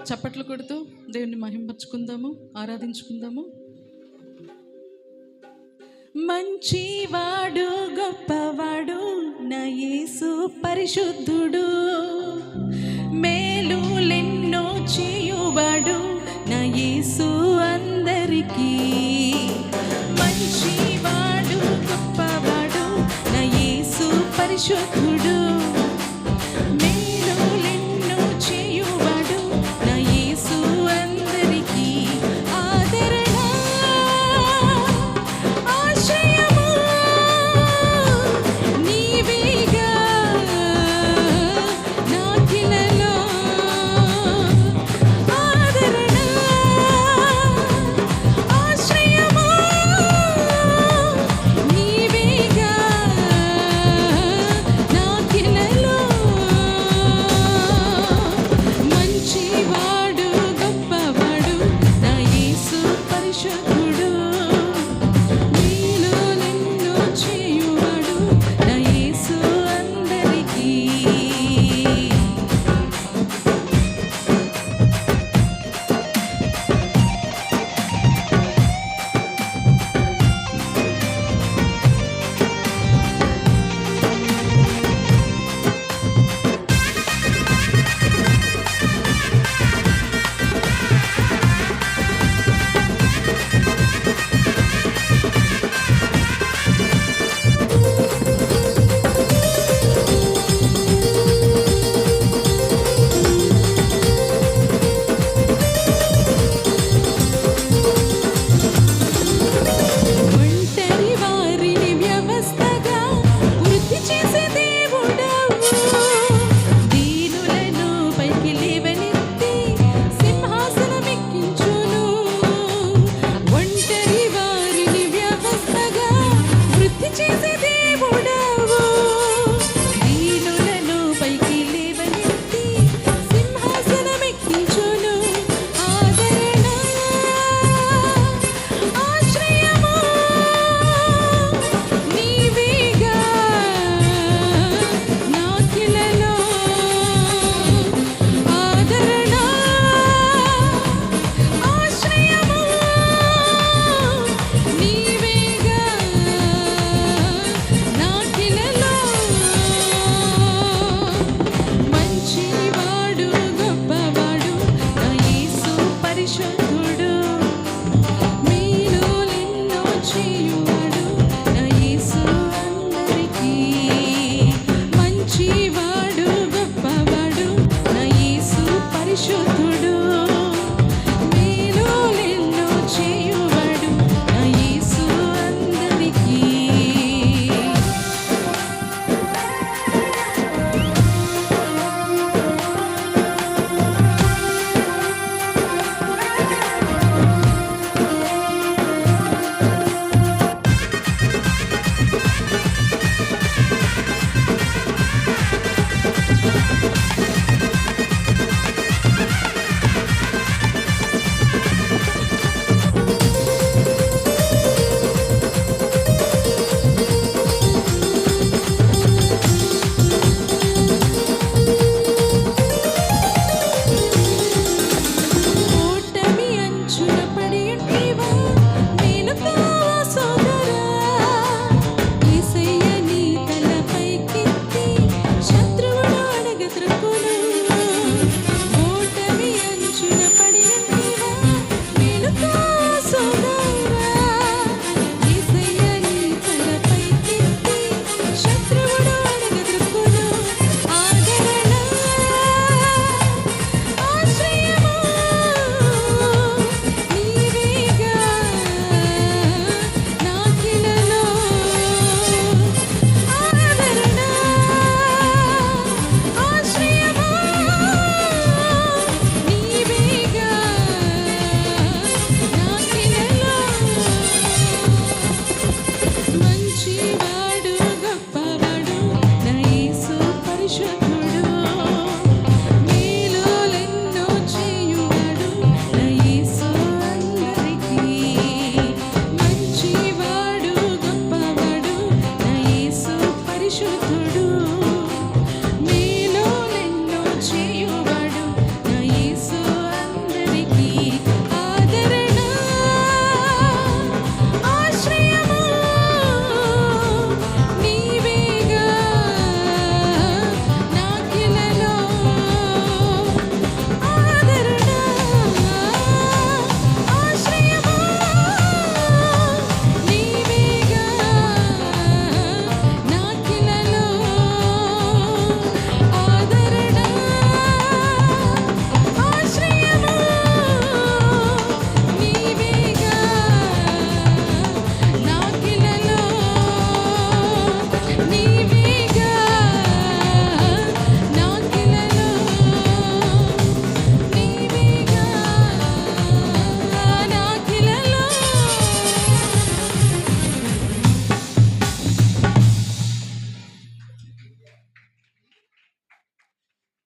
చప్పట్లు కొడుతూ దేవుని మహింపరచుకుందాము, ఆరాధించుకుందాము. మంచివాడు గొప్పవాడు నా యేసు పరిశుద్ధుడు, మేలులెన్నో చేయువాడు నా యేసు అందరికీ. మంచివాడు గొప్పవాడు నా యేసు పరిశుద్ధుడు,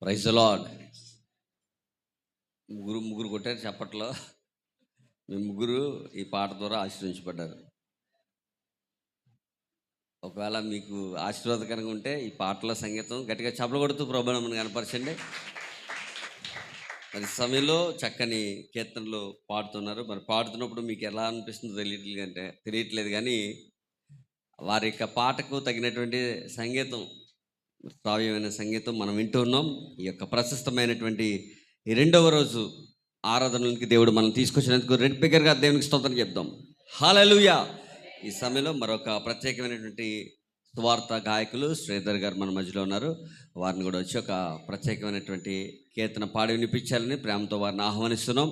ప్రైజ్ ది లార్డ్. ముగ్గురు కొట్టారు చప్పట్లో. మీ ముగ్గురు ఈ పాట ద్వారా ఆశీర్వదించబడ్డారు. ఒకవేళ మీకు ఆశీర్వాదకరంగా ఉంటే ఈ పాటల సంగీతం గట్టిగా చప్పలు కొడుతూ ప్రభువుని కనపరచండి. మరి సమయంలో చక్కని కీర్తనలు పాడుతున్నారు. మరి పాడుతున్నప్పుడు మీకు ఎలా అనిపిస్తుందో తెలియట్లేదు కానీ వారి యొక్క పాటకు తగినటువంటి సంగీతం, శ్రావ్యమైన సంగీతం మనం వింటూ ఉన్నాం. ఈ యొక్క ప్రశస్తమైనటువంటి ఈ 2వ రోజు ఆరాధనకి దేవుడు మనం తీసుకొచ్చినందుకు రెడ్ బిగ్గరగా దేవునికి స్తోత్రం చెప్దాం. హల్లెలూయా. ఈ సమయంలో మరొక ప్రత్యేకమైనటువంటి సువార్త గాయకులు శ్రీధర్ గారు మన మధ్యలో ఉన్నారు. వారిని కూడా వచ్చి ఒక ప్రత్యేకమైనటువంటి కీర్తన పాడి వినిపించాలని ప్రేమతో వారిని ఆహ్వానిస్తున్నాం.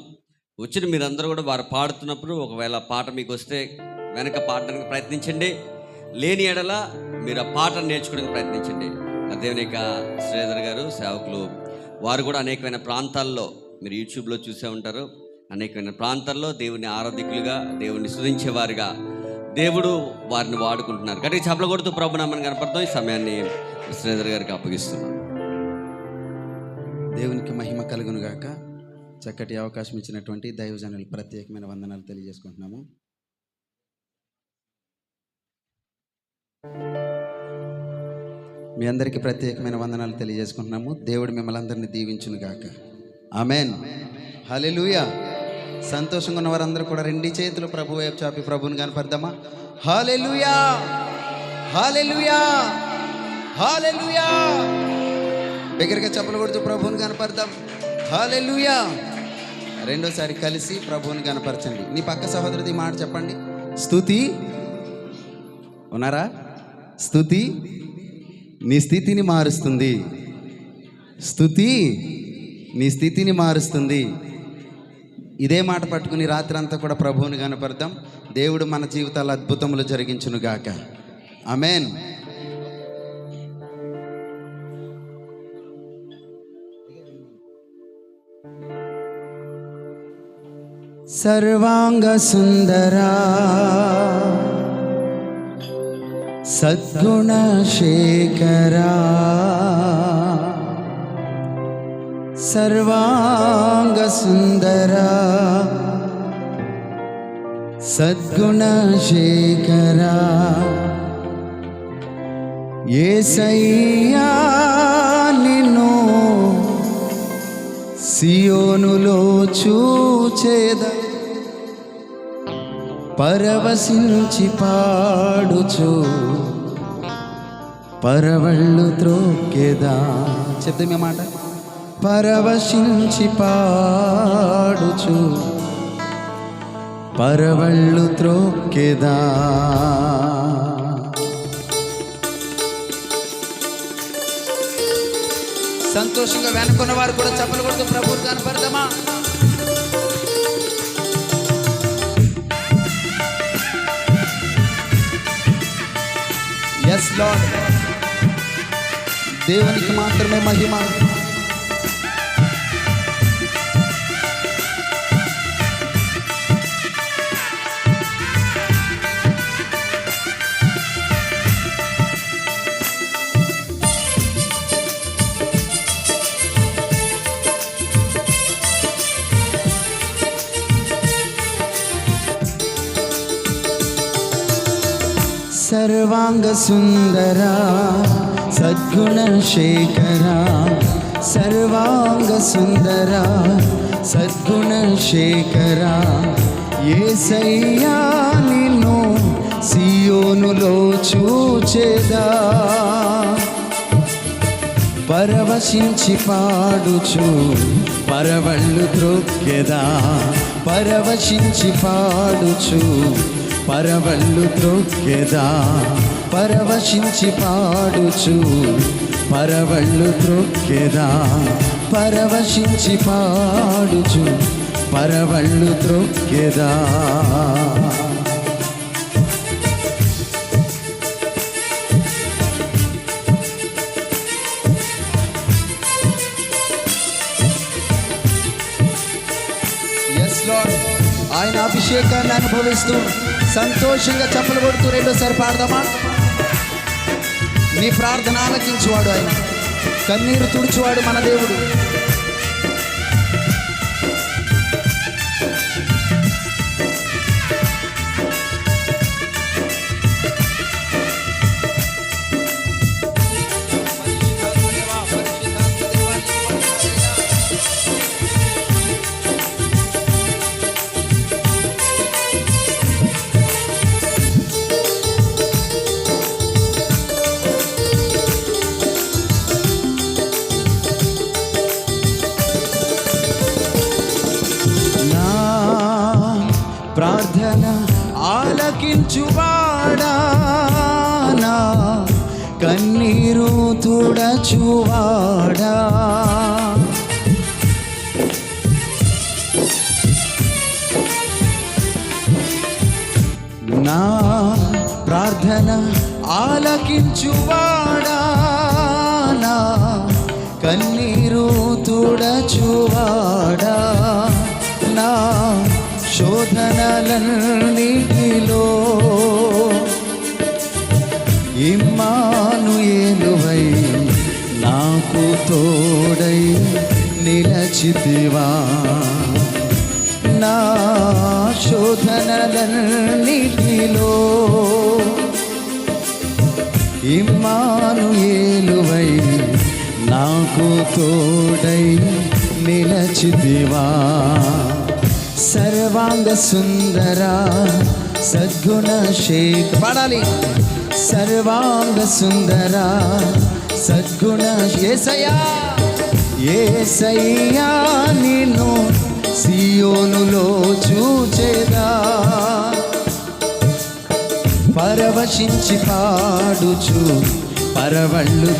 వచ్చిన మీరందరూ కూడా వారు పాడుతున్నప్పుడు ఒకవేళ పాట మీకు వస్తే వెనక పాడడానికి ప్రయత్నించండి. లేని ఎడల మీరు ఆ పాటను నేర్చుకోవడానికి ప్రయత్నించండి. దేవుని యొక్క శ్రీధర్ గారు సేవకులు, వారు కూడా అనేకమైన ప్రాంతాల్లో మీరు యూట్యూబ్లో చూసే ఉంటారు. అనేకమైన ప్రాంతాల్లో దేవుని ఆరాధికులుగా, దేవుని స్తుతించేవారుగా దేవుడు వారిని వాడుకుంటున్నారు. గట్టిగా చప్పలు కొడుతూ ప్రభునామని కనపడతాం. ఈ సమయాన్ని శ్రీధర్ గారికి అప్పగిస్తున్నాం. దేవునికి మహిమ కలుగును గాక. చక్కటి అవకాశం ఇచ్చినటువంటి దైవజనులు ప్రత్యేకమైన వందనాలు తెలియజేసుకుంటున్నాము. మీ అందరికీ ప్రత్యేకమైన వందనాలు తెలియజేసుకుంటున్నాము. దేవుడు మిమ్మల్ని అందరినీ దీవించును గాక. ఆమెన్. హల్లెలూయా. సంతోషంగా ఉన్న వారందరూ కూడా 2 చేతులు ప్రభు వైపు చాపి ప్రభువుని కనపడదామా? హల్లెలూయా, హల్లెలూయా, హల్లెలూయా. దగ్గరగా చప్పలు కొడుతూ ప్రభువుని కనపడదాం. హల్లెలూయా. రెండోసారి కలిసి ప్రభువుని కనపరచండి. నీ పక్క సహోదరుడి మాట చెప్పండి. స్తుతి ఉన్నారా? స్తుతి నీ స్థితిని మారుస్తుంది. స్తుతి నీ స్థితిని మారుస్తుంది. ఇదే మాట పట్టుకుని రాత్రి అంతా కూడా ప్రభువుని కనపడదాం. దేవుడు మన జీవితాల అద్భుతములు జరిగించును గాక. ఆమేన్. సర్వాంగ సుందరా సద్గుణ శేఖరా, సర్వాంగ సుందరా సద్గుణ శేఖరా, యేసయ్యా నిన్ను సియోనులో చూచేదా, పరవశించి పాడుచు పరవళ్ళు త్రోక్కేదా. చెప్తే మీ మాట. పరవశించి పాడుచు పరవళ్ళు త్రోక్కేదా. సంతోషంగా వెనుకున్న వారు కూడా చప్పలు కొడుతూ ప్రభువుని కనపడదామా? Yes lord. దేవునికి మాత్రమే మహిమ. సర్వాంగ సుందరా సద్గుణ శేఖరా, సర్వాంగ సుందరా సద్గుణ శేఖరా, యేసయ్యా నిన్ను సియోనులో చూచేదా, పరవశించి పాడుచు పరవళ్ళు త్రొక్కెదా, పరవశించి పాడుచు పరవళ్ళు త్రొక్కెదా, పరవశించి పాడుచు పరవళ్ళు త్రొక్కెదా, పరవశించి పాడుచు పరవళ్ళు త్రొక్కెదా. Yes lord. ఆయన అభిషేకాన్ని అనుభవిస్తూ సంతోషంగా చప్పలు కొడుతూ రెండోసారి పాడదామా? నీ ప్రార్థన ఆలకించువాడు ఆయన. కన్నీరు తుడుచువాడు మన దేవుడు. ప్రార్థన ఆలకించువాడా, నా కన్నీరు తుడచువాడా, నా ప్రార్థన ఆలకించువాడా, నా కన్నీరు తుడచువాడా, నా శోధనలన్నిటిలో ఇమ్మానుయేలువై నాకు తోడై నిలచితివా, నా శోధనలన్నిటిలో ఇమ్మానుయేలువై నాకు తోడై నిలచితివా. సర్వాంగ సుందర సద్గుణ శేఖ పాడాలి. సర్వాంగ సుందర సద్గుణ యేసయ్యా, యేసయ్యా నిన్ను సియోనులో చూచెదా, పరవశించి పాడుచు పరవళ్ళు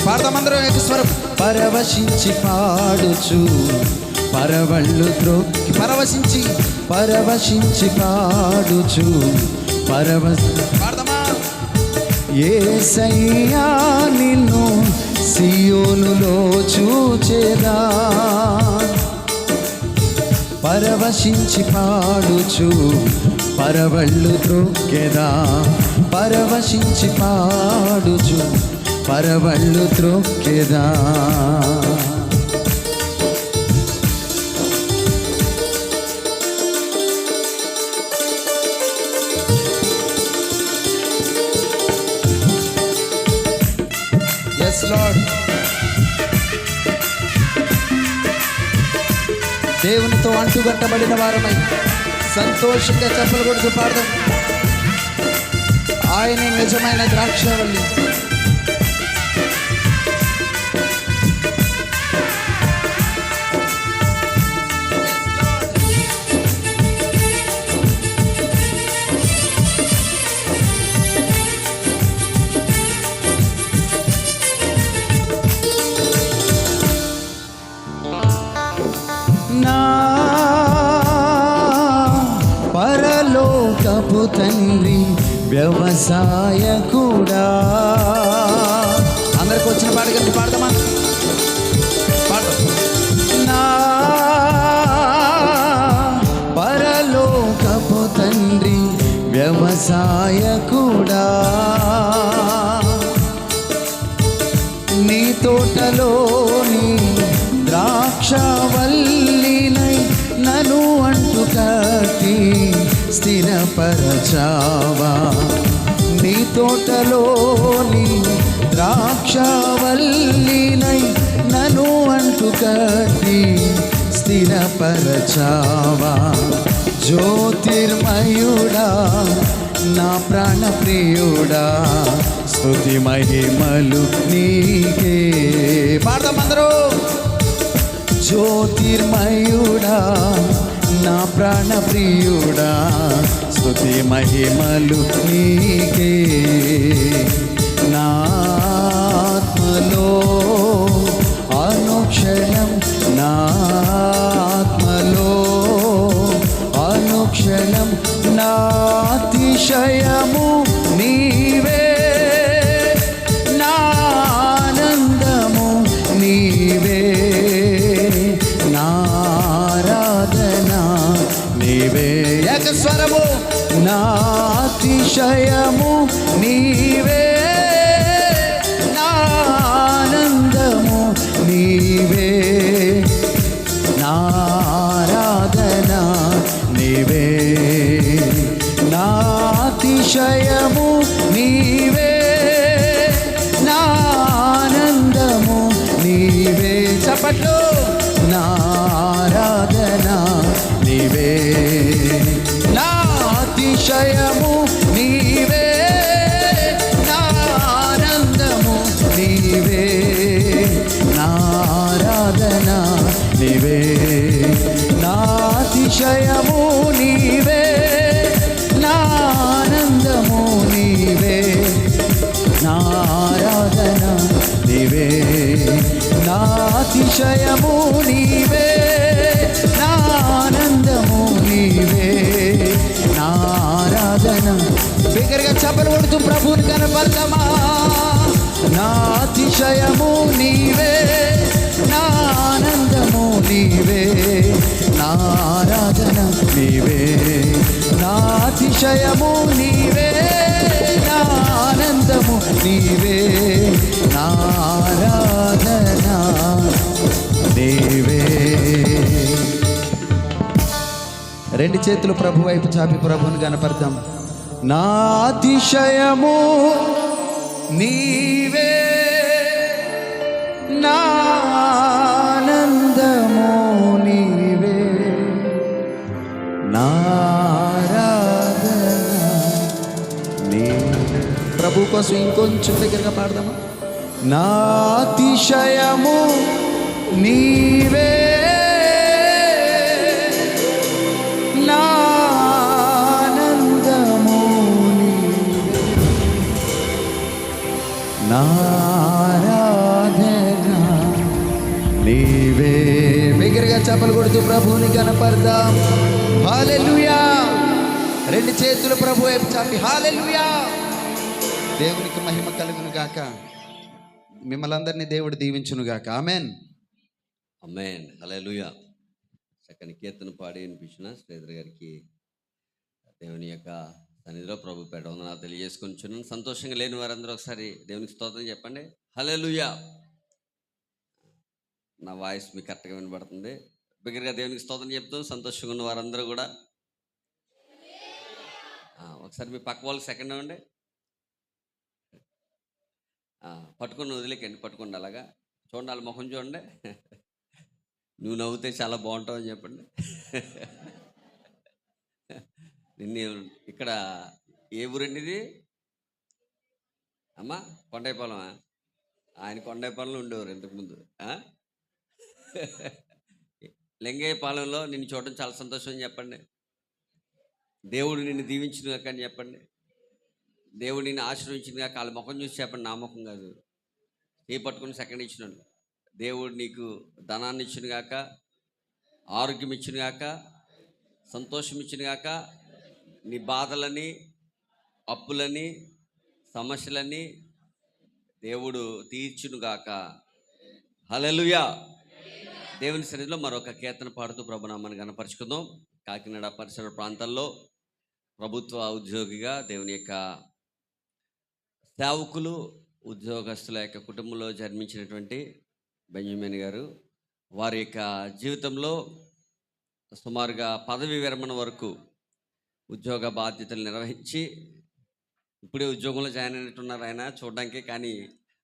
పాడదామందరం ఏకస్వరం. పరవశించి పాడుచు పరవళ్ళు త్రొక్కి పరవశించి పాడుచు పాడదామా. యేసయ్యా నిన్ను సియోనులో చూచెదా, పరవశించి పాడుచు పరవళ్ళు త్రొక్కెదా, పరవశించి పాడుచు పరవళ్ళు త్రొక్కెదా. దేవునితో అంటుగట్టబడిన వారమై సంతోషంగా చెప్పలు కొడుతూ పాడదాం. ఆయనే నిజమైన ద్రాక్షావల్లి. పరలోకపు తండ్రి వ్యవసాయకుడా. అందరికి వచ్చిన పాట కలిసి పాడదామా? నా పరలోకపు తండ్రి వ్యవసాయకుడా, నీ తోటలోని ద్రాక్షవల్లినై నన్ను అంటు కట్టి స్థిరపరచావా, నీ తోటలోని ద్రాక్షవల్లినై నన్ను అంటు కట్టి స్థిరపరచావా. జ్యోతిర్మయుడా నా ప్రాణప్రియుడా, స్తుతి మహిమలు నీకే. పాడదామందరూ. జ్యోతిర్మయుడా నా ప్రాణప్రియుడా, స్తుతి మహిమలు నీకే. నా ఆత్మలో అనుక్షణం, నా ఆత్మలో అనుక్షణం నా అతిశయము నీవే, నా ఆనందము నీవే, నా ఆరాధన నీవే. ఏకస్వరము. నా అతిశయము నీవే, నా ఆనందము నీవే నారాధన నీవే నాతిశయము నీవే నానందము నీవే చప్పట్లు నారాధన నీవే నాతిశయము నీవే నానందము నీవే నారాధన నీవే నాతిశయము నీవే నానందము నీవే నారాధన నీవే నాతిశయము నీవే నానందము నీవే నారాధన బిగ్గరగా చప్పలు కొడుతూ ప్రభువుని కనపడతామా నాతిశయము నీవే నానందము నీవే నారాధన నీవే నాతిశయము నీవే నానందము నీవే నారాధన నీవే. రెండు చేతులు ప్రభు వైపు చాపి ప్రభువుని కనపడతాం. నాతిశయము నీవే నానందము నీవే నారాధన నీవే. ప్రభు కోసం ఇంకొంచెం దగ్గరగా పాడదామా. నాతిశయము నీవే నానందము నీవే నారాధన నీవే. బిగ్గరగా చప్పలు కొడుతూ ప్రభువుని కనపడదాం. హల్లెలూయా. రెండు చేతులు ప్రభు వైపు చాపి హల్లెలూయా. దేవునికి మహిమ కలుగును గాక. మిమ్మల్ని అందరినీ దేవుడు దీవించును గాక. ఆమెన్. ఆమేన్. హల్లెలూయా. చక్కని కీర్తన పాడి వినిపించిన శ్రీధర్ గారికి దేవుని యొక్క సన్నిధిలో ప్రభు పేట వందనాలు తెలియజేసుకుంటున్నాను. సంతోషంగా లేని వారందరూ ఒకసారి దేవునికి స్తోత్రం చెప్పండి. హల్లెలూయా. నా వాయిస్ మీకు కరెక్ట్గా వినబడుతుంది. బిగ్గరగా దేవునికి స్తోత్రం చెప్తూ సంతోషంగా ఉన్న వారందరూ కూడా ఒకసారి మీ పక్క వాళ్ళకి సెకండ్ ఇవ్వండి. పట్టుకుని వదిలేకండి, పట్టుకోండి. అలాగా చూడండి, వాళ్ళ ముఖం చూడండి. నువ్వు నవ్వుతే చాలా బాగుంటావు అని చెప్పండి. నిన్ను ఇక్కడ ఏ ఊరండి ఇది? అమ్మా కొండైపాలెమా? ఆయన కొండైపాలెంలో ఉండేవారు ఇంతకుముందు. లింగయ్యపాలెంలో నిన్ను చూడడం చాలా సంతోషం అని చెప్పండి. దేవుడు నిన్ను దీవించిన కాక అని చెప్పండి. దేవుడు నిన్ను ఆశీర్వదించిన కాక వాళ్ళ ముఖం చూసి చెప్పండి, నా ముఖం కాదు. ఏ పట్టుకుని సెకండ్ ఇచ్చినాడు. దేవుడు నీకు ధనాన్ని ఇచ్చిన గాక, ఆరోగ్యం ఇచ్చిన గాక, సంతోషం ఇచ్చిన గాక, నీ బాధలని, అప్పులని, సమస్యలని దేవుడు తీర్చును గాక. హల్లెలూయా. దేవుని సన్నిధిలో మరొక కీర్తన పాడుతూ ప్రభునామాన్ని గణపరుచుకుందాం. కాకినాడ పరిసర ప్రాంతాల్లో ప్రభుత్వ ఉద్యోగిగా దేవుని యొక్క సేవకులు, ఉద్యోగస్తుల యొక్క కుటుంబంలో జన్మించినటువంటి బెంజమిన్ గారు వారి యొక్క జీవితంలో సుమారుగా పదవి విరమణ వరకు ఉద్యోగ బాధ్యతలు నిర్వహించి ఇప్పుడే ఉద్యోగంలో జాయిన్ అయినట్టున్నారు ఆయన చూడడానికి. కానీ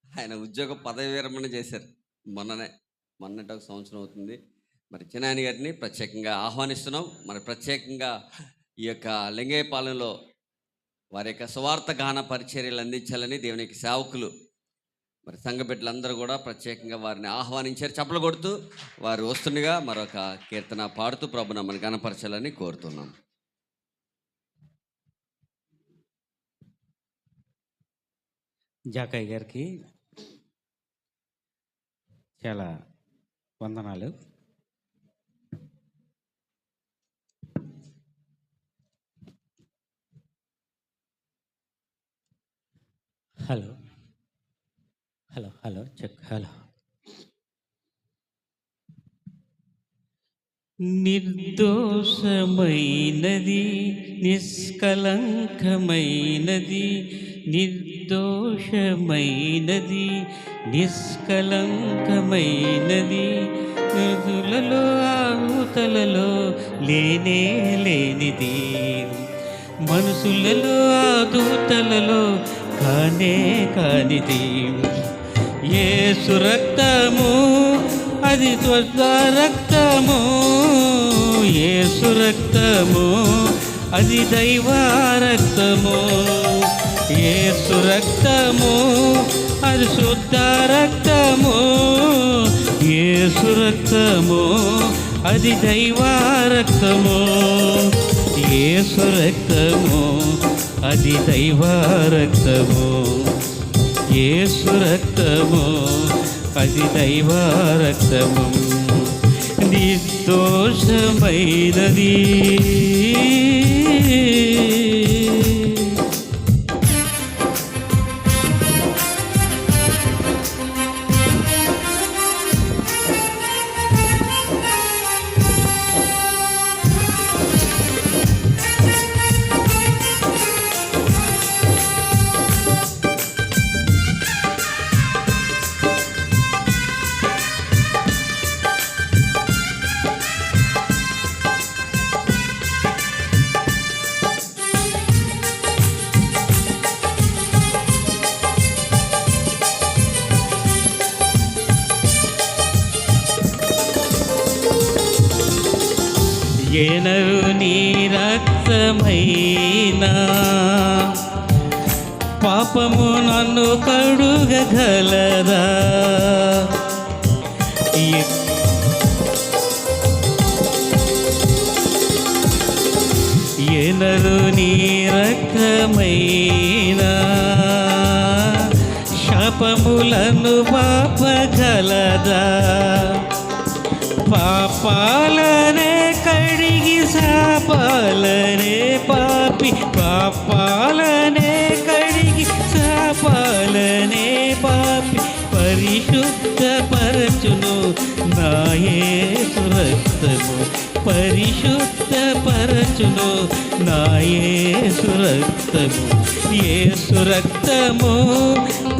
ఆయన ఉద్యోగ పదవి విరమణ చేశారు మొన్నటి ఒక సంవత్సరం అవుతుంది. మరి చిన్నాయన గారిని ప్రత్యేకంగా ఆహ్వానిస్తున్నాం. మరి ప్రత్యేకంగా ఈ యొక్క లింగయ్యపాలెంలో వారి యొక్క సువార్త గాన పరిచర్యలు అందించాలని దేవుని యొక్క సేవకులు మరి సంఘ బిడ్డలందరూ కూడా ప్రత్యేకంగా వారిని ఆహ్వానించారు. చప్పలు కొడుతూ వారు వస్తుండగా మరొక కీర్తన పాడుతూ ప్రభునామాన్ని గణపరచాలని కోరుతున్నాం. జాకయ్య గారికి చాలా వందనాలు. Hello hello hello check. Hello. నిర్దోషమైనది, నిష్కలంకమైనది నిర్దోషమైనది, నిష్కలంకమైనది, మృదులలో ఆహుతలలో లేనే లేనిది, మనుషులలో ఆదూతలలో కానే కానిది. యేసు రక్తము అది స్వస్థ రక్తము, యేసు రక్తము అది దైవ రక్తము, యేసు రక్తము అది శుద్ధ రక్తము, యేసు రక్తము అది దైవ రక్తము, యేసు రక్తము అది దైవ రక్తము, యేసు రక్తము అది దైవ రక్తము, నిర్దోషమైనది. ఎనరు నీ రక్తమైనా పాపము నన్ను కడుగగలదా, ఎనరు నీ రక్తమైనా శాపములను పాపగలదా, పాపాలనే కడిగి శాపాలనే పాపి, పాపాలనే కడిగి శాపాలనే పాపి పరిశుద్ధపరచును నా యేసు రక్తము, పరిశుద్ధపరచును నా యేసు రక్తము, యేసు రక్తము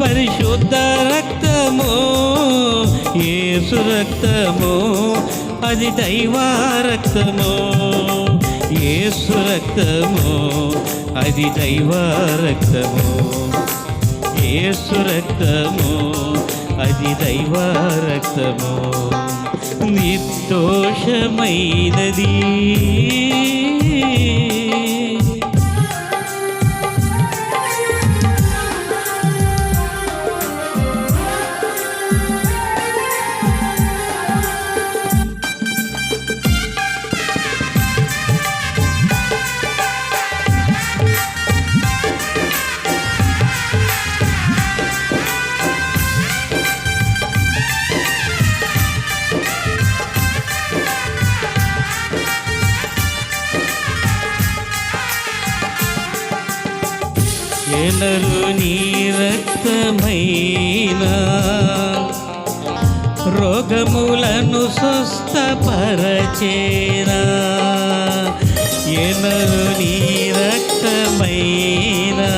పరిశుద్ధ రక్తము, యేసు రక్తము అది దైవ రక్తము, యేసు రక్తము అది దైవ రక్తము, యేసు రక్తము అది దైవ రక్తము, నిర్దోషమైనది. ఎనరు నీ రక్తమైనా రోగములను స్వస్థపరచేనా, ఎనరు నీ రక్తమైనా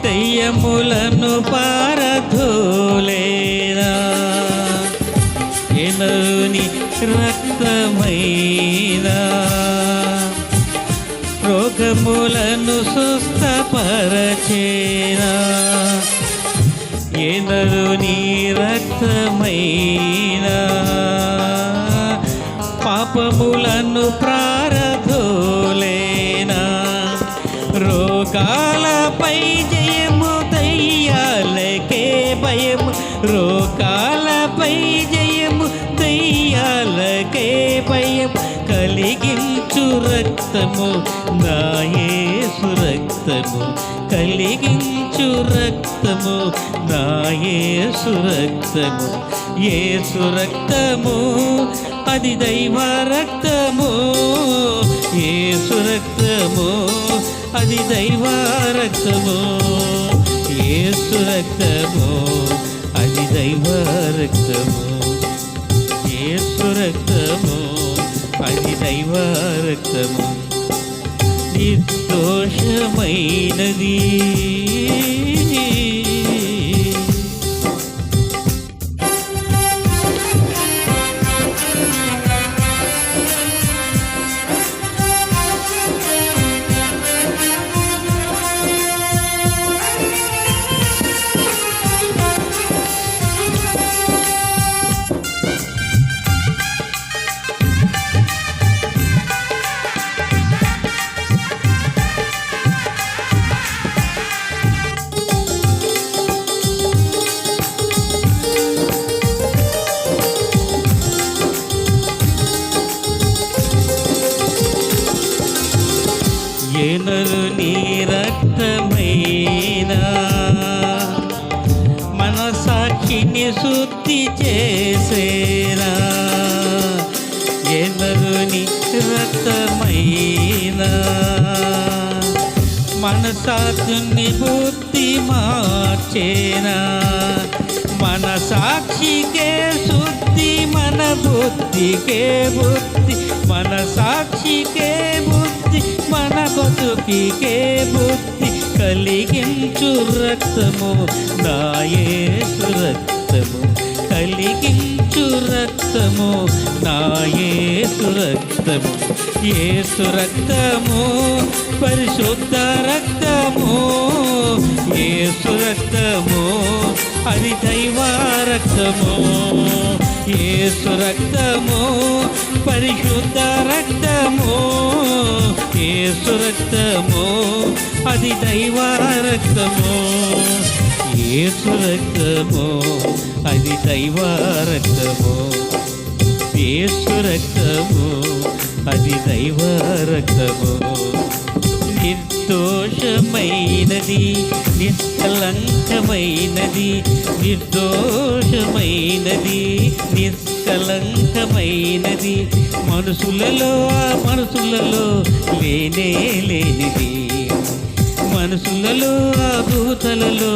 దయ్యములను పారదోలేనా, ఎనరు నీ రక్తమైనా రోగములను స్వస్థపరచేనా, ఎనరు నీ రక్తమైనా పాపములను ప్రారదోలేనా, రోగాలపై జయము దయ్యాలకే భయము, రోగాలపై జయము దయ్యాలకే భయము కలిగించు రక్తము నా యేసు రక్తము, కలిగించు రక్తము నా యేసు రక్తము, యేసు రక్తము అది దైవ రక్తము, యేసు రక్తము అది దైవ రక్తము, యేసు రక్తము అది దైవ రక్తము, యేసు రక్తము అది దైవ రక్తము, నిర్దోషమైనది. ఏనరు నీ రక్తమైనా మన సాక్షిని శుద్ధి చేసేనా. ఏనరు నీ రక్తమైనా మన సాక్షిని బుద్ధి మార్చేనా. మన సాక్షికే శుద్ధి మన బుద్ధికే బుద్ధి, మన సాక్షికే బుద్ధి మన బతుకికే బుద్ధి కలిగించు రక్తము నా యేసు రక్తము. కలిగించు రక్తము నా యేసు రక్తము. యేసు రక్తము పరిశుద్ధ రక్తము. యేసు రక్తము అది దైవ రక్తము. యేసు రక్తము పరిశుద్ధ రక్తము. యేసు రక్తము అది దైవ రక్తము. యేసు రక్తము అది దైవ రక్తము. యేసు రక్తము అది దైవ రక్తము. నిర్దోషమైనది నిష్కలంకమైనది. నిర్దోషమైనది నిష్కలంకమైనది. మనసులలో ఆ మనసులలో లేనే లేనిది. మనసులలో ఆ దూతలలో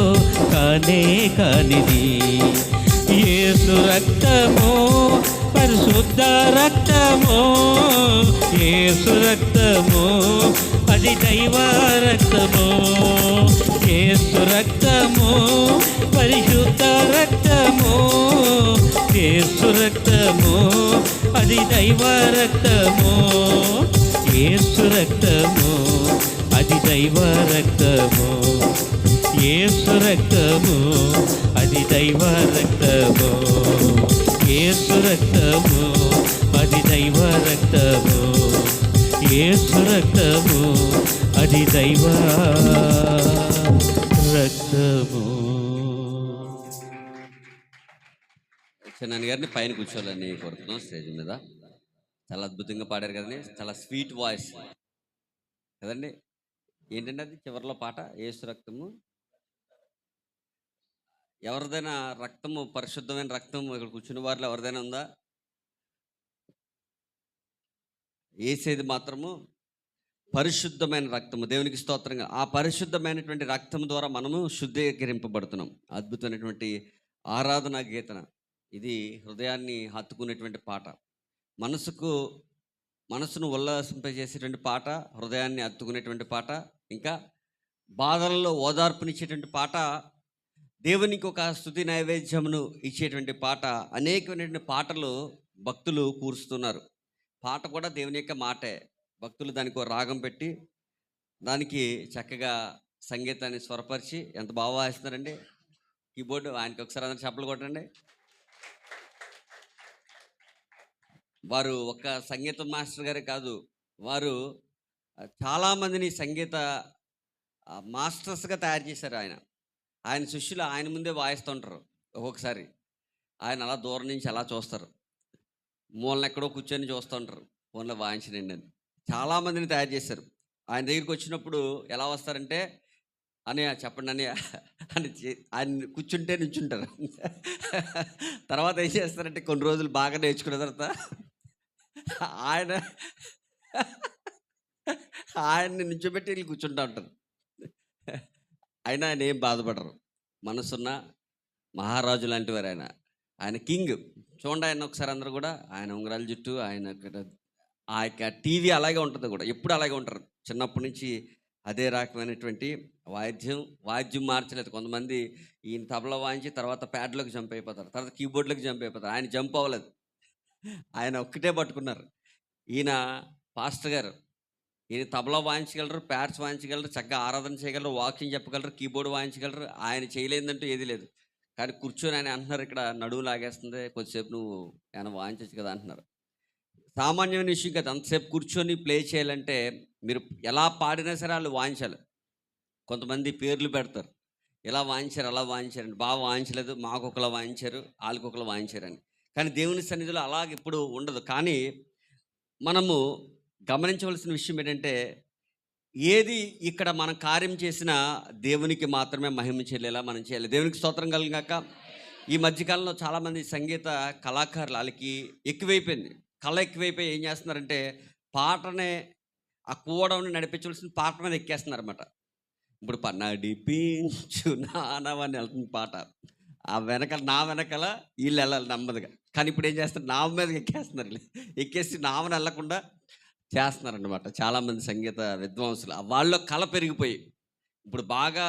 కానే కానిది. యేసు రక్తము పరిశుద్ధ రక్తము. యేసు రక్తము అది దైవ రక్తము. యేసు రక్తము పరిశుద్ధ రక్తము. యేసు రక్తము అది దైవ రక్తము. యేసు రక్తము అది దైవ రక్తము. యేసు రక్తము అది దైవ రక్తము. యేసు రక్తము అది దైవ రక్తము. యేసు రక్తము అది దైవ రక్తము. చిన్న గారిని పైన కూర్చోవాలని కోరుతున్నాం స్టేజ్ మీద. చాలా అద్భుతంగా పాడారు కదండి, చాలా స్వీట్ వాయిస్ కదండి. ఏంటంటే అది చివరిలో పాట యేసు రక్తము. ఎవరిదైనా రక్తము, పరిశుద్ధమైన రక్తము ఇక్కడ కూర్చున్న వారిలో ఎవరిదైనా ఉందా? ఏసేది మాత్రము పరిశుద్ధమైన రక్తము. దేవునికి స్తోత్రంగా. ఆ పరిశుద్ధమైనటువంటి రక్తం ద్వారా మనము శుద్ధీకరింపబడుతున్నాం. అద్భుతమైనటువంటి ఆరాధనా గీతన ఇది. హృదయాన్ని హత్తుకునేటువంటి పాట, మనసును ఉల్లాసింపజేసేటువంటి పాట, హృదయాన్ని హత్తుకునేటువంటి పాట, ఇంకా బాధలలో ఓదార్పునిచ్చేటువంటి పాట, దేవునికి ఒక స్తుతి నైవేద్యమును ఇచ్చేటువంటి పాట. అనేకమైనటువంటి పాటలు భక్తులు కూరుస్తున్నారు. పాట కూడా దేవుని యొక్క మాటే. భక్తులు దానికి ఒక రాగం పెట్టి దానికి చక్కగా సంగీతాన్ని స్వరపరిచి ఎంత బాగా వాయిస్తున్నారండి. కీబోర్డు ఆయనకి ఒకసారి అందరూ చప్పలు కొట్టండి. వారు ఒక సంగీత మాస్టర్ గారే కాదు, వారు చాలామందిని సంగీత మాస్టర్స్గా తయారు చేశారు. ఆయన శిష్యులు ఆయన ముందే వాయిస్తుంటారు. ఒక్కొక్కసారి ఆయన అలా దూరం నుంచి అలా చూస్తారు, మూలన ఎక్కడో కూర్చొని చూస్తుంటారు, ఫోన్లో వాయించండి అని. చాలామందిని తయారు చేశారు. ఆయన దగ్గరికి వచ్చినప్పుడు ఎలా వస్తారంటే, అన్నయ్య చెప్పండి అన్నయ్య అని ఆయన కూర్చుంటే నుంచుంటారు. తర్వాత ఏం చేస్తారంటే కొన్ని రోజులు బాగా నేర్చుకున్న తర్వాత ఆయన్ని నుంచోబెట్టి వీళ్ళు కూర్చుంటూ ఉంటారు. అయినా ఆయన ఏం బాధపడరు. మనసున్న మహారాజు లాంటి వారు ఆయన కింగ్. చూడండి ఆయన ఒకసారి అందరూ కూడా. ఆయన ఉంగరాల జుట్టు, ఆయన ఆ యొక్క టీవీ అలాగే ఉంటుంది కూడా, ఎప్పుడు అలాగే ఉంటారు. చిన్నప్పటి నుంచి అదే రకమైనటువంటి వాయిద్యం మార్చలేదు. కొంతమంది ఈయన తబలా వాయించి తర్వాత ప్యాడ్లోకి జంప్ అయిపోతారు, తర్వాత కీబోర్డ్లోకి జంప్ అయిపోతారు. ఆయన జంప్ అవ్వలేదు, ఆయన ఒక్కటే పట్టుకున్నారు. ఈయన పాస్టర్ గారు, ఈయన తబలా వాయించగలరు, ప్యాడ్స్ వాయించగలరు, చక్కగా ఆరాధన చేయగలరు, వాకింగ్ చెప్పగలరు, కీబోర్డ్ వాయించగలరు. ఆయన చేయలేదంటూ ఏది లేదు. కానీ కూర్చొని ఆయన అంటున్నారు, ఇక్కడ నడువు లాగేస్తుంది, కొద్దిసేపు నువ్వు ఆయన వాయించచ్చు కదా అంటున్నారు. సామాన్యమైన విషయం కదా, అంతసేపు కూర్చొని ప్లే చేయాలంటే మీరు ఎలా పాడినా సరే వాళ్ళు వాయించాలి. కొంతమంది పేర్లు పెడతారు, ఇలా వాయించారు అలా వాయించారండి, బాగా వాయించలేదు, మాకు ఒకలా వాయించారు, వాళ్ళకి ఒకలా వాయించారని. కానీ దేవుని సన్నిధిలో అలాగ ఇప్పుడు ఉండదు. కానీ మనము గమనించవలసిన విషయం ఏంటంటే, ఏది ఇక్కడ మనం కార్యం చేసినా దేవునికి మాత్రమే మహిమ చెల్లేలా మనం చేయాలి. దేవునికి స్తోత్రం కలిగాక. ఈ మధ్యకాలంలో చాలామంది సంగీత కళాకారులు వాళ్ళకి ఎక్కువైపోయింది, కళ ఎక్కువైపోయి ఏం చేస్తున్నారంటే పాటనే ఆ కూడవని నడిపించవలసిన పాట మీద ఎక్కేస్తున్నారన్నమాట. ఇప్పుడు నడిపించు నానవని వెళ్తుంది పాట, ఆ వెనకాల నా వెనకాల వీళ్ళు వెళ్ళాలి నెమ్మదిగా. కానీ ఇప్పుడు ఏం చేస్తారు, నావ మీద ఎక్కేస్తున్నారు, ఎక్కేసి నావని వెళ్ళకుండా చేస్తున్నారన్నమాట చాలామంది సంగీత విద్వాంసులు. వాళ్ళలో కళ పెరిగిపోయి ఇప్పుడు బాగా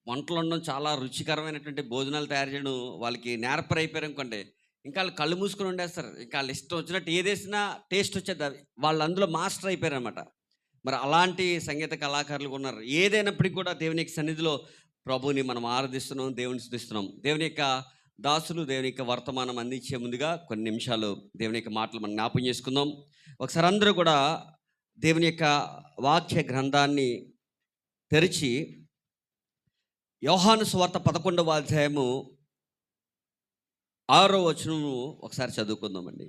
వంటలు ఉండడం, చాలా రుచికరమైనటువంటి భోజనాలు తయారు చేయడం వాళ్ళకి నేర్పరైపోయారు అనుకోండి. ఇంకా వాళ్ళు కళ్ళు మూసుకొని ఉండేస్తారు, ఇంకా వాళ్ళు ఇష్టం వచ్చినట్టు ఏదేసినా టేస్ట్ వచ్చేది. వాళ్ళు అందులో మాస్టర్ అయిపోయారు అనమాట. మరి అలాంటి సంగీత కళాకారులు ఉన్నారు. ఏదైనప్పటికీ కూడా దేవుని యొక్క సన్నిధిలో ప్రభువుని మనం ఆరాధిస్తున్నాం, దేవుని స్తుతిస్తున్నాం. దేవుని యొక్క దాసులు దేవుని యొక్క వర్తమానం అందించే ముందుగా కొన్ని నిమిషాలు దేవుని యొక్క మాటలు మనం జ్ఞాపకం చేసుకుందాం. ఒకసారి అందరూ కూడా దేవుని యొక్క వాక్య గ్రంథాన్ని తెరిచి యోహాను సువార్త 11వ అధ్యాయము 6వ వచనము ఒకసారి చదువుకుందామండి.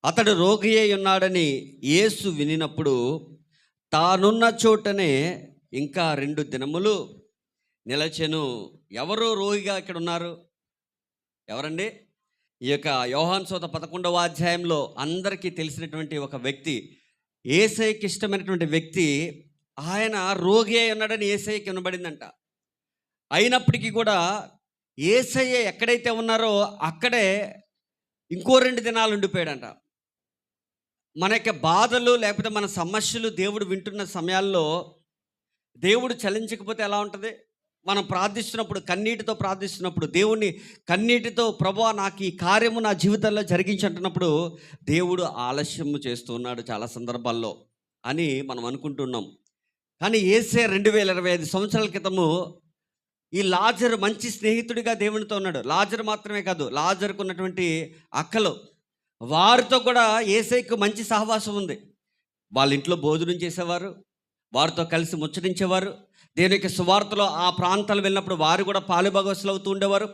అతడు రోగి అయి ఉన్నాడని యేసు వినినప్పుడు తానున్న చోటనే ఇంకా 2 దినములు నిలచెను. ఎవరు రోగిగా ఇక్కడ ఉన్నారు? ఎవరండి? ఈ యొక్క యోహాను సువార్త 11వ అధ్యాయంలో అందరికీ తెలిసినటువంటి ఒక వ్యక్తి, యేసయ్యకి ఇష్టమైనటువంటి వ్యక్తి. ఆయన రోగి అయి ఉన్నాడని యేసయ్యకి వినబడిందంట. అయినప్పటికీ కూడా యేసయ్య ఎక్కడైతే ఉన్నారో అక్కడే ఇంకో 2 దినాలు ఉండిపోయాడంట. మన యొక్క బాధలు లేకపోతే మన సమస్యలు దేవుడు వింటున్న సమయాల్లో దేవుడు చలించకపోతే ఎలా ఉంటుంది? మనం ప్రార్థిస్తున్నప్పుడు, కన్నీటితో ప్రార్థిస్తున్నప్పుడు, దేవుణ్ణి కన్నీటితో ప్రభువా నాకు ఈ కార్యము నా జీవితంలో జరిగించంటున్నప్పుడు దేవుడు ఆలస్యము చేస్తూ ఉన్నాడు చాలా సందర్భాల్లో అని మనం అనుకుంటున్నాం. కానీ యేసయ్య 2025 సంవత్సరాల క్రితము ఈ లాజరు మంచి స్నేహితుడిగా దేవునితో ఉన్నాడు. లాజరు మాత్రమే కాదు, లాజరుకు ఉన్నటువంటి అక్కలు, వారితో కూడా యేసయ్యకు మంచి సహవాసం ఉంది. వాళ్ళ ఇంట్లో భోజనం చేసేవారు, వారితో కలిసి ముచ్చటించేవారు. దేవుని యొక్క సువార్తలో ఆ ప్రాంతాలు వెళ్ళినప్పుడు వారు కూడా పాలుభాగస్తులు అవుతూ ఉండేవారు.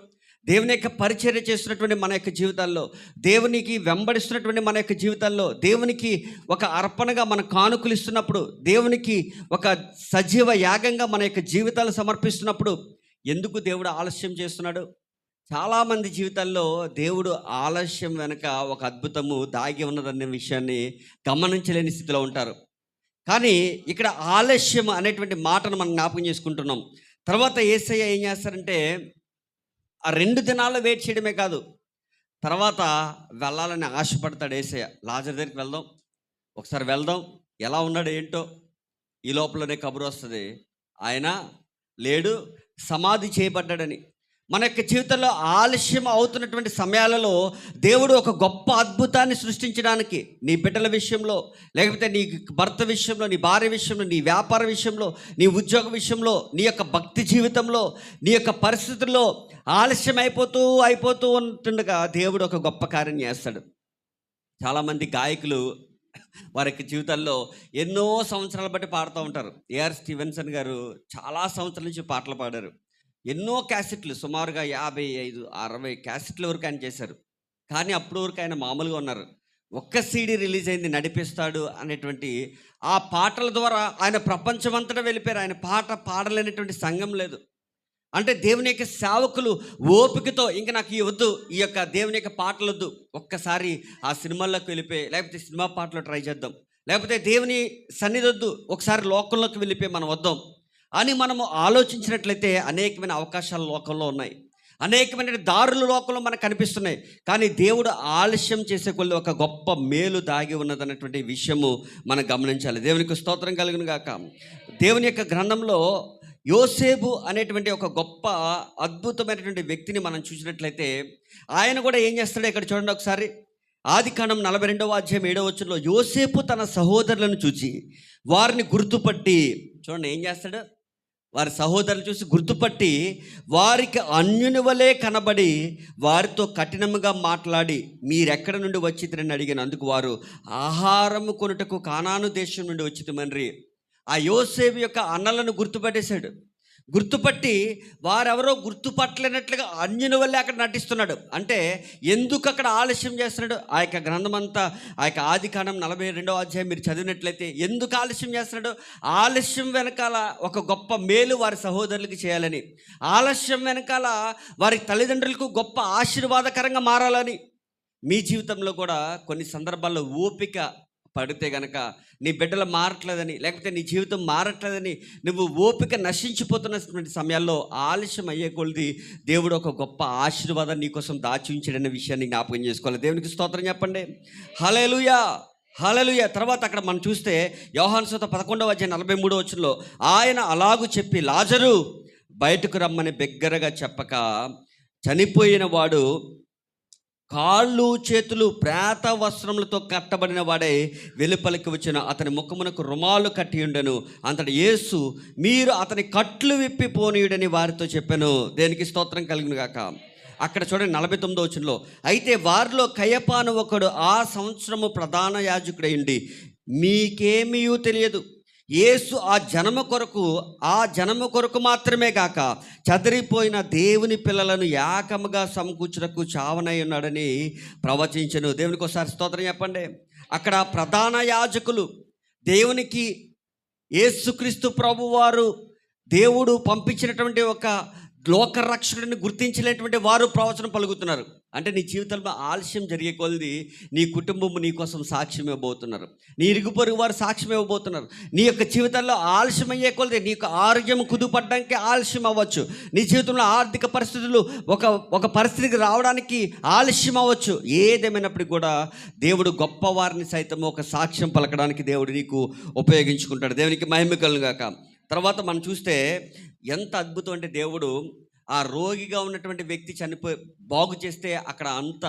దేవుని యొక్క పరిచర్య చేస్తున్నటువంటి మన యొక్క జీవితాల్లో, దేవునికి వెంబడిస్తున్నటువంటి మన యొక్క జీవితాల్లో, దేవునికి ఒక అర్పణగా మన కానుకలు ఇస్తున్నప్పుడు, దేవునికి ఒక సజీవ యాగంగా మన యొక్క జీవితాలు సమర్పిస్తున్నప్పుడు ఎందుకు దేవుడు ఆలస్యం చేస్తున్నాడు? చాలామంది జీవితాల్లో దేవుడు ఆలస్యం వెనుక ఒక అద్భుతము దాగి ఉన్నదనే విషయాన్ని గమనించలేని స్థితిలో ఉంటారు. కానీ ఇక్కడ ఆలస్యం అనేటువంటి మాటను మనం జ్ఞాపకం చేసుకుంటున్నాం. తర్వాత యేసయ్య ఏం చేస్తారంటే ఆ 2 దినాల్లో వెయిట్ చేయడమే కాదు, తర్వాత వెళ్ళాలని ఆశపడతాడు యేసయ్య. లాజరు దగ్గరికి వెళ్దాం, ఒకసారి వెళ్దాం, ఎలా ఉన్నాడు ఏంటో. ఈ లోపలనే కబురు వస్తుంది, ఆయన లేడు, సమాధి చేయబడ్డాడని. మన యొక్క జీవితంలో ఆలస్యం అవుతున్నటువంటి సమయాలలో దేవుడు ఒక గొప్ప అద్భుతాన్ని సృష్టించడానికి, నీ బిడ్డల విషయంలో, లేకపోతే నీ భర్త విషయంలో, నీ భార్య విషయంలో, నీ వ్యాపార విషయంలో, నీ ఉద్యోగ విషయంలో, నీ యొక్క భక్తి జీవితంలో, నీ యొక్క పరిస్థితుల్లో ఆలస్యం అయిపోతూ ఉంటుండగా దేవుడు ఒక గొప్ప కార్యం చేస్తాడు. చాలామంది గాయకులు వారి యొక్క జీవితాల్లో ఎన్నో సంవత్సరాలు బట్టి పాడుతూ ఉంటారు. ఏఆర్ స్టీవెన్సన్ గారు చాలా సంవత్సరాల నుంచి పాటలు పాడారు. ఎన్నో క్యాసెట్లు, సుమారుగా 55-60 క్యాసెట్ల వరకు ఆయన చేశారు. కానీ అప్పుడు వరకు ఆయన మామూలుగా ఉన్నారు. ఒక్క సీడీ రిలీజ్ అయింది, నడిపిస్తాడు అనేటువంటి ఆ పాటల ద్వారా ఆయన ప్రపంచమంతటా వెళ్ళిపోయారు. ఆయన పాట పాడలేనటువంటి సంఘం లేదు. అంటే దేవుని యొక్క సేవకులు ఓపికతో ఇంకా నాకు ఈ వద్దు, ఈ యొక్క దేవుని యొక్క పాటలు వద్దు, ఒక్కసారి ఆ సినిమాల్లోకి వెళ్ళిపోయి, లేకపోతే సినిమా పాటలు ట్రై చేద్దాం, లేకపోతే దేవుని సన్నిధి వద్దు, ఒకసారి లోకంలోకి వెళ్ళిపోయి మనం వద్దాం అని మనము ఆలోచించినట్లయితే అనేకమైన అవకాశాలు లోకంలో ఉన్నాయి. అనేకమైన దారుల లోకంలో మనకు కనిపిస్తున్నాయి. కానీ దేవుడు ఆలస్యం చేసే కొద్ది ఒక గొప్ప మేలు దాగి ఉన్నదన్నటువంటి విషయము మనం గమనించాలి. దేవునికి స్తోత్రం కలుగును గాక. దేవుని యొక్క గ్రంథంలో యోసేపు అనేటువంటి ఒక గొప్ప అద్భుతమైనటువంటి వ్యక్తిని మనం చూసినట్లయితే ఆయన కూడా ఏం చేస్తాడో ఇక్కడ చూడండి ఒకసారి. ఆదికాండం 42వ అధ్యాయం 7వ వచనంలో యోసేపు తన సహోదరులను చూసి వారిని గుర్తుపట్టి, చూడండి ఏం చేస్తాడు, వారి సహోదరులు చూసి గుర్తుపట్టి వారికి అన్యుని వలె కనబడి వారితో కఠినముగా మాట్లాడి మీరెక్కడ నుండి వచ్చిందని అడిగాను. అందుకు వారు ఆహారము కొనుటకు కానాను దేశం నుండి వచ్చితమని. ఆ యోసేపు యొక్క అన్నలను గుర్తుపట్టేశాడు. గుర్తుపట్టి వారెవరో గుర్తుపట్టలేనట్లుగా అన్యుని వల్లే అక్కడ నటిస్తున్నాడు. అంటే ఎందుకు అక్కడ ఆలస్యం చేస్తున్నాడు? ఆ యొక్క గ్రంథం అంతా, ఆ యొక్క ఆదికాండం 42వ అధ్యాయం మీరు చదివినట్లయితే ఎందుకు ఆలస్యం చేస్తున్నాడు? ఆలస్యం వెనకాల ఒక గొప్ప మేలు వారి సహోదరులకి చేయాలని, ఆలస్యం వెనకాల వారి తల్లిదండ్రులకు గొప్ప ఆశీర్వాదకరంగా మారాలని. మీ జీవితంలో కూడా కొన్ని సందర్భాల్లో ఓపిక పడితే గనక నీ బిడ్డలు మారట్లేదని, లేకపోతే నీ జీవితం మారట్లేదని నువ్వు ఓపిక నశించిపోతున్నటువంటి సమయాల్లో ఆలస్యం అయ్యే కొలది దేవుడు ఒక గొప్ప ఆశీర్వాదాన్ని నీకోసం దాచి ఉంచాడనే విషయాన్ని జ్ఞాపకం చేసుకోవాలి. దేవునికి స్తోత్రం చెప్పండి. హల్లెలూయా, హల్లెలూయా. తర్వాత అక్కడ మనం చూస్తే యోహాను సువార్త 11వ అధ్యాయం 43వ వచనంలో ఆయన అలాగూ చెప్పి లాజరు బయటకు రమ్మని బిగ్గరగా చెప్పక చనిపోయిన వాడు కాళ్ళు చేతులు ప్రేత వస్త్రములతో కట్టబడిన వాడే వెలుపలికి వచ్చిన అతని ముఖమునకు రుమాలు కట్టి ఉండెను. అంతటి యేసు మీరు అతని కట్లు విప్పి పోనీయుడని వారితో చెప్పాను. దేనికి స్తోత్రం కలుగును గాక. అక్కడ చూడండి 49వ వచనంలో అయితే వారిలో కయపాను ఒకడు ఆ సంవత్సరము ప్రధాన యాజకుడైండి మీకేమీ తెలియదు, యేసు ఆ జనము కొరకు మాత్రమే కాక చదిరిపోయిన దేవుని పిల్లలను ఏకముగా సమకూర్చుటకు చావనై ఉన్నాడని ప్రవచించెను. దేవునికి ఒకసారి స్తోత్రం చెప్పండి. అక్కడ ప్రధాన యాజకులు దేవునికి యేసుక్రీస్తు ప్రభువారు దేవుడు పంపించినటువంటి ఒక లోకరక్షకుడిని గుర్తించలేటువంటి వారు ప్రవచనం పలుకుతున్నారు. అంటే నీ జీవితంలో ఆలస్యం జరిగే కొలది నీ కుటుంబం నీ కోసం సాక్ష్యం ఇవ్వబోతున్నారు, నీ ఇరుగు పొరుగు వారు సాక్ష్యం ఇవ్వబోతున్నారు. నీ యొక్క జీవితంలో ఆలస్యం అయ్యే కొలది నీకు ఆరోగ్యం కుదుపడడానికి ఆలస్యం అవ్వచ్చు, నీ జీవితంలో ఆర్థిక పరిస్థితులు ఒక పరిస్థితికి రావడానికి ఆలస్యం అవ్వచ్చు. ఏదేమైనప్పటికీ కూడా దేవుడు గొప్పవారిని సైతం ఒక సాక్ష్యం పలకడానికి దేవుడు నీకు ఉపయోగించుకుంటాడు. దేవునికి మహిమ కలుగును గాక. తర్వాత మనం చూస్తే ఎంత అద్భుతం అంటే దేవుడు ఆ రోగిగా ఉన్నటువంటి వ్యక్తి బాగు చేస్తే అక్కడ అంత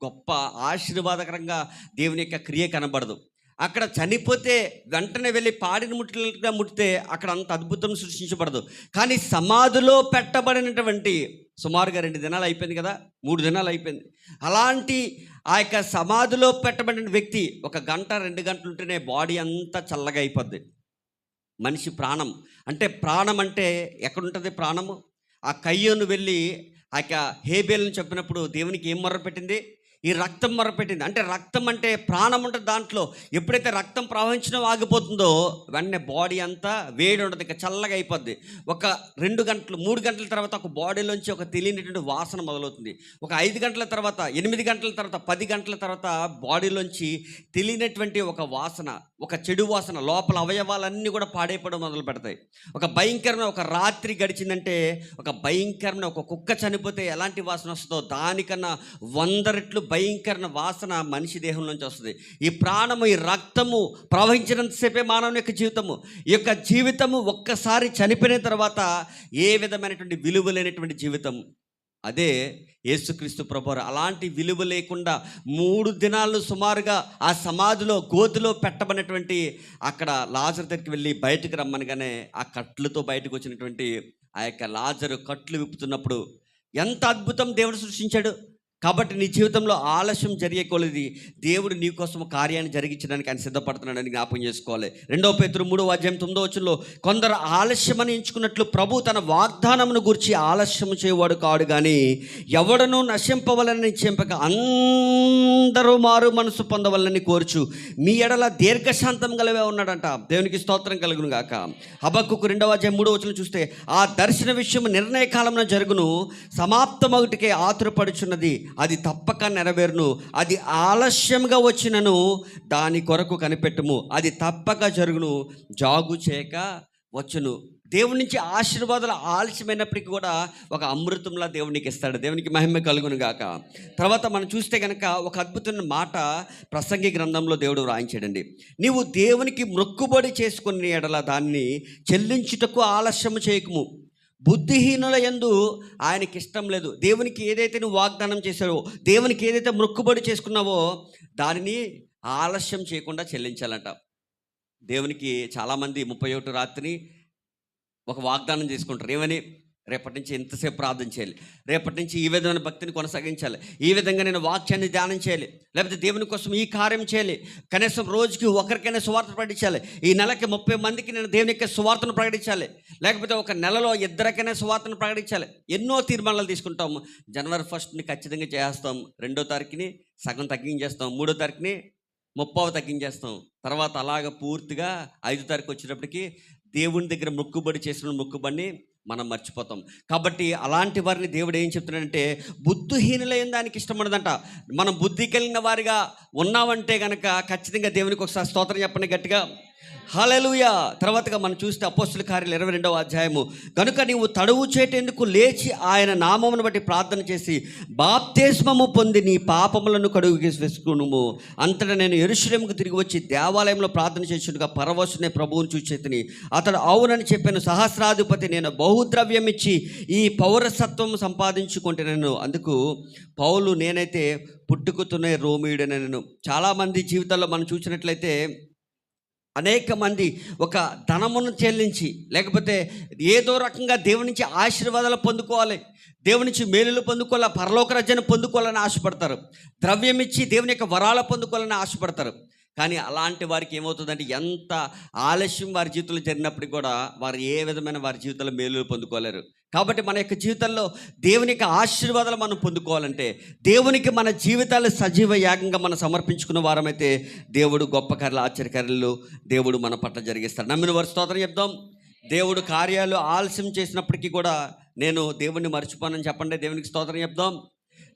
గొప్ప ఆశీర్వాదకరంగా దేవుని యొక్క క్రియ కనబడదు. అక్కడ చనిపోతే వెంటనే వెళ్ళి పాడిని ముట్టితే అక్కడ అంత అద్భుతం సృష్టించబడదు. కానీ సమాధిలో పెట్టబడినటువంటి సుమారుగా 2 దినాలు అయిపోయింది కదా, 3 దినాలు అయిపోయింది. అలాంటి ఆ యొక్క సమాధిలో పెట్టబడిన వ్యక్తి 1 గంట 2 గంటలు ఉంటేనే బాడీ అంతా చల్లగా అయిపోద్ది. మనిషి ప్రాణం అంటే ఎక్కడుంటుంది ప్రాణము? ఆ కయ్యోను వెళ్ళి ఆ యొక్క హేబేల్ని చెప్పినప్పుడు దేవునికి ఏం మొర్రపెట్టింది? ఈ రక్తం మొర్రపెట్టింది. అంటే రక్తం అంటే ప్రాణం ఉంటుంది దాంట్లో. ఎప్పుడైతే రక్తం ప్రవహించడం ఆగిపోతుందో వెంటనే బాడీ అంతా వేడి ఉంటుంది, ఇంకా చల్లగా అయిపోద్ది. 2 గంటలు 3 గంటల తర్వాత ఒక బాడీలోంచి ఒక తెలియనటువంటి వాసన మొదలవుతుంది. 5 గంటల తర్వాత 8 గంటల తర్వాత 10 గంటల తర్వాత బాడీలోంచి తెలియనటువంటి ఒక వాసన, ఒక చెడు వాసన, లోపల అవయవాలన్నీ కూడా పాడైపోవడం మొదలు పెడతాయి. ఒక రాత్రి గడిచిందంటే ఒక భయంకరమైన ఒక కుక్క చనిపోతే ఎలాంటి వాసన వస్తుందో దానికన్నా 100 రెట్లు భయంకరమైన వాసన మనిషి దేహం నుంచి వస్తుంది. ఈ ప్రాణము, ఈ రక్తము ప్రవహించినంతసేపే మానవుని యొక్క జీవితము. ఈ యొక్క జీవితము ఒక్కసారి చనిపోయిన తర్వాత ఏ విధమైనటువంటి విలువ లేనటువంటి జీవితం. అదే యేసుక్రీస్తు ప్రభువారు అలాంటి విలువ లేకుండా 3 దినాలు సుమారుగా ఆ సమాధిలో గోతిలో పెట్టబడినటువంటి అక్కడ లాజరు దగ్గరికి వెళ్ళి బయటకు రమ్మనగానే ఆ కట్లతో బయటకు వచ్చినటువంటి ఆ యొక్క లాజరు కట్లు విప్పుతున్నప్పుడు ఎంత అద్భుతం దేవుడు సృష్టించాడు. కాబట్టి నీ జీవితంలో ఆలస్యం జరిగే కొలది దేవుడు నీ కోసం కార్యాన్ని జరిగించడానికి ఆయన సిద్ధపడుతున్నాడని జ్ఞాపకం చేసుకోవాలి. 2 పేతురు 3వ అధ్యాయం 9వ వచనంలో కొందరు ఆలస్యమని ఎంచుకున్నట్లు ప్రభు తన వాగ్దానమును గురించి ఆలస్యం చేయవాడు కాడు, కానీ ఎవడనూ నశింపవలని చెంపక అందరూ మారు మనసు పొందవలని కోరుచు మీ ఎడల దీర్ఘశాంతం గలవే ఉన్నాడంట. దేవునికి స్తోత్రం కలుగును గాక. హబక్కూకు 2వ అధ్యాయం 3వ వచనం చూస్తే ఆ దర్శన విషయం నిర్ణయ కాలమున జరుగును, సమాప్తమగుటికే ఆతురపడుచున్నది, అది తప్పక నెరవేరును, అది ఆలస్యంగా వచ్చినను దాని కొరకు కనిపెట్టుము, అది తప్పక జరుగును, జాగు చేయక వచ్చును. దేవుడి నుంచి ఆశీర్వాదాలు ఆలస్యమైనప్పటికీ కూడా ఒక అమృతంలా దేవునికి ఇస్తాడు. దేవునికి మహిమ కలుగును గాక. తర్వాత మనం చూస్తే కనుక ఒక అద్భుతమైన మాట ప్రసంగి గ్రంథంలో దేవుడు వ్రాయించాడండి. నీవు దేవునికి మొక్కుబడి చేసుకుని ఎడల దాన్ని చెల్లించుటకు ఆలస్యము చేయకము. బుద్ధిహీనుల యందు ఆయనకి ఇష్టం లేదు. దేవునికి ఏదైతే నువ్వు వాగ్దానం చేశావో, దేవునికి ఏదైతే మొక్కుబడి చేసుకున్నావో దానిని ఆలస్యం చేయకుండా చెల్లించాలంట. దేవునికి చాలామంది 31 రాత్రి ఒక వాగ్దానం చేసుకుంటారు. ఏమని? రేపటి నుంచి ఎంతసేపు ప్రార్థన చేయాలి, రేపటి నుంచి ఈ విధమైన భక్తిని కొనసాగించాలి, ఈ విధంగా నేను వాక్యాన్ని ధ్యానం చేయాలి, లేకపోతే దేవుని కోసం ఈ కార్యం చేయాలి, కనీసం రోజుకి ఒకరికైనా సువార్త ప్రకటించాలి, ఈ నెలకి 30 మందికి నేను దేవుని యొక్క సువార్తను ప్రకటించాలి, లేకపోతే ఒక నెలలో 2 సువార్తను ప్రకటించాలి. ఎన్నో తీర్మానాలు తీసుకుంటాము. జనవరి 1 ఖచ్చితంగా చేస్తాం, 2వ తారీఖుని సగం తగ్గించేస్తాం, 3వ తారీఖుని 30 తగ్గించేస్తాం. తర్వాత అలాగ పూర్తిగా 5వ తారీఖు వచ్చేటప్పటికి దేవుని దగ్గర మొక్కుబడి చేసిన మొక్కుబడిని మనం మర్చిపోతాం. కాబట్టి అలాంటి వారిని దేవుడు ఏం చెప్తున్నాడంటే, బుద్ధిహీనులైన దానికి ఇష్టపడదంట. మనం బుద్ధి కలిగిన వారిగా ఉన్నామంటే కనుక ఖచ్చితంగా దేవునికి ఒకసారి స్తోత్రం చెప్పండి గట్టిగా. హల్లెలూయా. తర్వాతగా మనం చూస్తే అపోస్తుల కార్యాలు 22వ అధ్యాయము, కనుక నీవు తడువు చేటేందుకు లేచి ఆయన నామమును బట్టి ప్రార్థన చేసి బాప్తిస్మము పొంది నీ పాపములను కడుగు వేసుకునుము. అంతటా నేను యెరూషలేముకు తిరిగి వచ్చి దేవాలయంలో ప్రార్థన చేస్తుండగా పరవశునే ప్రభువుని చూచేతిని. అతడు అవునని చెప్పాను. సహస్రాధిపతి, నేను బహుద్రవ్యం ఇచ్చి ఈ పౌరసత్వం సంపాదించుకుంటున్నాను. అందుకు పౌలు, నేనైతే పుట్టుకుతున్న రోమీయుడని. నేను చాలామంది జీవితాల్లో మనం చూసినట్లయితే అనేక మంది ఒక ధనమును చెల్లించి, లేకపోతే ఏదో రకంగా దేవుని నుంచి ఆశీర్వాదాలు పొందుకోవాలి, దేవుని నుంచి మేలులు పొందుకోవాలి, పరలోక రాజ్యాన్ని పొందుకోవాలని ఆశపడతారు, ద్రవ్యం ఇచ్చి దేవుని యొక్క వరాలు పొందుకోవాలని ఆశపడతారు. కానీ అలాంటి వారికి ఏమవుతుందంటే, ఎంత ఆలస్యం వారి జీవితంలో జరిగినప్పటికీ కూడా వారు ఏ విధమైన వారి జీవితంలో మేలులు పొందుకోలేరు. కాబట్టి మన యొక్క జీవితంలో దేవుని యొక్క ఆశీర్వాదాలు మనం పొందుకోవాలంటే, దేవునికి మన జీవితాలు సజీవ యాగంగా మనం సమర్పించుకున్న వారమైతే దేవుడు గొప్ప కార్యాలు, ఆశ్చర్యకార్యాలు దేవుడు మన పట్ల జరిగిస్తాడు. నమ్మిన వారు స్తోత్రం చెప్దాం. దేవుడు కార్యాలు ఆలస్యం చేసినప్పటికీ కూడా నేను దేవుణ్ణి మర్చిపోనని చెప్పండి. దేవునికి స్తోత్రం చెప్దాం.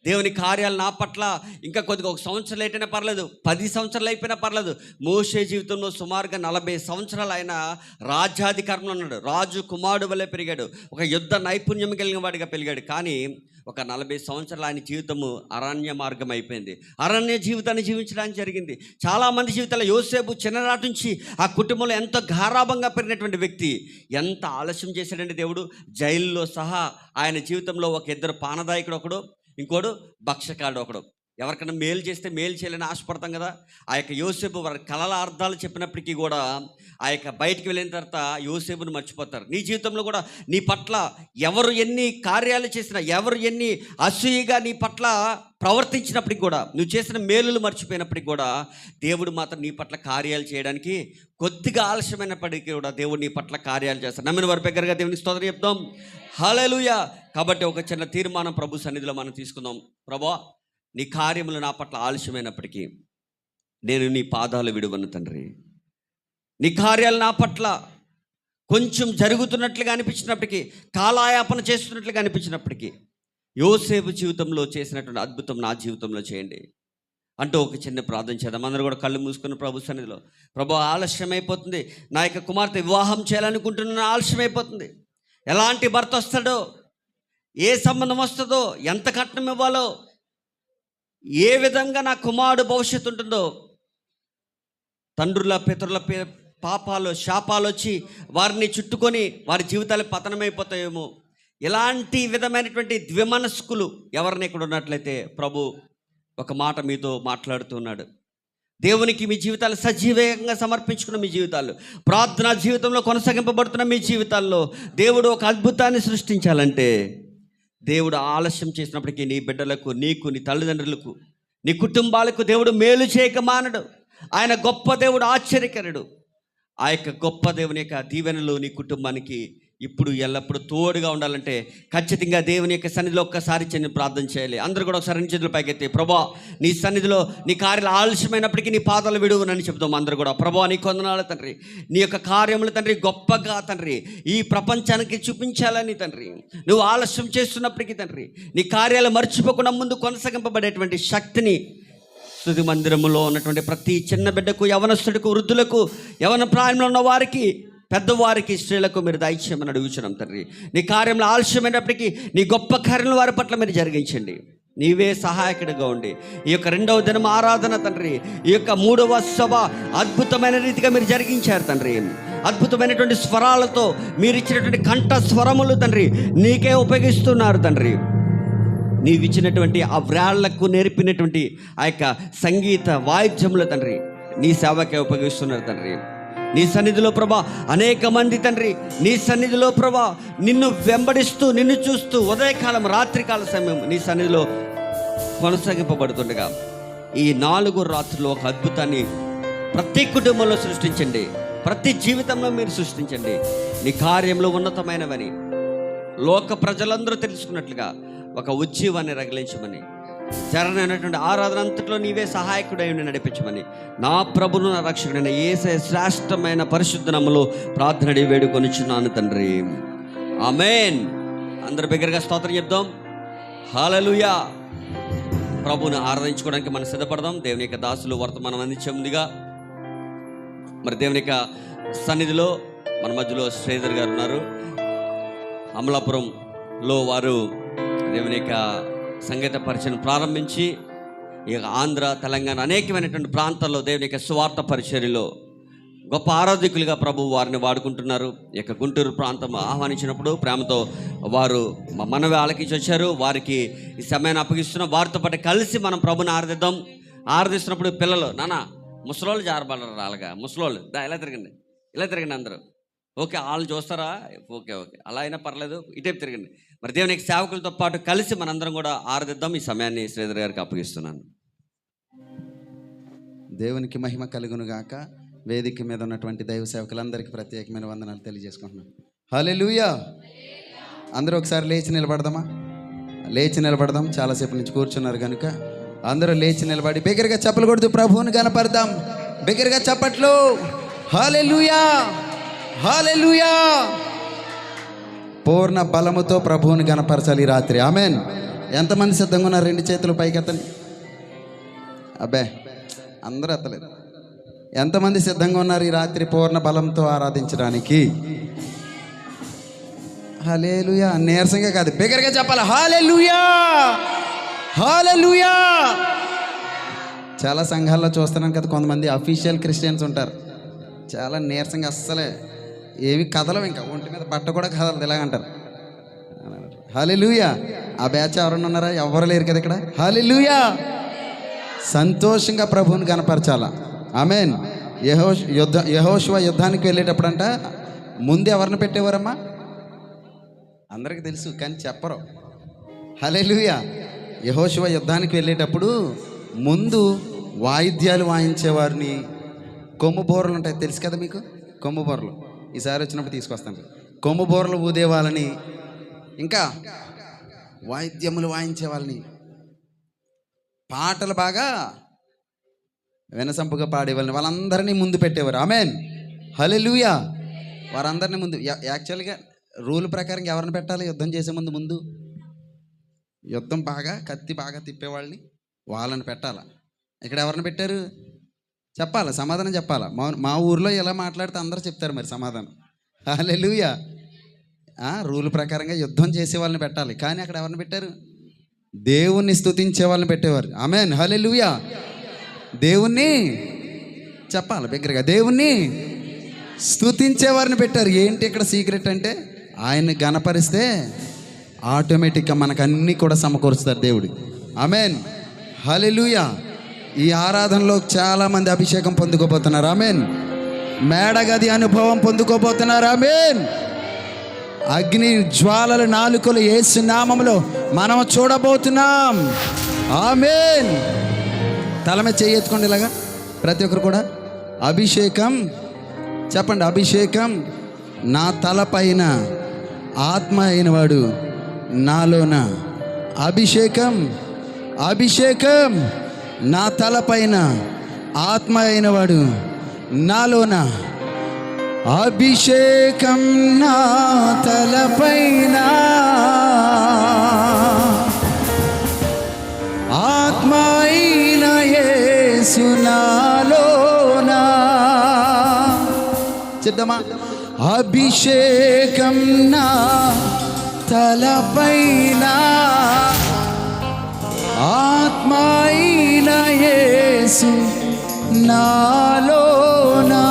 దేవుని కార్యాలు నా పట్ల ఇంకా కొద్దిగా 1 సంవత్సరం లేట్ అయినా పర్లేదు, 10 సంవత్సరాలు అయిపోయినా పర్లేదు. మోషే జీవితంలో సుమారుగా 40 సంవత్సరాలు ఆయన రాజ్యాధికారంలో ఉన్నాడు. రాజు కుమారుడు వల్లే పెరిగాడు, ఒక యుద్ధ నైపుణ్యం కలిగిన వాడిగా పెరిగాడు. కానీ ఒక 40 సంవత్సరాలు ఆయన జీవితము అరణ్య మార్గం అయిపోయింది. అరణ్య జీవితాన్ని జీవించడానికి జరిగింది. చాలామంది జీవితాల్లో యోసేపు చిన్ననాటి నుంచి ఆ కుటుంబంలో ఎంతో గారాభంగా పెరిగినటువంటి వ్యక్తి ఎంత ఆలస్యం చేశాడండి దేవుడు. జైల్లో సహా ఆయన జీవితంలో ఒక 2 పానదాయకుడు, ఒకడు, ఇంకోడు భక్షకాడు ఒకడు. ఎవరికైనా మేలు చేస్తే మేలు చేయాలని ఆశపడతాం కదా. ఆ యొక్క యోసేపు వారి కలల అర్థాలు చెప్పినప్పటికీ కూడా ఆ యొక్క బయటికి వెళ్ళిన తర్వాత యోసేపుని మర్చిపోతారు. నీ జీవితంలో కూడా నీ పట్ల ఎవరు ఎన్ని కార్యాలు చేసినా, ఎవరు ఎన్ని అసూయగా నీ పట్ల ప్రవర్తించినప్పటికి కూడా, నువ్వు చేసిన మేలులు మర్చిపోయినప్పటికి కూడా దేవుడు మాత్రం నీ పట్ల కార్యాలు చేయడానికి కొద్దిగా ఆలస్యమైనప్పటికీ కూడా దేవుడు నీ పట్ల కార్యాలు చేస్తాడు. నమ్మిన వారి దగ్గరగా దేవునికి స్తోత్రం చెప్దాం. హల్లెలూయా. కాబట్టి ఒక చిన్న తీర్మానం ప్రభు సన్నిధిలో మనం తీసుకుందాం. ప్రభువా, నీ కార్యములు నా పట్ల ఆలస్యమైనప్పటికీ నేను నీ పాదాలు విడువను తండ్రి. నీ కార్యాలు నా పట్ల కొంచెం జరుగుతున్నట్లుగా అనిపించినప్పటికీ, కాలాయాపన చేస్తున్నట్లుగా అనిపించినప్పటికీ, యోసేపు జీవితంలో చేసినటువంటి అద్భుతం నా జీవితంలో చేయండి అంటూ ఒక చిన్న ప్రార్థన చేద్దాం. అందరూ కూడా కళ్ళు మూసుకున్న ప్రభు సన్నిధిలో, ప్రభు ఆలస్యం అయిపోతుంది, నా యొక్క కుమార్తె వివాహం చేయాలనుకుంటున్న ఆలస్యం అయిపోతుంది, ఎలాంటి భర్త వస్తాడో, ఏ సంబంధం వస్తుందో, ఎంత కట్నం ఇవ్వాలో, ఏ విధంగా నా కుమారుడు భవిష్యత్తు ఉంటుందో, తండ్రుల పితరుల పాపాలు శాపాలు వచ్చి వారిని చుట్టుకొని వారి జీవితాలు పతనమైపోతాయేమో, ఇలాంటి విధమైనటువంటి ద్విమనస్కులు ఎవరిని ఇక్కడ ఉన్నట్లయితే ప్రభు ఒక మాట మీతో మాట్లాడుతున్నాడు. దేవునికి మీ జీవితాలు సజీవంగా సమర్పించుకున్న మీ జీవితాలు, ప్రార్థనా జీవితంలో కొనసాగింపబడుతున్న మీ జీవితాల్లో దేవుడు ఒక అద్భుతాన్ని సృష్టించాలంటే, దేవుడు ఆలస్యం చేసినప్పటికీ నీ బిడ్డలకు, నీకు, నీ తల్లిదండ్రులకు, నీ కుటుంబాలకు దేవుడు మేలు చేయక మానడు. ఆయన గొప్ప దేవుడు, ఆశ్చర్యకరుడు. ఆ యొక్క గొప్ప దేవుని యొక్క దీవెనలు నీ కుటుంబానికి ఇప్పుడు ఎల్లప్పుడూ తోడుగా ఉండాలంటే ఖచ్చితంగా దేవుని యొక్క సన్నిధిలో ఒక్కసారి చిన్న ప్రార్థన చేయాలి. అందరూ కూడా ఒకసారి చేతులు పైకెత్తి, ప్రభా నీ సన్నిధిలో నీ కార్యాలు ఆలస్యమైనప్పటికీ నీ పాదాలు విడువనని చెప్తాం. అందరూ కూడా ప్రభా నీ కొందనాలు తండ్రి, నీ యొక్క కార్యములు తండ్రి గొప్పగా తండ్రి ఈ ప్రపంచానికి చూపించాలని తండ్రి, నువ్వు ఆలస్యం చేస్తున్నప్పటికీ తండ్రి నీ కార్యాలు మర్చిపోకుండా ముందు కొనసాగింపబడేటువంటి శక్తిని స్తుతి మందిరములో ఉన్నటువంటి ప్రతి చిన్న బిడ్డకు, యవనస్తుడికి, వృద్ధులకు, యవన ప్రాయంలో ఉన్న వారికి పెద్దవారికి స్త్రీలకు మీరు దయచేయమని అడుగుచున్నాం తండ్రి. నీ కార్యంలో ఆలస్యమైనప్పటికీ నీ గొప్ప కార్యం వారి పట్ల మీరు జరిగించండి. నీవే సహాయకుడిగా ఉండి ఈ యొక్క 2వ దినం ఆరాధన తండ్రి, ఈ యొక్క 3వ సభ అద్భుతమైన రీతిగా మీరు జరిగించారు తండ్రి. అద్భుతమైనటువంటి స్వరాలతో మీరు ఇచ్చినటువంటి కంఠ స్వరములు తండ్రి నీకే ఉపయోగిస్తున్నారు తండ్రి. నీవిచ్చినటువంటి ఆ వ్రాళ్లకు నేర్పినటువంటి ఆ యొక్క సంగీత వాయిద్యములు తండ్రి నీ సేవకే ఉపయోగిస్తున్నారు తండ్రి. నీ సన్నిధిలో ప్రభా అనేక మంది తండ్రి నీ సన్నిధిలో ప్రభా నిన్ను వెంబడిస్తూ నిన్ను చూస్తూ ఉదయకాలం రాత్రికాల సమయం నీ సన్నిధిలో కొనసాగింపబడుతుండగా ఈ 4 రాత్రులు ఒక అద్భుతాన్ని ప్రతి కుటుంబంలో సృష్టించండి. ప్రతి జీవితంలో మీరు సృష్టించండి. నీ కార్యంలో ఉన్నతమైనవని లోక ప్రజలందరూ తెలుసుకున్నట్లుగా ఒక ఉజ్జీవాన్ని రగిలించమని, జరగనటువంటి ఆరాధన అంతట్లో నీవే సహాయకుడై నడిపించమని నా ప్రభును నా రక్షకుడైన యేసయ్య శ్రేష్టమైన పరిశుద్ధ నామములో ప్రార్థన వేడుకొనిచున్నాను తండ్రి. ఆమేన్. అందరూ బిగ్గరగా స్తోత్రం చెప్దాం. హల్లెలూయా. ప్రభువుని ఆరాధించుకోవడానికి మనం సిద్ధపడదాం. దేవుని యొక్క దాసులు వర్తమానం అందించే ముందుగా మరి దేవుని యొక్క సన్నిధిలో మన మధ్యలో శ్రీధర్ గారు ఉన్నారు. అమలాపురంలో వారు దేవుని యొక్క సంగీత పరిచయం ప్రారంభించి ఈ ఆంధ్ర తెలంగాణ అనేకమైనటువంటి ప్రాంతాల్లో దేవుని యొక్క సువార్త పరిచర్యలో గొప్ప ఆరాధకులుగా ప్రభు వారిని వాడుకుంటున్నారు. ఈ యొక్క గుంటూరు ప్రాంతం ఆహ్వానించినప్పుడు ప్రేమతో వారు మనవి ఆలకించి వచ్చారు. వారికి ఈ సమయాన్ని అప్పగిస్తున్నాం. వారితో పాటు కలిసి మనం ప్రభుని ఆరాధిద్దాం. ఆరాధిస్తున్నప్పుడు పిల్లలు నాన్న ముసలోళ్ళు జారబడరు, అలాగా ముసలోళ్ళు ఇలా తిరగండి అందరూ. ఓకే, వాళ్ళు చూస్తారా? ఓకే అలా అయినా పర్లేదు, ఇటేపు తిరగండి. మరి దేవుని సేవకులతో పాటు కలిసి మనందరం కూడా ఆరాధిద్దాం. ఈ సమయాన్ని శ్రీధర్ గారికి అప్పగిస్తున్నాను. దేవునికి మహిమ కలుగును గాక. వేదిక మీద ఉన్నటువంటి దైవ సేవకులందరికీ ప్రత్యేకమైన వందనాలు తెలియజేసుకుంటున్నాను. హల్లెలూయా. అందరూ ఒకసారి లేచి నిలబడదాం. చాలాసేపు నుంచి కూర్చున్నారు కనుక అందరూ లేచి నిలబడి బిగ్గరగా చప్పలు కొడుతూ ప్రభువుని కనపడదాం. బిగ్గరగా చప్పట్లు. హల్లెలూయా, హల్లెలూయా. పూర్ణ బలముతో ప్రభువుని కనపరచాలి రాత్రి. ఆమెన్. ఎంతమంది సిద్ధంగా ఉన్నారు? 2 చేతులు పైకి ఎత్తండి. అబ్బే, అందరూ ఎత్తలేదు. ఎంతమంది సిద్ధంగా ఉన్నారు ఈ రాత్రి పూర్ణ బలంతో ఆరాధించడానికి? హల్లెలూయా. నీరసంగా కాదు, బిగ్గరగా చెప్పాలి. హల్లెలూయా, హల్లెలూయా. చాలా సంఘాల్లో చూస్తున్నాను కదా, కొంతమంది అఫీషియల్ క్రిస్టియన్స్ ఉంటారు, చాలా నీరసంగా అస్సలే ఏమి కదలవు, ఇంకా ఒంటి మీద బట్ట కూడా కదలదు, ఇలాగంటారు. హల్లెలూయా. ఆ బ్యాచ్ ఎవరన్నా ఉన్నారా? ఎవరు లేరు కదా ఇక్కడ. హల్లెలూయా. సంతోషంగా ప్రభువుని కనపరచాలా. ఆమేన్. యెహోషువ యుద్ధానికి వెళ్ళేటప్పుడంట ముందు ఎవరిని పెట్టేవారమ్మా? అందరికీ తెలుసు కానీ చెప్పరు. హల్లెలూయా. యెహోషువ యుద్ధానికి వెళ్ళేటప్పుడు ముందు వాయిద్యాలు వాయించేవారిని, కొమ్ము బోర్రలు ఉంటాయి తెలుసు కదా మీకు, కొమ్ము బోర్రలు ఈసారి వచ్చినప్పుడు తీసుకొస్తాను. కొమ్ము బోర్రలు ఊదే వాళ్ళని, ఇంకా వాయిద్యములు వాయించే వాళ్ళని, పాటలు బాగా వినసంపుగా పాడే వాళ్ళని, వాళ్ళందరినీ ముందు పెట్టేవారు. ఆమేన్. హల్లెలూయా. వారందరినీ ముందు. యాక్చువల్గా రూల్ ప్రకారం ఎవరిని పెట్టాలి యుద్ధం చేసే ముందు యుద్ధం బాగా కత్తి బాగా తిప్పేవాళ్ళని వాళ్ళని పెట్టాలా. ఇక్కడ ఎవరిని పెట్టారు చెప్పాలా, సమాధానం చెప్పాలా. మా ఊర్లో ఎలా మాట్లాడితే అందరూ చెప్తారు మరి సమాధానం. హల్లెలూయా. రూల్ ప్రకారంగా యుద్ధం చేసే వాళ్ళని పెట్టాలి, కానీ అక్కడ ఎవరిని పెట్టారు? దేవుణ్ణి స్తుతించే వాళ్ళని పెట్టేవారు. ఆమేన్. హల్లెలూయా. దేవుణ్ణి చెప్పాలి బిగ్గరగా, దేవుణ్ణి స్తుతించేవారిని పెట్టారు. ఏంటి ఇక్కడ సీక్రెట్ అంటే, ఆయన్ని గణపరిస్తే ఆటోమేటిక్గా మనకు అన్నీ కూడా సమకూరుస్తారు దేవుడు. ఆమేన్. హల్లెలూయా. ఈ ఆరాధనలో చాలామంది అభిషేకం పొందుకోబోతున్నారు. ఆమేన్. మేడగది అనుభవం పొందుకోబోతున్నారు. ఆమేన్. అగ్ని జ్వాలల నాలుకలు యేసు నామములో మనం చూడబోతున్నాం. ఆమేన్. తల మీద చేయెత్తుకోండి ఇలాగా ప్రతి ఒక్కరు కూడా. అభిషేకం చెప్పండి. అభిషేకం నా తలపైన, ఆత్మ అయినవాడు నాలోన. అభిషేకం, అభిషేకం నా తలపైన, ఆత్మ అయినవాడు నాలోన. అభిషేకం నా తలపైన, ఆత్మ అయిన యేసు నాలోన. చెప్దామా? అభిషేకం నా తలపైన ఆత్మైన యేసు నాలోనా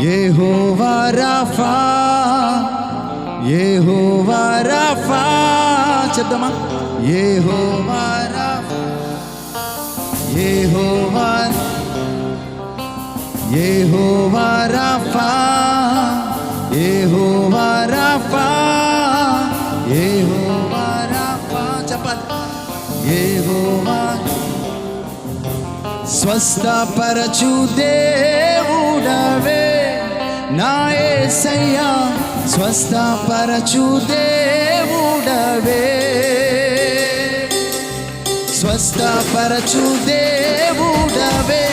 యెహోవా రఫా యెహోవా రఫా చెప్దామా యెహోవా రఫా యెహోవా యెహోవా రఫా యెహోవా రఫా యెహోవా రఫా చెప్పాలి యెహోవా స్వస్థపరచు దేవుడవే నా యేసయ్యా స్వస్థపరచు దేవుడవే స్వస్థపరచు దేవుడవే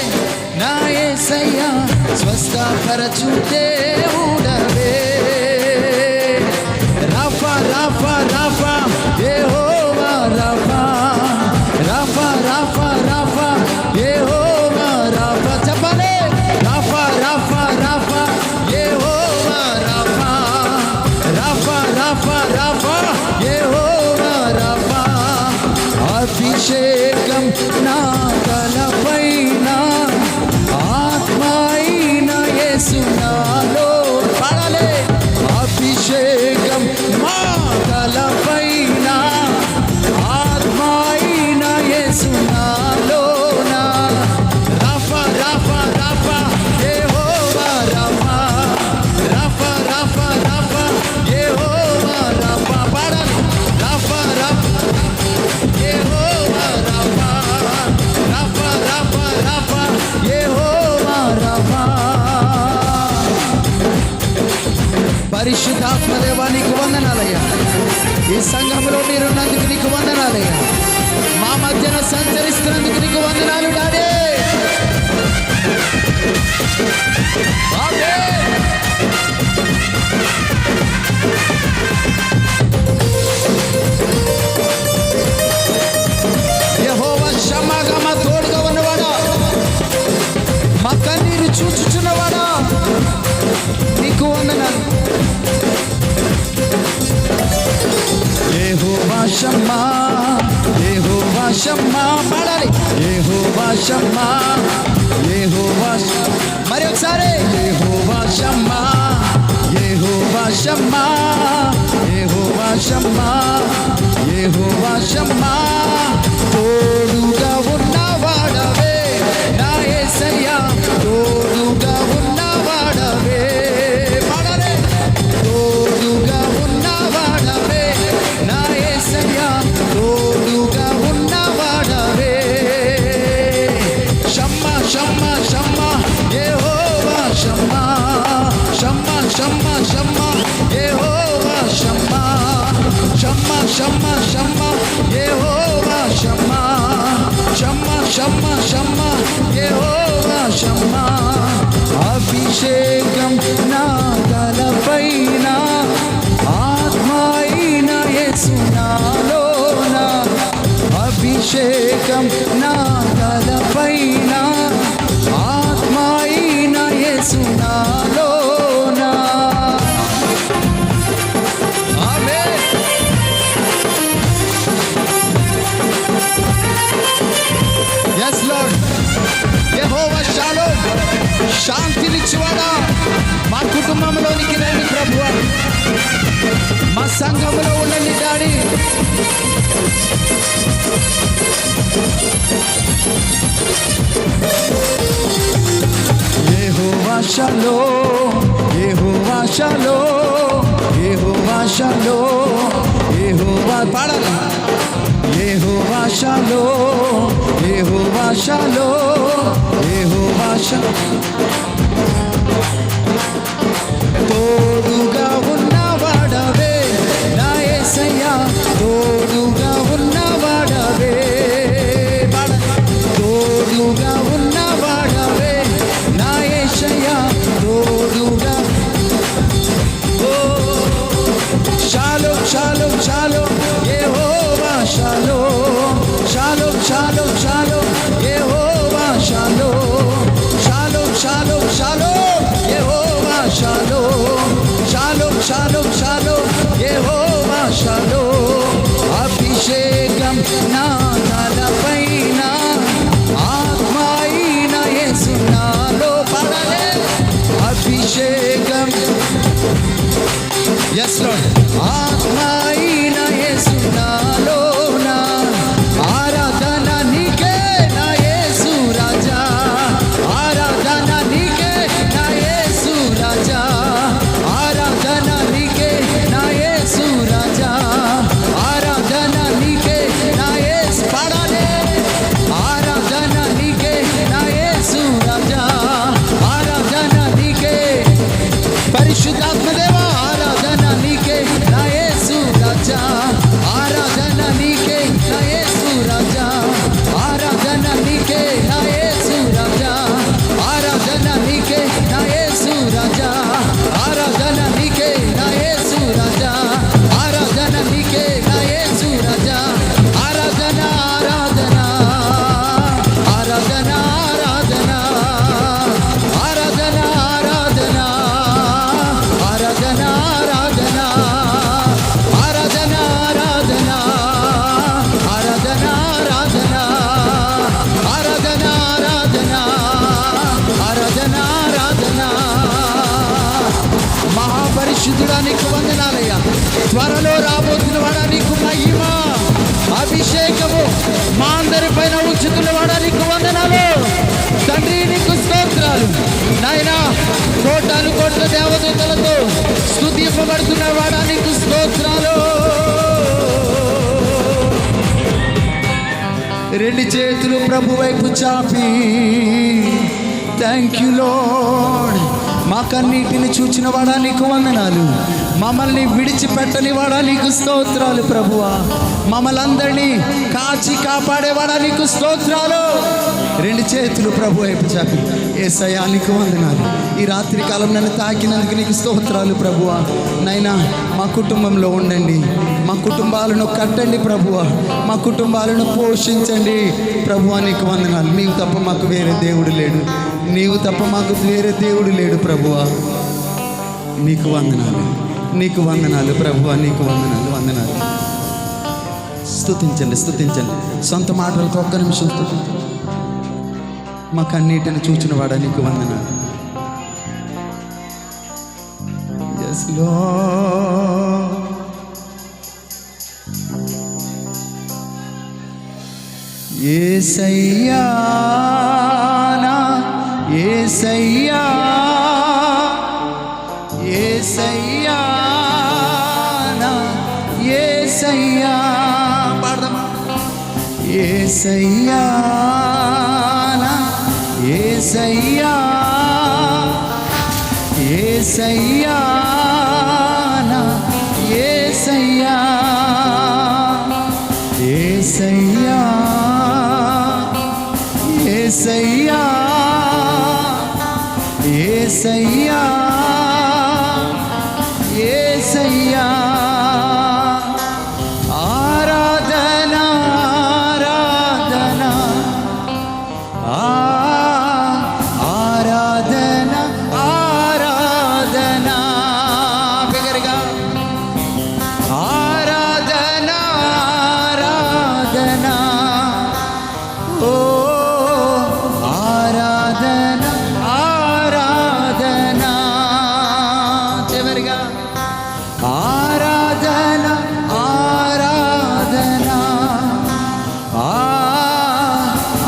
నా యేసయ్యా స్వస్థపరచు దేవుడవే రఫా రఫా రఫా యెహోవా రఫా రఫా రఫా రఫా యెహోవా రఫా చెప్పలే రఫా రఫా రఫా యెహోవా రఫా రఫా రఫా రఫా యెహోవా రఫా అభిషేకం నా తలపైన ఆత్మైన యేసు నాలో పాడాలి అభిషేకం మా తలపైన ఆత్మైన యేసు నాలోనా రఫా రఫా రఫా యెహోవా రఫా రఫా రఫా రఫా యెహోవా రఫా పాడాలి రఫా రఫా యెహోవా రఫా రఫా రఫా రఫా యెహోవా రఫా పరిశుద్ధాత్మ దేవా నీకు వందనాలయ్యా ఈ సంఘంలో మీరున్నందుకు నీకు వందనాలయ్యా మా మధ్యన సంచరిస్తున్నందుకు నీకు వందనాలు డాడీ ఆమేన్. యెహోవా షమ్మాగా మా తోడుగా ఉన్నవాడా మా కన్నీరు చూచుచున్నవాడా నీకు వందనాలు యెహోవా షమ్మా యెహోవా షమ్మా పాడాలి యెహోవా షమ్మా యెహోవా మరి ఒకసారి యెహోవా షమ్మా యెహోవా షమ్మా యెహోవా షమ్మా యెహోవా షమ్మా తోడుగా ఉన్నవాడవే నా యేసయ్యా తోడుగా ఉన్నవాడవే పాడాలి తోడుగా ఉన్నవాడవే నా యేసయ్యా తోడుగా ఉన్నవాడవే షమ్మా షమ్మా షమ్మా యెహోవా షమ్మా షమ్మా షమ్మా షమ్మా యెహోవా షమ్మా షమ్మా షమ్మా షమ్మా యెహోవా షమ్మా షమ్మా షమ్మా షమ్మా యెహోవా షమ్మా అభిషేకం నా తలపైన ఆత్మైన యేసు నాలోనా అభిషేకం నా తలపైన ఆత్మైన యేసు నాలోనా ఆమేన్. Yes, Lord. యెహోవా షాలోమ్ శాంతినిచ్చువాడా మా కుటుంబంలోనికి రండి ప్రభువా మా సంఘంలో ఉండండి డాడీ యెహోవా shalom Jehovah shalom Jehovah shalom యెహోవా పాడాలి యెహోవా shalom Jehovah shalom Jehovah shalom తోడుగా ఉన్నవాడవే నా యేసయ్యా తోడుగా ఉన్నవాడవే తోడుగా ఉన్నవాడవే నా యేసయ్యా తోడుగా షాలోమ్ షాలోమ్ షాలోమ్ యెహోవా షాలోమ్ షాలోమ్ షాలోమ్ షాలోమ్ యెహోవా షాలోమ్ షాలోమ్ షాలోమ్ షాలోమ్ షాలోమ్ యెహోవా షాలోమ్. అభిషేకం నా తలపైన, ఆత్మ అయిన యేసు నాలో. పాడాలి. అభిషేకం, yes Lord, ఆత్మ అయిన యేసు నాలోన. ఆరాధన నీకే నా యేసు రాజా, ఆరాధన నీకే నా యేసు రాజా, ఆరాధన నీకే నా యేసు రాజా, ఆరాధన నీకే నా యేసు. పాడాలి. ఆరాధన నీకే నా యేసు రాజా, ఆరాధన నీకే. పరిశుద్ధాత్మదేవా ఆరాధన నీకే నా యేసు రాజా, ఆరాధన నీకే నా యేసు రాజా, ఆరాధన నీకే నా యేసు రాజా, ఆరాధన నీకే నా యేసు రాజా, ఆరాధన నీకే నా యేసు రాజా, ఆరాధన నీకే నా యేసు రాజా. ఆరాధన ఆరాధన ఆరాధన ఆరాధన ఆరాధన ఆరాధన ఆరాధన ఆరాధన ఆరాధన ఆరాధన ఆరాధన ఆరాధన ఆరాధన ఆరాధన ఆరాధన ఆరాధన. మహాపరిశుద్ధుడా నీకు వందనాలయ్యా. త్వరలో రాబోతున్న వాడా నీకు మహిమ, అభిషేకము మా అందరి పైన ఉంచుతున్న వాడా నీకు వందనాలు. తండ్రి నీకు స్తోత్రాలు నాయనా. కోటాను కోట్ల దేవదూతలతో స్తుతింపబడుతున్న వాడా నీకు స్తోత్రాలు. రెండు చేతులు ప్రభు వైపు చాపి థ్యాంక్ యూ లార్డ్. మా కన్నీటిని చూచిన వాడా నీకు వందనాలు. మమ్మల్ని విడిచిపెట్టని వాడా నీకు స్తోత్రాలు ప్రభువా. మమ్మల్ని అందరినీ కాచి కాపాడేవాడా నీకు స్తోత్రాలు. రెండు చేతులు ప్రభు వైపు చాపి యేసయ్యా నీకు వందనాలు. ఈ రాత్రి కాలం నన్ను తాకినందుకు నీకు స్తోత్రాలు ప్రభువా. నైనా మా కుటుంబంలో ఉండండి, మా కుటుంబాలను కట్టండి ప్రభువా, మా కుటుంబాలను పోషించండి ప్రభువా. నీకు వందనాలు. నీవు తప్ప మాకు వేరే దేవుడు లేడు, నీవు తప్ప మాకు వేరే దేవుడు లేడు ప్రభువా. నీకు వందనాలు, నీకు వందనాలు ప్రభువా, నీకు వందనాలు. వందనాలు. స్తుతించండి, స్తుతించండి. సొంత మాటలతో ఒక్క నిమిషం స్తుతించండి. మా కన్నీటిని చూచిన వాడా నీకు వందనాలు. yes Lord. యేసయ్యా నా యేసయ్యా, యేసయ్యా నా యేసయ్యా. పాడదామా? యేసయ్యా నా యేసయ్యా, యేసయ్యా నా యేసయ్యా, యేసయ్యా యేసయ్యా యేసయ్యా యేసయ్యా. ఆరాధన ఆరాధన ఆరాధన ఆరాధన. బిగ్గరగా ఆరాధన ఆరాధన. ఓ ఆరాధన ఆరాధన. చివరిగా ఆరాధన ఆరాధన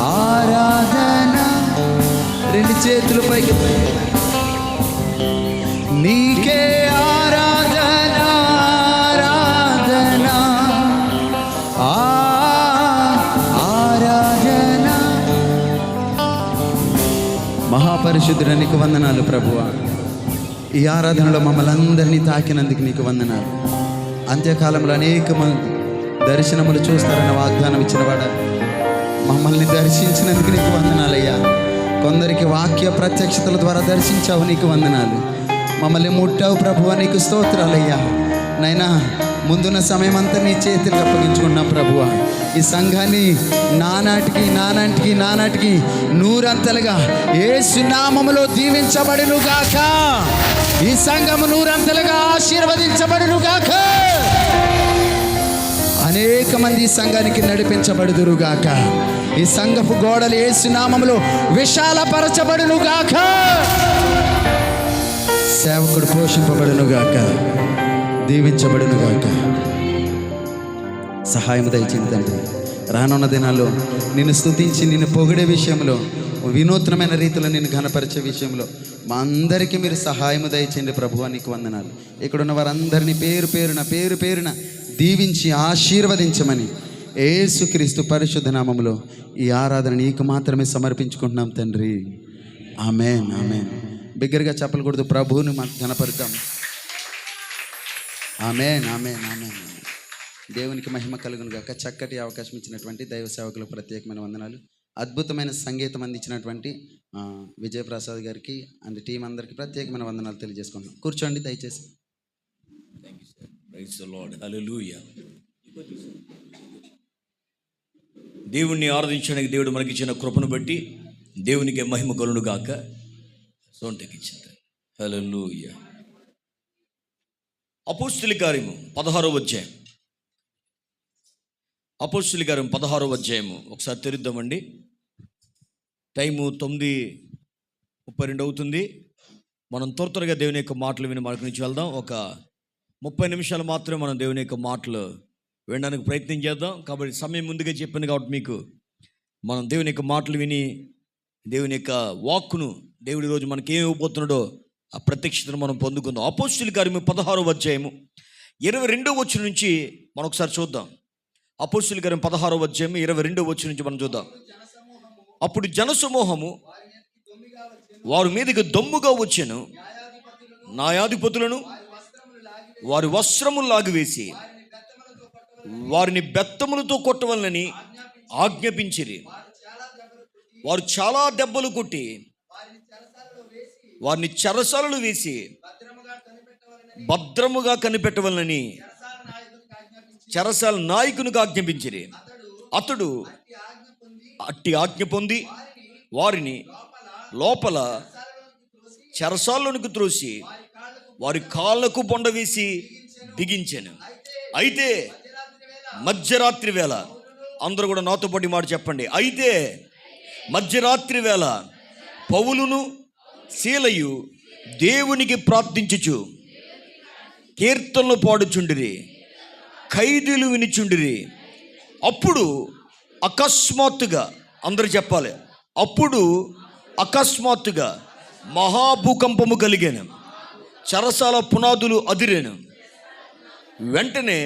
ఆరాధన. రెండు చేతులు పైకి. నీకే ఆరాధన ఆరాధన ఆరాధన. మహాపరిశుద్ధుడా నీకు వందనాలు ప్రభువా. ఈ ఆరాధనలో మమ్మల్ని అందరినీ తాకినందుకు నీకు వందనాలు. అంత్యకాలంలో అనేక మంది దర్శనములు చూస్తారన్న వాగ్దానం ఇచ్చినవాడా, మమ్మల్ని దర్శించినందుకు నీకు వందనాలయ్యా. కొందరికి వాక్య ప్రత్యక్షతల ద్వారా దర్శించావు, నీకు వందనాలు. మమ్మల్ని ముట్టావు ప్రభువా, నీకు స్తోత్రాలయ్యా. నైనా ముందున్న సమయం అంతా నీ చేతులకు అప్పగించుకున్నాం ప్రభువా. ఈ సంఘాన్ని నానాటికి నూరంతలుగా యేసు నామములో దీవించబడును గాక. ఈ సంఘము నూరంతలుగా ఆశీర్వదించబడును గాక. అనేక మంది ఈ సంఘానికి నడిపించబడుదురు గాక. ఈ సంఘపు గోడలు యేసు నామములో విశాలపరచబడును గాక. సేవకుడు పోషింపబడును గాక, దీవించబడును గాక. సహాయం దయచేయండి తండ్రి. రానున్న దినాల్లో నిన్ను స్తుతించి నిన్ను పొగిడే విషయంలో, వినూత్నమైన రీతిలో నిన్ను ఘనపరిచే విషయంలో మా అందరికీ మీరు సహాయం దయచేయండి ప్రభువా. నీకు వందనాలు. ఇక్కడున్న వారందరినీ పేరు పేరున దీవించి ఆశీర్వదించమని యేసుక్రీస్తు పరిశుద్ధ నామములో ఈ ఆరాధన నీకు మాత్రమే సమర్పించుకుంటున్నాం తండ్రి. ఆమేన్, ఆమేన్. బిగ్గరగా చెప్పకూడదు, ప్రభువుని మనం ఘనపరుద్దాం. ఆమేన్, ఆమేన్, ఆమేన్. దేవునికి మహిమ కలుగును గాక. చక్కటి అవకాశం ఇచ్చినటువంటి దైవ సేవకులకు ప్రత్యేకమైన వందనాలు. అద్భుతమైన సంగీతం అందించినటువంటి విజయప్రసాద్ గారికి అండ్ టీం అందరికీ ప్రత్యేకమైన వందనాలు తెలియజేసుకుంటున్నాం. కూర్చోండి దయచేసి. Praise the Lord. హల్లెలూయా. దేవుణ్ణి ఆరాధించడానికి దేవుడు మనకి ఇచ్చిన కృపను బట్టి దేవునికి మహిమ కలుగును గాక. సొంతకిచ్చింది. హల్లెలూయా. అపోస్తుల కార్యము 16వ అధ్యాయం. అపోస్తుల కార్యం 16వ అధ్యాయము ఒకసారి తెరుద్దామండి. టైము 9:32 అవుతుంది. మనం త్వరగా దేవుని యొక్క మాటలు విని మనకు నుంచి వెళ్దాం. ఒక 30 నిమిషాలు మాత్రమే మనం దేవుని యొక్క మాటలు వినడానికి ప్రయత్నం చేద్దాం. కాబట్టి సమయం ముందుగా చెప్పింది కాబట్టి మీకు మనం దేవుని యొక్క మాటలు విని దేవుని యొక్క వాక్కును దేవుడి రోజు మనకి ఏమి ఇవ్వబోతున్నాడో ఆ ప్రత్యక్షతను మనం పొందుకుందాం. అపోస్తుల కార్యము 16వ అధ్యాయము 22వ వచనం నుంచి మనం ఒకసారి చూద్దాం. అపోస్తుల కార్యం 16వ అధ్యాయం 22వ వచనం నుంచి మనం చూద్దాం. అప్పుడు జనసమూహము వారి మీదకి దొమ్ముగా వచ్చెను, న్యాయాధిపతులను వారి వస్త్రములు లాగివేసి వారిని బెత్తములతో కొట్టవలనని ఆజ్ఞాపించిరి. వారు చాలా దెబ్బలు కొట్టి వారిని చెరసాలలో వేసి భద్రముగా కనిపెట్టవలనని చెరసాల నాయకునికి ఆజ్ఞాపించిరి. అతడు అట్టి ఆజ్ఞ పొంది వారిని లోపల చెరసాల్లోనికి త్రోసి వారి కాళ్ళకు బొండ వేసి బిగించాను. అయితే మధ్యరాత్రి వేళ, అందరూ కూడా నాతో పాటు మాట చెప్పండి, అయితే మధ్యరాత్రి వేళ పౌలును శీలయు దేవునికి ప్రార్థించుచు కీర్తనలు పాడుచుండిరి, ఖైదీలు వినిచుండిరి. అప్పుడు అకస్మాత్తుగా, అందరూ చెప్పాలి, అప్పుడు అకస్మాత్తుగా మహాభూకంపము కలిగాను, చెరసాల పునాదులు అదిరేను, వెంటనే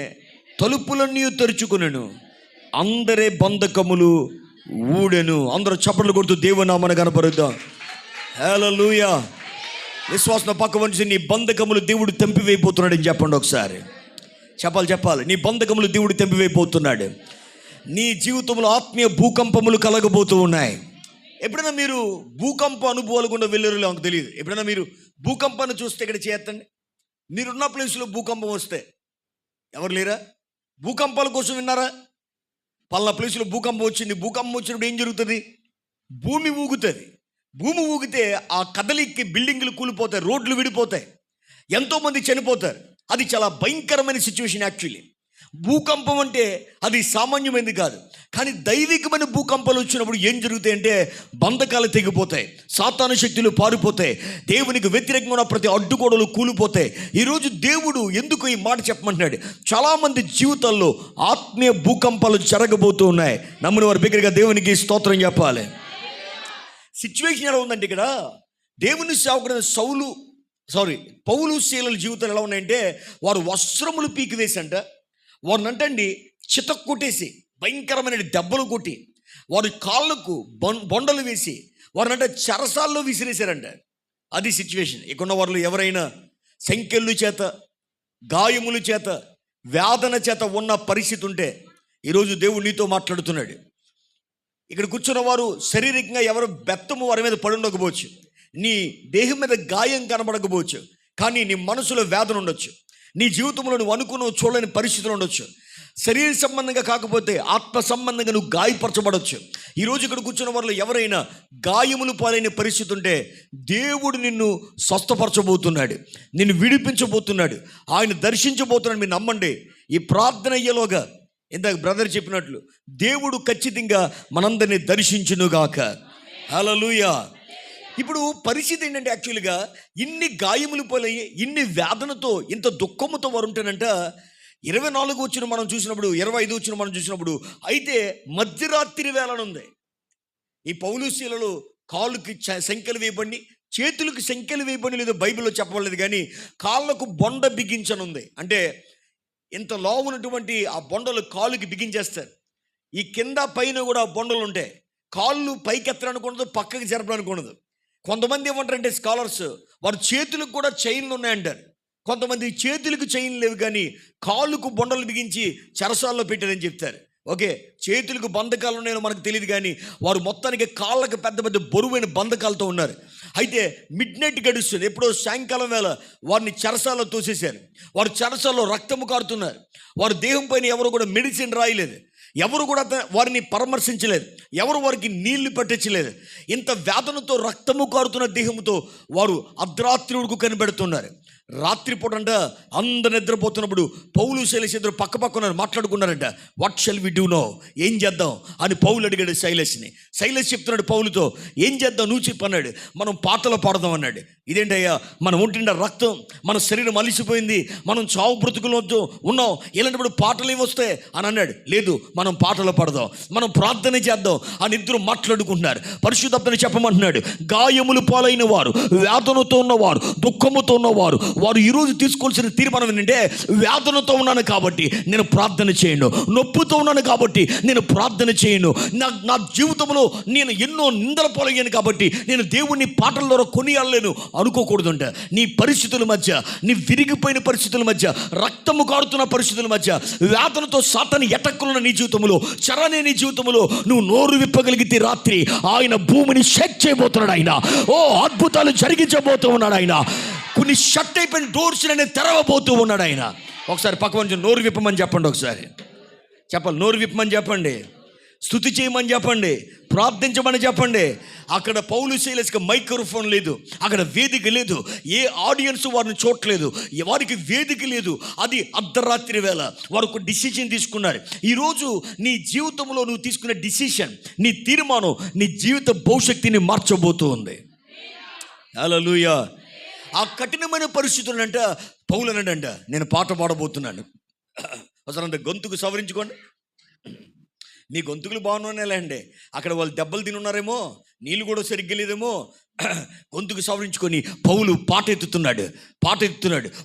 తలుపులన్నీ తెరుచుకునేను, అందరి బంధకములు ఊడెను. అందరూ చప్పట్లు కొడుతూ దేవునామను కనపరుద్దాం. హల్లెలూయా. విశ్వాసం పక్క వంచి నీ బంధకములు దేవుడు తెంపివేయబోతున్నాడు అని చెప్పండి ఒకసారి. చెప్పాలి. నీ బంధకములు దేవుడు తెంపివేయబోతున్నాడు. నీ జీవితంలో ఆత్మీయ భూకంపములు కలగబోతూ ఉన్నాయి. ఎప్పుడైనా మీరు భూకంప అనుభవాలు గుండా వెళ్ళారో నాకు తెలియదు. ఎప్పుడైనా మీరు భూకంపాన్ని చూస్తే ఇక్కడ చేయండి. మీరున్న ప్లేస్లో భూకంపం వస్తే ఎవరు లేరా? భూకంపాల కోసం విన్నారా? పలానా ప్లేస్లో భూకంపం వచ్చింది. భూకంపం వచ్చినప్పుడు ఏం జరుగుతుంది? భూమి ఊగుతుంది. భూమి ఊగితే ఆ కదలికి బిల్డింగ్లు కూలిపోతాయి, రోడ్లు విడిపోతాయి, ఎంతోమంది చనిపోతారు. అది చాలా భయంకరమైన సిచ్యువేషన్. యాక్చువల్లీ భూకంపం అంటే అది సామాన్యమైనది కాదు. కానీ దైవికమైన భూకంపాలు వచ్చినప్పుడు ఏం జరుగుతాయి అంటే బంధకాలు తెగిపోతాయి, సాతాను శక్తులు పారిపోతాయి, దేవునికి వ్యతిరేకంగా ప్రతి అడ్డుగోడలు కూలిపోతాయి. ఈరోజు దేవుడు ఎందుకు ఈ మాట చెప్పమంటున్నాడు? చాలామంది జీవితాల్లో ఆత్మీయ భూకంపాలు జరగబోతూ ఉన్నాయి. నమ్మిన వారి బిగ్గరగా దేవునికి స్తోత్రం చెప్పాలి. సిచ్యువేషన్ ఎలా ఉందంటే, ఇక్కడ దేవుని సేవకుడైన పౌలు శీలల జీవితాలు ఎలా ఉన్నాయంటే, వారు వస్త్రములు పీకివేసంట, వారిని అంటండి చితక్ కొట్టేసి భయంకరమైన దెబ్బలు కొట్టి వారి కాళ్ళకు బొండలు వేసి వారినంటే చెరసాల్లో విసిరేశారంట. అది సిచ్యువేషన్. ఇక్కడున్న వాళ్ళు ఎవరైనా సంకెళ్ళు చేత, గాయముల చేత, వేదన చేత ఉన్న పరిస్థితి ఉంటే ఈరోజు దేవుడు నీతో మాట్లాడుతున్నాడు. ఇక్కడ కూర్చున్న వారు శారీరకంగా ఎవరు బెత్తము వారి మీద పడి ఉండకపోవచ్చు, నీ దేహం మీద గాయం కనబడకపోవచ్చు, కానీ నీ మనసులో వేదన ఉండొచ్చు, నీ జీవితంలో నువ్వు అనుకున్న చూడలేని పరిస్థితులు ఉండొచ్చు. శరీర సంబంధంగా కాకపోతే ఆత్మ సంబంధంగా నువ్వు గాయపరచబడవచ్చు. ఈరోజు ఇక్కడ కూర్చున్న వాళ్ళు ఎవరైనా గాయములు పాలైన పరిస్థితి ఉంటే దేవుడు నిన్ను స్వస్థపరచబోతున్నాడు, నిన్ను విడిపించబోతున్నాడు, ఆయన దర్శించబోతున్నాడు. మీరు నమ్మండి. ఈ ప్రార్థన అయ్యేలోగా ఇందాక బ్రదర్ చెప్పినట్లు దేవుడు ఖచ్చితంగా మనందరినీ దర్శించునుగాక. హల్లెలూయా. ఇప్పుడు పరిస్థితి ఏంటంటే యాక్చువల్గా ఇన్ని గాయములు పోలయ్యి ఇన్ని వేదనతో ఇంత దుఃఖముతో వారు ఉంటేనంట 24 వచ్చిన మనం చూసినప్పుడు 25 వచ్చిన మనం చూసినప్పుడు అయితే మధ్యరాత్రి వేళనుంది. ఈ పౌలు శీలలు కాళ్ళకి సంఖ్యలు వేయబడి చేతులకు సంఖ్యలు వేయబడి లేదో బైబిల్లో చెప్పబడలేదు, కానీ కాళ్ళకు బొండ బిగించనుంది. అంటే ఇంత లావు ఉన్నటువంటి ఆ బొండలు కాలుకి బిగించేస్తారు. ఈ కింద పైన కూడా బొండలు ఉంటాయి. కాళ్ళు పైకి ఎత్తడానుకున్నది, పక్కకి జరపడానుకున్నది. కొంతమంది ఏమంటారంటే స్కాలర్స్, వారి చేతులకు కూడా చైన్లు ఉన్నాయంటారు. కొంతమంది చేతులకు చైన్లు లేవు కానీ కాళ్ళకు బొండలు బిగించి చెరసాల్లో పెట్టారని చెప్తారు. ఓకే, చేతులకు బంధకాలు ఉన్నాయో మనకు తెలియదు, కానీ వారు మొత్తానికి కాళ్ళకు పెద్ద పెద్ద బరువైన బంధకాలతో ఉన్నారు. అయితే మిడ్ నైట్ గడుస్తుంది, ఎప్పుడో సాయంకాలం వేళ వారిని చెరసాల్లో తోసేశారు. వారు చెరసాల్లో రక్తము కారుతున్నారు. వారి దేహం పైన ఎవరు కూడా మెడిసిన్ రాయలేదు, ఎవరు కూడా వారిని పరామర్శించలేదు, ఎవరు వారికి నీళ్లు పట్టించలేదు. ఇంత వేదనతో రక్తము కారుతున్న దేహంతో వారు అర్ధరాత్రి వరకు కనిపెడుతున్నారు. రాత్రిపూట అంట అందరు నిద్రపోతున్నప్పుడు పౌలు శైలస్ ఇద్దరు పక్క ఉన్నారు, మాట్లాడుకున్నారంట. What shall we do no, ఏం చేద్దాం అని పౌలు అడిగాడు శైలస్ని. శైలస్ చెప్తున్నాడు పౌలుతో, ఏం చేద్దాం నువ్వు చెప్పన్నాడు. మనం పాటలు పాడదాం అన్నాడు. ఇదేంటయ్యా, మనం ఒంటిండ రక్తం, మన శరీరం అలిసిపోయింది, మనం చావు బ్రతుకులతో ఉన్నాం, ఇలాంటప్పుడు పాటలు ఏమొస్తాయి అని అన్నాడు. లేదు, మనం పాటలు పాడదాం, మనం ప్రార్థన చేద్దాం అని ఇద్దరు మాట్లాడుకుంటున్నారు. పరిశుద్ధాత్మని చెప్పమంటున్నాడు, గాయములు పాలైన వారు, వేదనతో ఉన్నవారు, దుఃఖముతో ఉన్నవారు, వారు ఈరోజు తీసుకోవాల్సిన తీర్మానం ఏంటంటే, వేదనతో ఉన్నాను కాబట్టి నేను ప్రార్థన చేయను, నొప్పుతో ఉన్నాను కాబట్టి నేను ప్రార్థన చేయను, నా జీవితంలో నేను ఎన్నో నిందల పాలయ్యాను కాబట్టి నేను దేవుణ్ణి పాటల ద్వారా కొనియాడలేను అనుకోకూడదంట. నీ పరిస్థితుల మధ్య, నీ విరిగిపోయిన పరిస్థితుల మధ్య, రక్తము కారుతున్న పరిస్థితుల మధ్య, వేదనతో సాతాను ఎటక్కులున్న నీ జీవితంలో, చరనే నీ జీవితంలో నువ్వు నోరు విప్పగలిగితే రాత్రి ఆయన భూమిని షేక్ చేయబోతున్నాడు. ఆయన అద్భుతాలు జరిగించబోతూ ఉన్నాడు. ఆయన కొన్ని షట్ అయిపోయిన డోర్స్ అనేది తెరవబోతూ ఉన్నాడు. ఆయన ఒకసారి పక్క నుంచి నోరు విప్పమని చెప్పండి. ఒకసారి చెప్పాలి, నోరు విప్పమని చెప్పండి, స్తుతి చేయమని చెప్పండి, ప్రార్థించమని చెప్పండి. అక్కడ పౌలు శైలస్కి మైక్రోఫోన్ లేదు, అక్కడ వేదిక లేదు, ఏ ఆడియన్స్ వారిని చూడలేదు, వారికి వేదిక లేదు. అది అర్ధరాత్రి వేళ వారు ఒక డిసిషన్ తీసుకున్నారు. ఈరోజు నీ జీవితంలో నువ్వు తీసుకునే డిసిషన్, నీ తీర్మానం నీ జీవిత భవిష్యత్తుని మార్చబోతూ ఉంది. హల్లెలూయా. ఆ కఠినమైన పరిస్థితులంట పౌలు అన్నాడంట, నేను పాట పాడబోతున్నాను. అసలు గొంతుకు సవరించుకోండి. మీ గొంతుకులు బాగున్నాయిలే అండి, అక్కడ వాళ్ళు దెబ్బలు తినున్నారేమో, నీళ్ళు కూడా సరిగ్గా లేదేమో. గొంతుకు సవరించుకొని పౌలు పాట ఎత్తుతున్నాడు.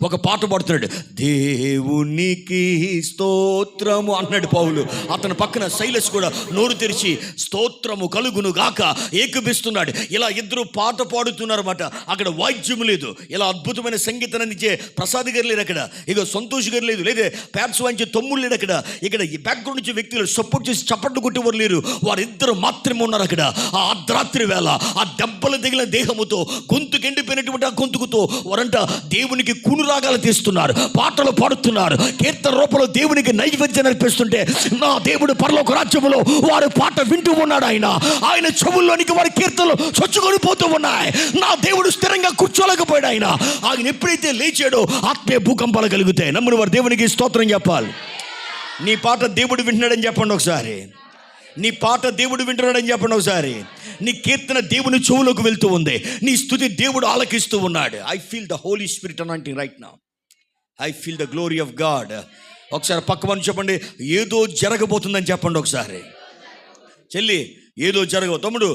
ఒక పాట పాడుతున్నాడు. దేవునికి స్తోత్రము అన్నాడు పౌలు. అతని పక్కన శైలస్ కూడా నోరు తెరిచి స్తోత్రము కలుగును గాక ఏకభిస్తున్నాడు. ఇలా ఇద్దరు పాట పాడుతున్నారన్నమాట. అక్కడ వాయిద్యం లేదు, ఇలా అద్భుతమైన సంగీతాన్ని అందించే ప్రసాద్ గారు లేరు అక్కడ, ఇక సంతోష్ గారు లేదు, లేదా ప్యాడ్స్ వాయించే తమ్ముళ్ళు లేడు అక్కడ. ఇక్కడ ఈ బ్యాక్గ్రౌండ్ నుంచి వ్యక్తులు సపోర్ట్ చేసి చప్పట్లు కొట్టేవారు లేరు. వారిద్దరు మాత్రమే ఉన్నారు అక్కడ. ఆ అర్ధరాత్రి వేళ ఆ దెబ్బలు తగిలిన దేహముతో, గొంతుకు ఎండిపోయినటువంటి ఆ గొంతుకుతో వారంట దేవునికి కునురాగాలు తీస్తున్నారు, పాటలు పాడుతున్నారు, కీర్తన రూపంలో దేవునికి నైవేద్యం అర్పిస్తుంటే నా దేవుడు పరలోక రాజ్యములో వారి పాట వింటూ ఉన్నాడు. ఆయన చెవుల్లోనికి వారి కీర్తనలు చొచ్చుకొని పోతూ ఉన్నాయి. నా దేవుడు స్థిరంగా కూర్చోలేకపోయాడు. ఆయన ఎప్పుడైతే లేచాడో ఆత్మీయ భూకంపాలు కలుగుతాయి. నమ్ముని వారు దేవునికి స్తోత్రం చెప్పాలి. నీ పాట దేవుడు వింటున్నాడని చెప్పండి ఒకసారి. నీ పాట దేవుడు వింటున్నాడని చెప్పండి ఒకసారి. నీ కీర్తన దేవుని చెవులోకి వెళ్తూ ఉంది. నీ స్తుతి దేవుడు ఆలకిస్తూ ఉన్నాడు. I feel the holy spirit anointing right now. I feel the glory of God. ఒకసారి పక్క మనం చెప్పండి, ఏదో జరగబోతుందని చెప్పండి ఒకసారి. చెల్లి, ఏదో తమ్ముడు,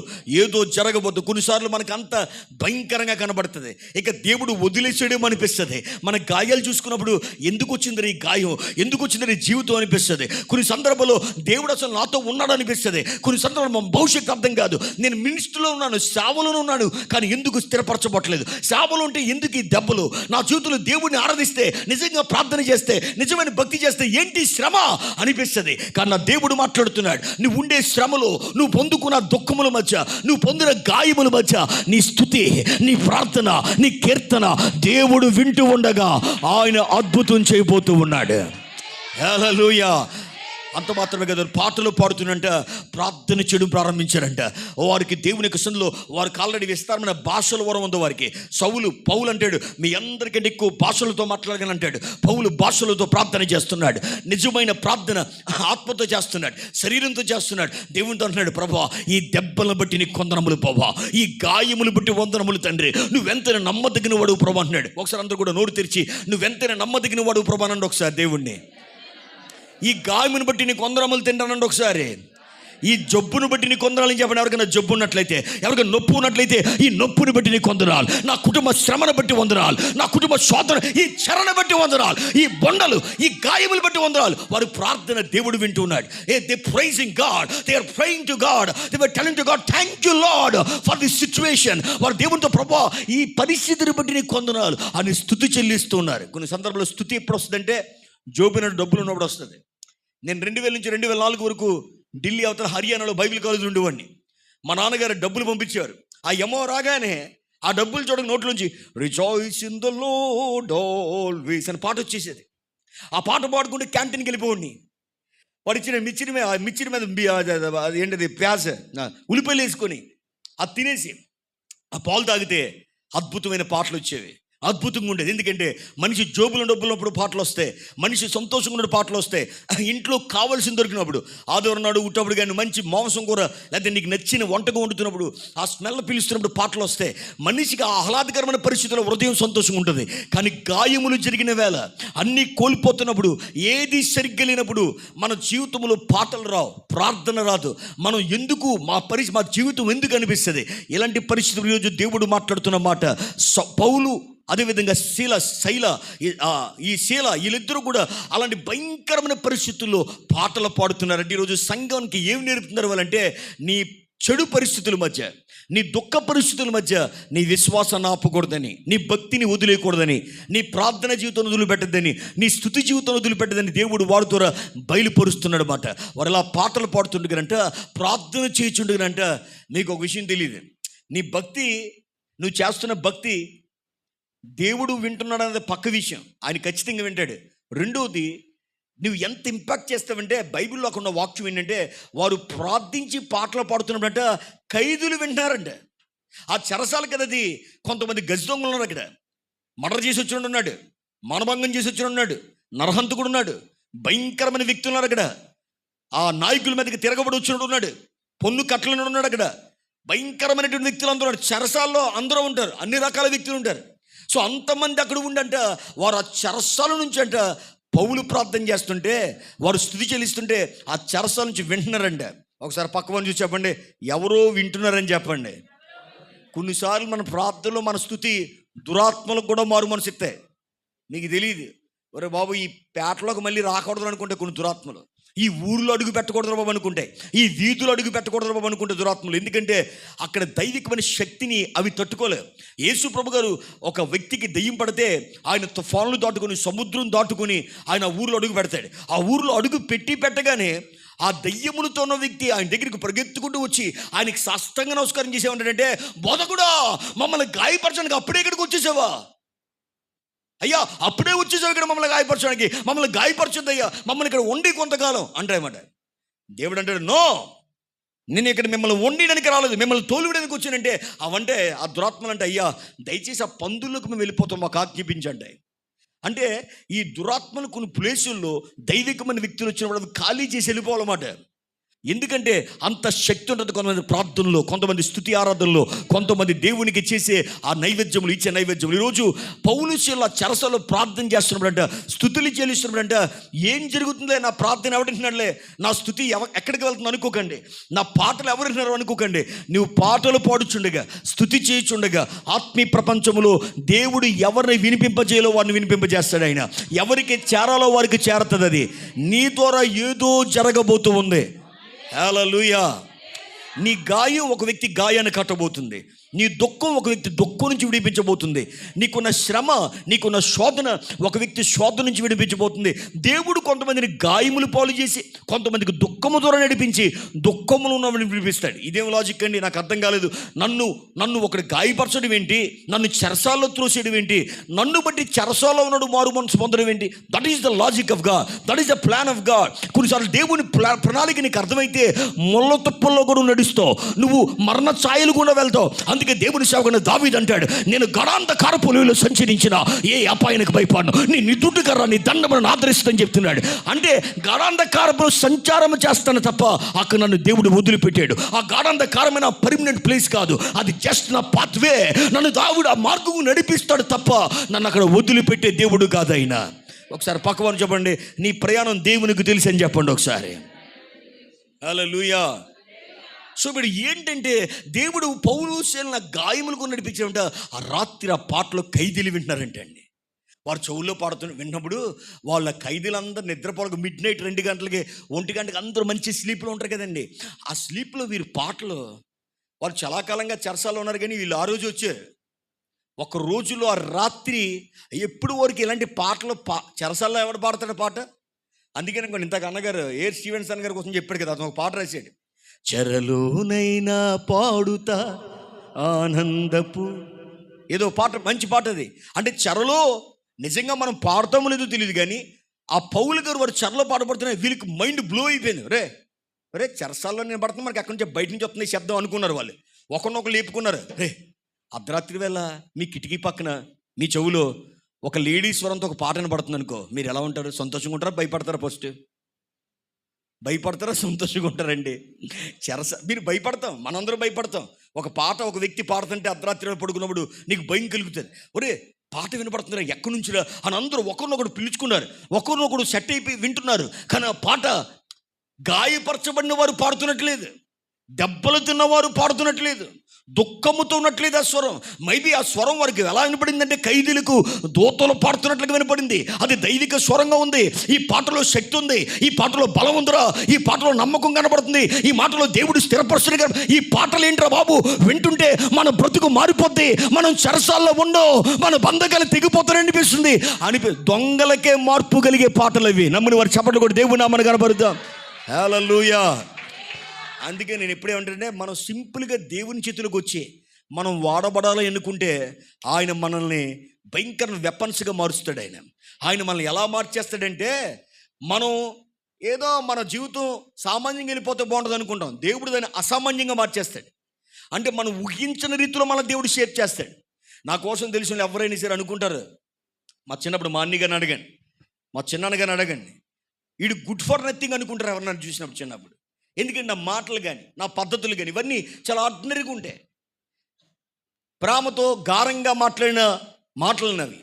ఏదో జరగబోతుంది. కొన్నిసార్లు మనకు అంత భయంకరంగా కనబడుతుంది, ఇక దేవుడు వదిలేసాడేమో అనిపిస్తుంది. మన గాయాలు చూసుకున్నప్పుడు ఎందుకు వచ్చింది ఈ గాయం, ఎందుకు వచ్చింది జీవితం అనిపిస్తుంది. కొన్ని సందర్భాల్లో దేవుడు అసలు నాతో ఉన్నాడు అనిపిస్తుంది. కొన్ని సందర్భాలు మన భవిష్యత్తు అర్థం కాదు. నేను మినిస్ట్రీలో ఉన్నాను, సేవలోనే ఉన్నాను, కానీ ఎందుకు స్థిరపరచబట్టలేదు, సేవలో ఉంటే ఎందుకు ఈ దెబ్బలు, నా జీవితంలో దేవుడిని ఆరాధిస్తే, నిజంగా ప్రార్థన చేస్తే, నిజమైన భక్తి చేస్తే ఏంటి శ్రమ అనిపిస్తుంది. కానీ నా దేవుడు మాట్లాడుతున్నాడు, నువ్వు ఉండే శ్రమలో, నువ్వు పొందుకున్న దుఃఖముల మధ్య, నువ్వు పొందిన గాయముల మధ్య నీ స్తుతి, నీ ప్రార్థన, నీ కీర్తన దేవుడు వింటూ ఉండగా ఆయన అద్భుతం చేయబోతూ ఉన్నాడు. హల్లెలూయా. అంత మాత్రమే కదా, పాటలు పాడుతున్నంట ప్రార్థన చేయడం ప్రారంభించారంట. వారికి దేవుని యొక్క సన్నిధిలో వారికి ఆల్రెడీ విస్తారమైన భాషల వరం ఉందో వారికి. పౌలు అంటాడు, మీ అందరికంటే ఎక్కువ భాషలతో మాట్లాడగలని అంటాడు. పౌలు భాషలతో ప్రార్థన చేస్తున్నాడు. నిజమైన ప్రార్థన ఆత్మతో చేస్తున్నాడు, శరీరంతో చేస్తున్నాడు. దేవునితో అంటున్నాడు, ప్రభువా ఈ దెబ్బలను బట్టి నీ కొందనములు ప్రభువా, ఈ గాయములు బట్టి వందనములు తండ్రి, నువ్వెంతైనా నమ్మదగిన వాడు ప్రభు అంటున్నాడు. ఒకసారి అందరూ కూడా నోరు తెరిచి నువ్వెంతైనా నమ్మదగిన వాడు ప్రభు అనండి ఒకసారి దేవుణ్ణి. ఈ గాయమును బట్టి నీ కొందరములు తింటానండి ఒకసారి. ఈ జబ్బును బట్టి నీ కొందరాలని చెప్పండి. ఎవరికైనా జబ్బు ఉన్నట్లయితే, ఎవరికైనా నొప్పి ఉన్నట్లయితే, ఈ నొప్పుని బట్టి నీ కొందరాలు, నా కుటుంబ శ్రమను బట్టి వందరాలు, నా కుటుంబ శోధన, ఈ చెరను బట్టి వందరాలు, ఈ బొండలు, ఈ గాయములు బట్టి వందరాలు. వారి ప్రార్థన దేవుడు వింటున్నాడు. They praising God, they are praying to God, they are telling to God thank you Lord for this situation. వారు దేవునితో ప్రభువా ఈ పరిస్థితిని బట్టి నీ కొందనాలు అని స్తుతి చెల్లిస్తున్నారు. కొన్ని సందర్భాల్లో స్తుతి ఎప్పుడు వస్తుందంటే జోబున డబ్బులు ఉన్నప్పుడు వస్తుంది. నేను 2000 నుంచి 2004 వరకు ఢిల్లీ అవతల హర్యానాలో బైబిల్ కాలేజ్ ఉండేవాడిని. మా నాన్నగారు డబ్బులు పంపించేవారు. ఆ ఎమో రాగానే ఆ డబ్బులు చూడక నోట్లోంచి rejoice in the lord always అని పాట వచ్చేసేది. ఆ పాట పాడుకుంటే క్యాంటీన్కి వెళ్ళిపోండి. వాడు ఇచ్చిన మిర్చి మీద ఏంటది ప్యాజ్ ఉల్లిపాయలు వేసుకొని అది తినేసి ఆ పాలు తాగితే అద్భుతమైన పాటలు వచ్చేవి. అద్భుతంగా ఉండేది. ఎందుకంటే మనిషి జోబులో డబ్బులు ఉన్నప్పుడు పాటలు వస్తాయి, మనిషి సంతోషంగా ఉన్న పాటలు వస్తాయి. ఇంట్లో కావాల్సింది దొరికినప్పుడు, ఆదివారం నాడు ఉట్టప్పుడు కానీ మంచి మాంసం కూర లేకపోతే నీకు నచ్చిన వంటగా వండుతున్నప్పుడు ఆ స్మెల్ పిలుస్తున్నప్పుడు పాటలు వస్తాయి. మనిషికి ఆహ్లాదకరమైన పరిస్థితుల్లో హృదయం సంతోషంగా ఉంటుంది. కానీ గాయములు జరిగిన వేళ, అన్నీ కోల్పోతున్నప్పుడు, ఏది సరిగ్గా లేనప్పుడు మన జీవితంలో పాటలు రావు, ప్రార్థన రాదు. మనం ఎందుకు మా జీవితం ఎందుకు అనిపిస్తుంది? ఇలాంటి పరిస్థితులు ఈరోజు దేవుడు మాట్లాడుతున్న మాట. పౌలు అదేవిధంగా శైల వీళ్ళిద్దరూ కూడా అలాంటి భయంకరమైన పరిస్థితుల్లో పాటలు పాడుతున్నారంటే ఈరోజు సంఘానికి ఏమి నేర్పుతున్నారు వాళ్ళంటే, నీ చెడు పరిస్థితుల మధ్య, నీ దుఃఖ పరిస్థితుల మధ్య నీ విశ్వాసాన్ని ఆపకూడదని, నీ భక్తిని వదిలేయకూడదని, నీ ప్రార్థన జీవితాన్ని వదిలిపెట్టదని, నీ స్తుతి జీవితాన్ని వదిలిపెట్టదని దేవుడు వారి ద్వారా బయలుపరుస్తున్నాడు అన్నమాట. వారు అలా పాటలు పాడుతుండగానంట, ప్రార్థన చేయించుండగానంట. నీకు ఒక విషయం తెలియదు, నీ భక్తి, నువ్వు చేస్తున్న భక్తి దేవుడు వింటున్నాడు అనేది పక్క విషయం. ఆయన ఖచ్చితంగా వింటాడు. రెండవది, నువ్వు ఎంత ఇంపాక్ట్ చేస్తావంటే, బైబిల్లో ఉన్న వాక్యం ఏంటంటే, వారు ప్రార్థించి పాటలు పాడుతున్నప్పుడంట ఖైదీలు వింటున్నారంట. ఆ చెరసాల కదది. కొంతమంది గజ దొంగలు ఉన్నారు అక్కడ. మర్డర్ చేసి వచ్చి ఉన్నాడు, మానభంగం చేసి వచ్చి ఉన్నాడు, నరహంతకుడు ఉన్నాడు, భయంకరమైన వ్యక్తులు ఉన్నారు అక్కడ. ఆ నాయకుల మీదకి తిరగబడి వచ్చినట్టు ఉన్నాడు, పొన్ను కట్టలు ఉన్నాడు అక్కడ. భయంకరమైనటువంటి వ్యక్తులు అందరూ ఉన్నారు. చెరసాల్లో అందరూ ఉంటారు, అన్ని రకాల వ్యక్తులు ఉంటారు. సో అంతమంది అక్కడ ఉండంట. వారు ఆ చెరసాల నుంచి అంట పౌలు ప్రార్థన చేస్తుంటే, వారు స్తుతి చెల్లిస్తుంటే ఆ చెరసాల నుంచి వింటున్నారంట. ఒకసారి పక్కన చూసి చెప్పండి, ఎవరో వింటున్నారని చెప్పండి. కొన్నిసార్లు మన ప్రార్థనలో మన స్తుతి దురాత్మలకు కూడా మారు మనసు ఇస్తాయి. నీకు తెలియదు, ఒరే బాబు ఈ పేటలోకి మళ్ళీ రాకూడదు అనుకుంటే కొన్ని దురాత్మలు, ఈ ఊర్లో అడుగు పెట్టకూడదు బాబు అనుకుంటే, ఈ వీధులు అడుగు పెట్టకూడదు బాబు అనుకుంటే దురాత్మలు. ఎందుకంటే అక్కడ దైవికమైన శక్తిని అవి తట్టుకోలేవు. యేసు ప్రభు గారు ఒక వ్యక్తికి దెయ్యం పడితే ఆయన తుఫానులు దాటుకొని, సముద్రం దాటుకొని ఆయన ఊర్లో అడుగు పెడతాడు. ఆ ఊర్లో అడుగు పెట్టగానే ఆ దెయ్యములతో ఉన్న వ్యక్తి ఆయన దగ్గరికి పరిగెత్తుకుంటూ వచ్చి ఆయనకి సాష్టాంగ నమస్కారం చేసేవాడంటే, బోధకుడా మమ్మల్ని గాయపరచడానికి అప్పుడే ఇక్కడికి వచ్చేసావా అయ్యా, అప్పుడే వచ్చేసావు ఇక్కడ మమ్మల్ని గాయపరచడానికి, మమ్మల్ని గాయపరచొద్దయ్యా, మమ్మల్ని ఇక్కడ వండి కొంతకాలం అంటాయన్నమాట. దేవుడు అంటాడు, నో, నేను ఇక్కడ మిమ్మల్ని వండిడానికి రాలేదు, మిమ్మల్ని తోలువడానికి వచ్చానంటే. అవంటే ఆ దురాత్మలు అంటే, అయ్యా దయచేసి ఆ పందులకు మేము వెళ్ళిపోతాం, మాకు ఆజ్ఞాపించండి. అంటే ఈ దురాత్మలు కొన్ని ప్లేసుల్లో దైవికమైన వ్యక్తులు వచ్చినప్పుడు ఖాళీ చేసి వెళ్ళిపోవాలన్నమాట. ఎందుకంటే అంత శక్తి ఉంటుంది కొంతమంది ప్రార్థనలో, కొంతమంది స్తుతి ఆరాధనలో, కొంతమంది దేవునికి చేసే ఆ నైవేద్యములు, ఇచ్చే నైవేద్యములు. ఈరోజు పౌలు శీల చెరసలో ప్రార్థన చేస్తున్నప్పుడంట, స్తుతులు చెల్లిస్తున్నప్పుడంట, ఏం జరుగుతుందో నా ప్రార్థన ఎవరింటున్నాడులే, నా స్తుతి ఎక్కడికి వెళ్తుంది అనుకోకండి, నా పాటలు ఎవరింటున్నారు అనుకోకండి. నువ్వు పాటలు పాడుచుండగా, స్తుతి చేయుచుండగా ఆత్మీయ ప్రపంచంలో దేవుడు ఎవరిని వినిపింపజేయాలో వారిని వినిపింపజేస్తాడు. ఆయన ఎవరికి చేరాలో వారికి చేరుతుంది. అది నీ ద్వారా ఏదో జరగబోతూ ఉంది. హల్లెలూయా. నీ గాయం ఒక వ్యక్తి గాయాన్ని కట్టబోతుంది. నీ దుఃఖం ఒక వ్యక్తి దుఃఖం నుంచి విడిపించబోతుంది. నీకున్న శ్రమ, నీకున్న శోధన ఒక వ్యక్తి శోధన నుంచి విడిపించబోతుంది. దేవుడు కొంతమందిని గాయములు పాలు చేసి కొంతమందికి దుఃఖము ద్వారా నడిపించి దుఃఖములు ఉన్నవాడిని విడిపిస్తాడు. ఇదేం లాజిక్ అండి? నాకు అర్థం కాలేదు. నన్ను ఒకటి గాయపరచడం ఏంటి? నన్ను చెరసాల్లో త్రోసేయడం ఏంటి? నన్ను బట్టి చెరసాల్లో ఉన్నాడు మారు మనసు పొందడం ఏంటి? That is the logic of God, that is the plan of God. కొన్నిసార్లు దేవుని ప్రణాళిక నీకు అర్థమైతే ముళ్ళ తుప్పల్లో కూడా నడుస్తావు, నువ్వు మరణ ఛాయలు కూడా వెళ్తావు. అందుకే దేవుని సేవకుడు దావీదు అంటాడు, నేను గడాంధకారపు లోయలో సంచరించిన ఏ అపాయానికి భయపడను, నీ నిదుటి కర్ర నీ దండమును ఆదరిస్తుందని చెప్తున్నాడు. అంటే గడాంధకారపు సంచారం చేస్తాను తప్ప అక్కడ నన్ను దేవుడు వదిలిపెట్టాడు. ఆ గడాంధకారమైన పర్మనెంట్ ప్లేస్ కాదు, అది జస్ట్ నా పాత్వే. నన్ను దావీదు ఆ మార్గము నడిపిస్తాడు తప్ప నన్ను అక్కడ వదిలిపెట్టే దేవుడు కాదు ఆయన. ఒకసారి పక్కవారు చెప్పండి, నీ ప్రయాణం దేవునికి తెలుసు అని చెప్పండి ఒకసారి. హల్లెలూయా. సో ఇప్పుడు ఏంటంటే దేవుడు పౌలు శీలన గాయములకు నడిపించాడంట. ఆ రాత్రి ఆ పాటలో ఖైదీలు వింటున్నారంటే అండి, వారు చెవుల్లో విన్నప్పుడు వాళ్ళ ఖైదీలందరూ నిద్రపోక మిడ్ నైట్ 2 గంటలకి 1 గంటకి అందరూ మంచి స్లీప్లో ఉంటారు కదండి. ఆ స్లీప్లో వీరు పాటలు, వాళ్ళు చాలా కాలంగా చెరసాల్లో ఉన్నారు కానీ వీళ్ళు ఆ రోజు వచ్చారు. ఒక రోజులో ఆ రాత్రి ఎప్పుడు వరకు ఇలాంటి పాటలు చెరసాల్లో ఎవడు పాడతాడు పాట? అందుకని ఇంకొక ఇంతకు అన్నగారు ఏఆర్ స్టీవెన్సన్ గారి కోసం చెప్పాడు కదా, అతను ఒక పాట రాశాడు, చెరలోనైనా పాడుతా ఆనందపు ఏదో పాట, మంచి పాట అది. అంటే చెరలో నిజంగా మనం పాడతామో లేదో తెలియదు కానీ ఆ పౌలు గారు వారు చెరలో పాటపడుతున్నాయి, వీళ్ళకి మైండ్ బ్లో అయిపోయింది. రే చెరసాల్లో నేను పడుతున్నా, మనకి అక్కడి నుంచి బయట నుంచి వస్తుంది శబ్దం అనుకున్నారు వాళ్ళు. ఒకరినొకరు లేపుకున్నారు. అర్ధరాత్రి వేళ మీ కిటికీ పక్కన మీ చెవులో ఒక లేడీ స్వరంతో ఒక పాటను పడుతుంది అనుకో, మీరు ఎలా ఉంటారు? సంతోషంగా ఉంటారా, భయపడతారా? ఫస్ట్ భయపడతారా, సంతోషంగా ఉంటారండి? మీరు భయపడతాం, మనందరం భయపడతాం. ఒక పాట ఒక వ్యక్తి పాడుతుంటే అర్ధరాత్రి పడుకున్నప్పుడు నీకు భయం కలుగుతుంది. ఒరే పాట వినపడుతున్నారా, ఎక్కడి నుంచిరా అని అందరూ ఒకరినొకడు పిలుచుకున్నారు, ఒకరినొకడు సెట్ అయిపోయి వింటున్నారు. కానీ ఆ పాట గాయపరచబడిన వారు పాడుతున్నట్లేదు, దెబ్బలు తిన్నవారు పాడుతున్నట్లేదు, దుఃఖముతో ఉన్నట్లేదు ఆ స్వరం. మేబీ ఆ స్వరం వారికి ఎలా వినపడిందంటే ఖైదీలకు దూతలు పాడుతున్నట్లుగా వినపడింది. అది దైవిక స్వరంగా ఉంది. ఈ పాటలో శక్తి ఉంది, ఈ పాటలో బలం ఉందిరా, ఈ పాటలో నమ్మకం కనబడుతుంది, ఈ మాటలో దేవుడు స్థిరపరుస్తున్న ఈ పాటలు ఏంట్రా బాబు, వింటుంటే మన బ్రతుకు మారిపోద్ది, మనం చెరసాల్లో ఉండో, మన బంధకాలు తెగిపోతారనిపిస్తుంది దొంగలకే మార్పు కలిగే పాటలు అవి. నమ్మిన వారు చప్పట్లు కూడా దేవుని నామమున కనబడుతాం. హల్లెలూయా. అందుకే నేను ఎప్పుడేమంటే, మనం సింపుల్గా దేవుని చేతులకు వచ్చి మనం వాడబడాలి ఎన్నుకుంటే ఆయన మనల్ని భయంకర వెపన్స్గా మారుస్తాడు. ఆయన మనల్ని ఎలా మార్చేస్తాడంటే, మనం ఏదో మన జీవితం సామాన్యంగా వెళ్ళిపోతే బాగుంటుంది అనుకుంటాం, దేవుడు దాన్ని అసామాన్యంగా మార్చేస్తాడు. అంటే మనం ఊహించిన రీతిలో మన దేవుడు షేప్ చేస్తాడు. నా కోసం తెలిసిన ఎవరైనా సరే అనుకుంటారు, మా చిన్నప్పుడు మా అన్నగారిని అడగండి, మా చిన్నాన్నగారిని అడగండి, వీడు గుడ్ ఫర్ నథింగ్ అనుకుంటారు ఎవరన్నా చూసినప్పుడు చిన్నప్పుడు. ఎందుకంటే నా మాటలు కానీ నా పద్ధతులు కానీ ఇవన్నీ చాలా ఆర్డినరీగా ఉంటాయి. ప్రేమతో గారంగా మాట్లాడిన మాటలున్నవి.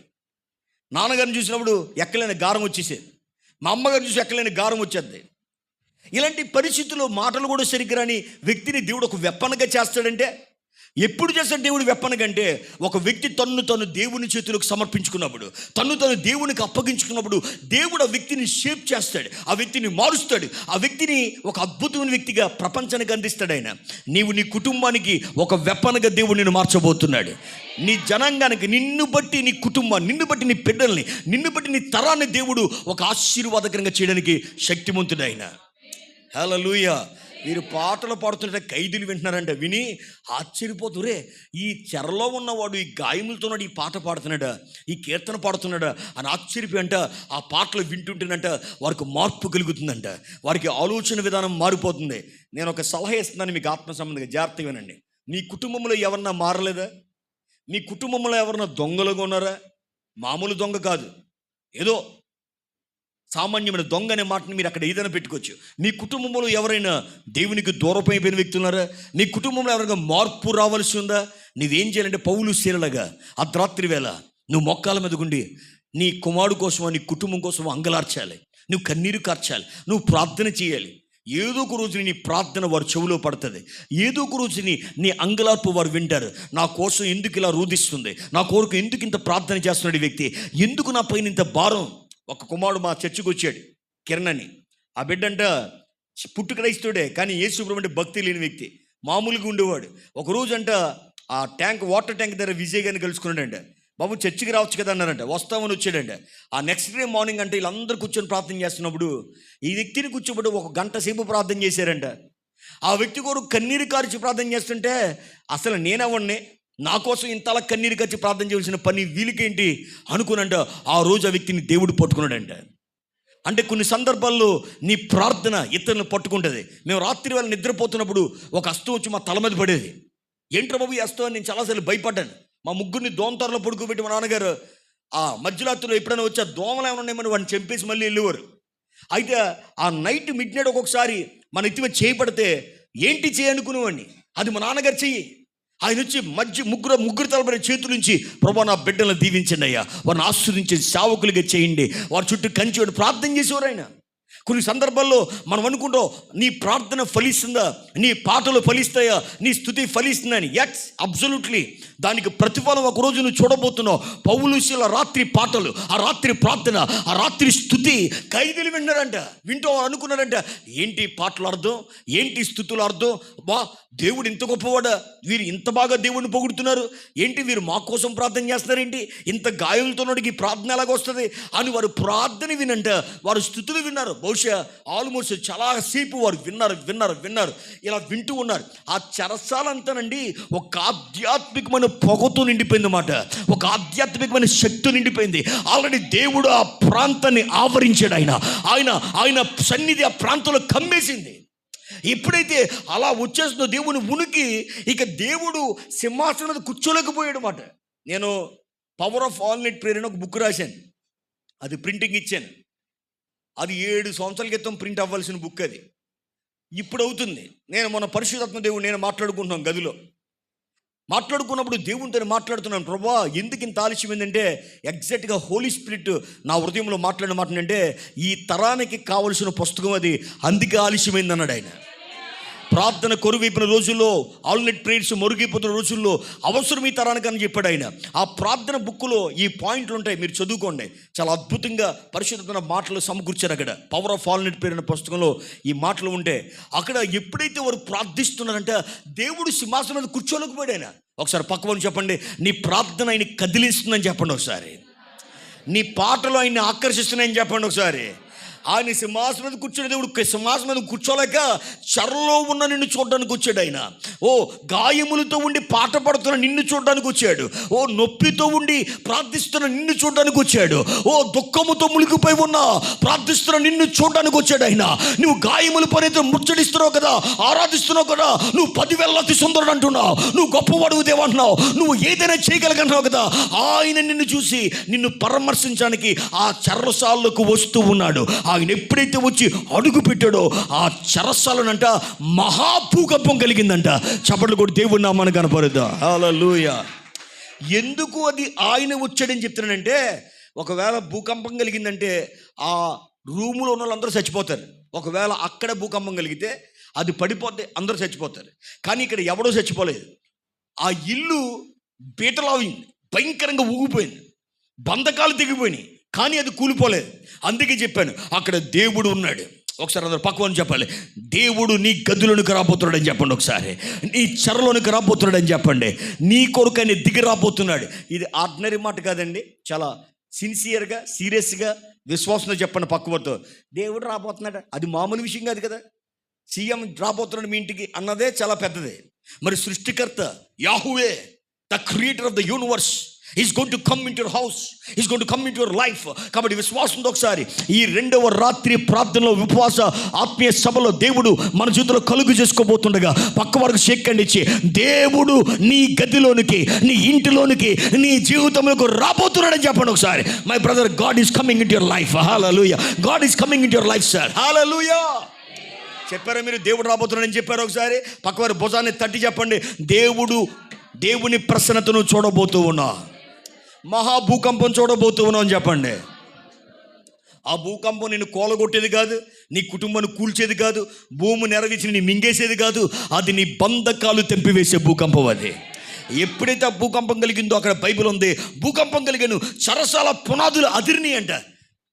నాన్నగారిని చూసినప్పుడు ఎక్కలేని గారం వచ్చేసేది, మా అమ్మగారిని చూసి ఎక్కలేని గారం వచ్చేది. ఇలాంటి పరిస్థితుల్లో మాటలు కూడా సరిగ్గా రాని వ్యక్తిని దేవుడు ఒక వెప్పనగా చేస్తాడంటే, ఎప్పుడు చేస్తాడు దేవుడు వెప్పనగంటే, ఒక వ్యక్తి తను దేవుని చేతులకు సమర్పించుకున్నప్పుడు, తను దేవునికి అప్పగించుకున్నప్పుడు దేవుడు ఆ వ్యక్తిని షేప్ చేస్తాడు, ఆ వ్యక్తిని మారుస్తాడు, ఆ వ్యక్తిని ఒక అద్భుతమైన వ్యక్తిగా ప్రపంచానికి అందిస్తాడు. ఆయన నీవు నీ కుటుంబానికి ఒక వెప్పనగా దేవుడు నిన్ను మార్చబోతున్నాడు. నీ జనాంగానికి, నిన్ను బట్టి నీ కుటుంబాన్ని, నిన్ను బట్టి నీ బిడ్డల్ని, నిన్ను బట్టి నీ తరాన్ని దేవుడు ఒక ఆశీర్వాదకరంగా చేయడానికి శక్తిమంతుడు ఆయన. హల్లెలూయా. వీరు పాటలు పాడుతుంటే ఖైదీలు వింటున్నారంట, విని ఆశ్చర్యపోతురే, ఈ చెరలో ఉన్నవాడు ఈ గాయములతోన్నాడు, ఈ పాట పాడుతున్నాడా, ఈ కీర్తన పాడుతున్నాడా అని ఆశ్చర్యపోయి అంట ఆ పాటలు వింటుంటేనంట వారికి మార్పు కలుగుతుందంట, వారికి ఆలోచన విధానం మారిపోతుంది. నేను ఒక సలహా ఇస్తున్నాను మీకు ఆత్మ సంబంధంగా, జాగ్రత్తగా వినండి. మీ కుటుంబంలో ఎవరన్నా మారలేదా? మీ కుటుంబంలో ఎవరన్నా దొంగలుగా ఉన్నారా? మామూలు దొంగ కాదు, ఏదో సామాన్యమైన దొంగ అనే మాటని మీరు అక్కడ ఏదైనా పెట్టుకోవచ్చు. మీ కుటుంబంలో ఎవరైనా దేవునికి దూరమైపోయిన వ్యక్తి ఉన్నారా? మీ కుటుంబంలో ఎవరైనా మార్పు రావాల్సి ఉందా? నువ్వేం చేయాలంటే పౌలు శీలలాగా అర్ధరాత్రి వేళ నువ్వు మొక్కాల మీద గుండి నీ కుమారుడు కోసమో నీ కుటుంబం కోసమో అంగలార్చాలి, నువ్వు కన్నీరు కార్చాలి, నువ్వు ప్రార్థన చేయాలి. ఏదో ఒక రోజుని నీ ప్రార్థన వారి చెవిలో పడుతుంది, ఏదో ఒక రోజుని నీ అంగలార్పు వారు వింటారు. నా కోసం ఎందుకు ఇలా రూధిస్తుంది, నా కొరకు ఎందుకు ఇంత ప్రార్థన చేస్తున్నాడు ఈ వ్యక్తి, ఎందుకు నా పైన ఇంత భారం. ఒక కుమారుడు మా చర్చికి వచ్చాడు, కిరణ్ అని. ఆ బిడ్డ అంట పుట్టు క్రైస్తవుడే, కానీ యేసు ప్రభువు అంటే భక్తి లేని వ్యక్తి, మామూలుగా ఉండేవాడు. ఒకరోజు అంట ఆ ట్యాంక్, వాటర్ ట్యాంక్ దగ్గర విజయ్ గారిని కలుసుకున్నాడంట. బాబు చర్చికి రావచ్చు కదా అన్నారంట. వస్తామని వచ్చాడంట. ఆ నెక్స్ట్ డే మార్నింగ్ అంటే వీళ్ళందరూ కూర్చొని ప్రార్థన చేస్తున్నప్పుడు ఈ వ్యక్తిని కూర్చోబెట్టి 1 గంట సేపు ప్రార్థన చేశారంట. ఆ వ్యక్తి కొరకు కన్నీరు కార్చి ప్రార్థన చేస్తుంటే అసలు నేనెవడిని, నా కోసం ఇంతలా కన్నీరు కార్చి ప్రార్థన చేయవలసిన పని వీళ్ళకేంటి అనుకునంట. ఆ రోజు ఆ వ్యక్తిని దేవుడు పట్టుకున్నాడంట. అంటే కొన్ని సందర్భాల్లో నీ ప్రార్థన ఇతరులను పట్టుకుంటుంది. మేము రాత్రి వేళ నిద్రపోతున్నప్పుడు ఒక హస్తం వచ్చి మా తల మీద పడేది. ఏంట్రా బాబు ఈ హస్తం అని నేను చాలాసార్లు భయపడ్డాను. మా ముగ్గురిని దోమతారులో పడుకోబెట్టి మా నాన్నగారు ఆ మధ్యరాత్రిలో ఎప్పుడైనా వచ్చి ఆ దోమలు ఏమైనా ఉన్నాయమని వాడిని చంపేసి మళ్ళీ వెళ్ళేవారు. అయితే ఆ నైట్ మిడ్ నైట్ ఒక్కొక్కసారి మన ఎత్తిమ చేయబడితే ఏంటి చేయనుకునేవాడిని, అది మా నాన్నగారు చెయ్యి. ఆయన వచ్చి ముగ్గురు తలపడే చేతుల నుంచి, ప్రభా నా బిడ్డలను దీవించండి అయ్యా, వారిని ఆస్వాదించే సేవకులుగా చేయండి, వారి చుట్టూ కంచి ప్రార్థన చేసేవారు ఆయన. కొన్ని సందర్భాల్లో మనం అనుకుంటాం నీ ప్రార్థన ఫలిస్తుందా, నీ పాటలు ఫలిస్తాయా, నీ స్తుతి ఫలిస్తుందని. Yes, absolutely. దానికి ప్రతిఫలం ఒకరోజు నువ్వు చూడబోతున్నావు. పౌలు శీల రాత్రి పాటలు, ఆ రాత్రి ప్రార్థన, ఆ రాత్రి స్తుతి ఖైదీలు విన్నారంట. వింటూ అనుకున్నారంట, ఏంటి పాటలు అర్థం, ఏంటి స్తుతులు అర్థం, బా దేవుడు ఇంత గొప్పవాడా, వీరు ఇంత బాగా దేవుడిని పొగుడుతున్నారు ఏంటి, వీరు మా కోసం ప్రార్థన చేస్తున్నారేంటి, ఇంత గాయాలతోనడికి ప్రార్థన ఎలాగొస్తుంది అని వారు ప్రార్థన వినంట, వారు స్థుతులు విన్నారు. బహుశా ఆల్మోస్ట్ చాలాసేపు వారు విన్నారు. ఇలా వింటూ ఉన్నారు. ఆ చెరసాలంతానండి ఒక ఆధ్యాత్మికమైన పొగతో నిండిపోయింది అన్నమాట. ఒక ఆధ్యాత్మికమైన శక్తి నిండిపోయింది. ఆల్రెడీ దేవుడు ఆ ప్రాంతాన్ని ఆవరించాడు. ఆయన సన్నిధి ఆ ప్రాంతంలో కమ్మేసింది. ఎప్పుడైతే అలా వచ్చేస్తుందో దేవుని ఉనికి, ఇక దేవుడు సింహాసనం కూర్చోలేకపోయాడు అన్నమాట. నేను power of all night prayer అని ఒక బుక్ రాశాను. అది ప్రింటింగ్ ఇచ్చాను. అది 7 సంవత్సరాల క్రితం ప్రింట్ అవ్వాల్సిన బుక్. అది ఇప్పుడు అవుతుంది. నేను మన పరిశుద్ధాత్మ దేవుడు నేను మాట్లాడుకుంటున్నాం గదిలో. మాట్లాడుకున్నప్పుడు దేవునితో మాట్లాడుతున్నాను, ప్రభా ఎందుకు ఇంత ఆలస్యం ఏంటంటే ఎగ్జాక్ట్గా హోలీ స్పిరిట్ నా హృదయంలో మాట్లాడిన మాట అంటే ఈ తరానికి కావలసిన పుస్తకం అది, అందుకే ఆలస్యమైంది అన్నాడు ఆయన. ప్రార్థన కొరువైపోయిన రోజుల్లో, ఆల్ నైట్ ప్రేయర్స్ మరుగైపోతున్న రోజుల్లో అవసరం ఈ తరానికి అని చెప్పాడు ఆయన. ఆ ప్రార్థన బుక్లో ఈ పాయింట్లు ఉంటాయి, మీరు చదువుకోండి. చాలా అద్భుతంగా పరిశుద్ధమైన మాటలు సమకూర్చారు అక్కడ. Power of all night prayer అనే పుస్తకంలో ఈ మాటలు ఉంటే, అక్కడ ఎప్పుడైతే వారు ప్రార్థిస్తున్నారంటే దేవుడు సింహాసనం మీద కూర్చోలేకపోయాడు ఆయన. ఒకసారి పక్కన చెప్పండి, నీ ప్రార్థన ఆయన కదిలిస్తుందని చెప్పండి ఒకసారి. నీ పాటలు ఆయన్ని ఆకర్షిస్తున్నాయని చెప్పండి ఒకసారి. ఆయన సింహాసనం మీద కూర్చునే దేవుడు సింహాసనం మీద కూర్చోలేక చెరలో ఉన్న నిన్ను చూడడానికి వచ్చాడు ఆయన. ఓ గాయములతో ఉండి పాట పడుతున్న నిన్ను చూడడానికి వచ్చాడు. ఓ నొప్పితో ఉండి ప్రార్థిస్తున్న నిన్ను చూడడానికి వచ్చాడు. ఓ దుఃఖముతో మునిగిపోయి ఉన్నా ప్రార్థిస్తున్న నిన్ను చూడడానికి వచ్చాడు ఆయన. నువ్వు గాయముల పనితో ముచ్చడిస్తున్నావు కదా, ఆరాధిస్తున్నావు కదా, నువ్వు 10,000 అతి సుందరుడు అంటున్నావు, నువ్వు గొప్పవాడు దేవు అంటున్నావు, నువ్వు ఏదైనా చేయగలగంటున్నావు కదా, ఆయన నిన్ను చూసి నిన్ను పరామర్శించడానికి ఆ చెరసాలకు వస్తూ ఉన్నాడు. ఆయన ఎప్పుడైతే వచ్చి అడుగు పెట్టాడో ఆ చెరసాలనంట మహాభూకంపం కలిగిందంట. చప్పట్లు కొట్టి దేవుడి నామాన్ని కనపరుద్దాం. హల్లెలూయా. ఎందుకు అది ఆయన వచ్చాడని చెప్తున్నానంటే, ఒకవేళ భూకంపం కలిగిందంటే ఆ రూములో ఉన్న వాళ్ళందరూ చచ్చిపోతారు. ఒకవేళ అక్కడ భూకంపం కలిగితే అది పడిపోతే అందరూ చచ్చిపోతారు. కానీ ఇక్కడ ఎవడో చచ్చిపోలేదు. ఆ ఇల్లు బీటలావింది, భయంకరంగా ఊగిపోయింది, బంధకాలు తెగిపోయినాయి, కానీ అది కూలిపోలేదు. అందుకే చెప్పాను అక్కడ దేవుడు ఉన్నాడు. ఒకసారి అందరు పక్కన చెప్పాలి, దేవుడు నీ గదులోనికి రాబోతున్నాడని చెప్పండి ఒకసారి. నీ చెరలోనికి రాబోతున్నాడని చెప్పండి. నీ కొరకు ఆయన దిగి రాబోతున్నాడు. ఇది ఆర్డినరీ మాట కాదండి, చాలా సిన్సియర్గా సీరియస్గా విశ్వాసంతో చెప్పండి పక్కవతో. దేవుడు రాబోతున్నాడు, అది మామూలు విషయం కాదు కదా. సీఎం రాబోతున్నాడు మీ ఇంటికి అన్నదే చాలా పెద్దదే. మరి సృష్టికర్త యాహువే, the creator of the universe, is going to come in your house, is going to come in your life. కాబట్టి విశ్వాసంతో ఒకసారి ఈ 2వ రాత్రి ప్రార్థనలో, ఉపవాస ఆత్మీయ సభలో దేవుడు మన జీవితంలో కలుగు చేసుకోబోతుండగా పక్క వరకు షేకండి ఇచ్చి, దేవుడు నీ గదిలోనికి, నీ ఇంటిలోనికి, నీ జీవితంలోకి రాబోతున్నాడని చెప్పండి ఒకసారి. My brother, God is coming in your life. Hallelujah. God is coming in your life sir. Hallelujah. చెప్పారా మీరు? దేవుడు రాబోతున్నాడని చెప్పారు. ఒకసారి పక్కవారి భుజాన్ని తట్టి చెప్పండి, దేవుని ప్రసన్నతను చూడబోతూ ఉన్నా, మహాభూకంపం చూడబోతూ ఉన్నావు అని చెప్పండి. ఆ భూకంపం నిన్ను కోలగొట్టేది కాదు, నీ కుటుంబాన్ని కూల్చేది కాదు, భూమి నెరవేర్చి నీ మింగేసేది కాదు, అది నీ బంధకాలు తెంపివేసే భూకంపం. అది ఎప్పుడైతే ఆ భూకంపం కలిగిందో అక్కడ బైబిల్ ఉంది, భూకంపం కలిగాను చెరసాల పునాదులు అదిరిని అంట.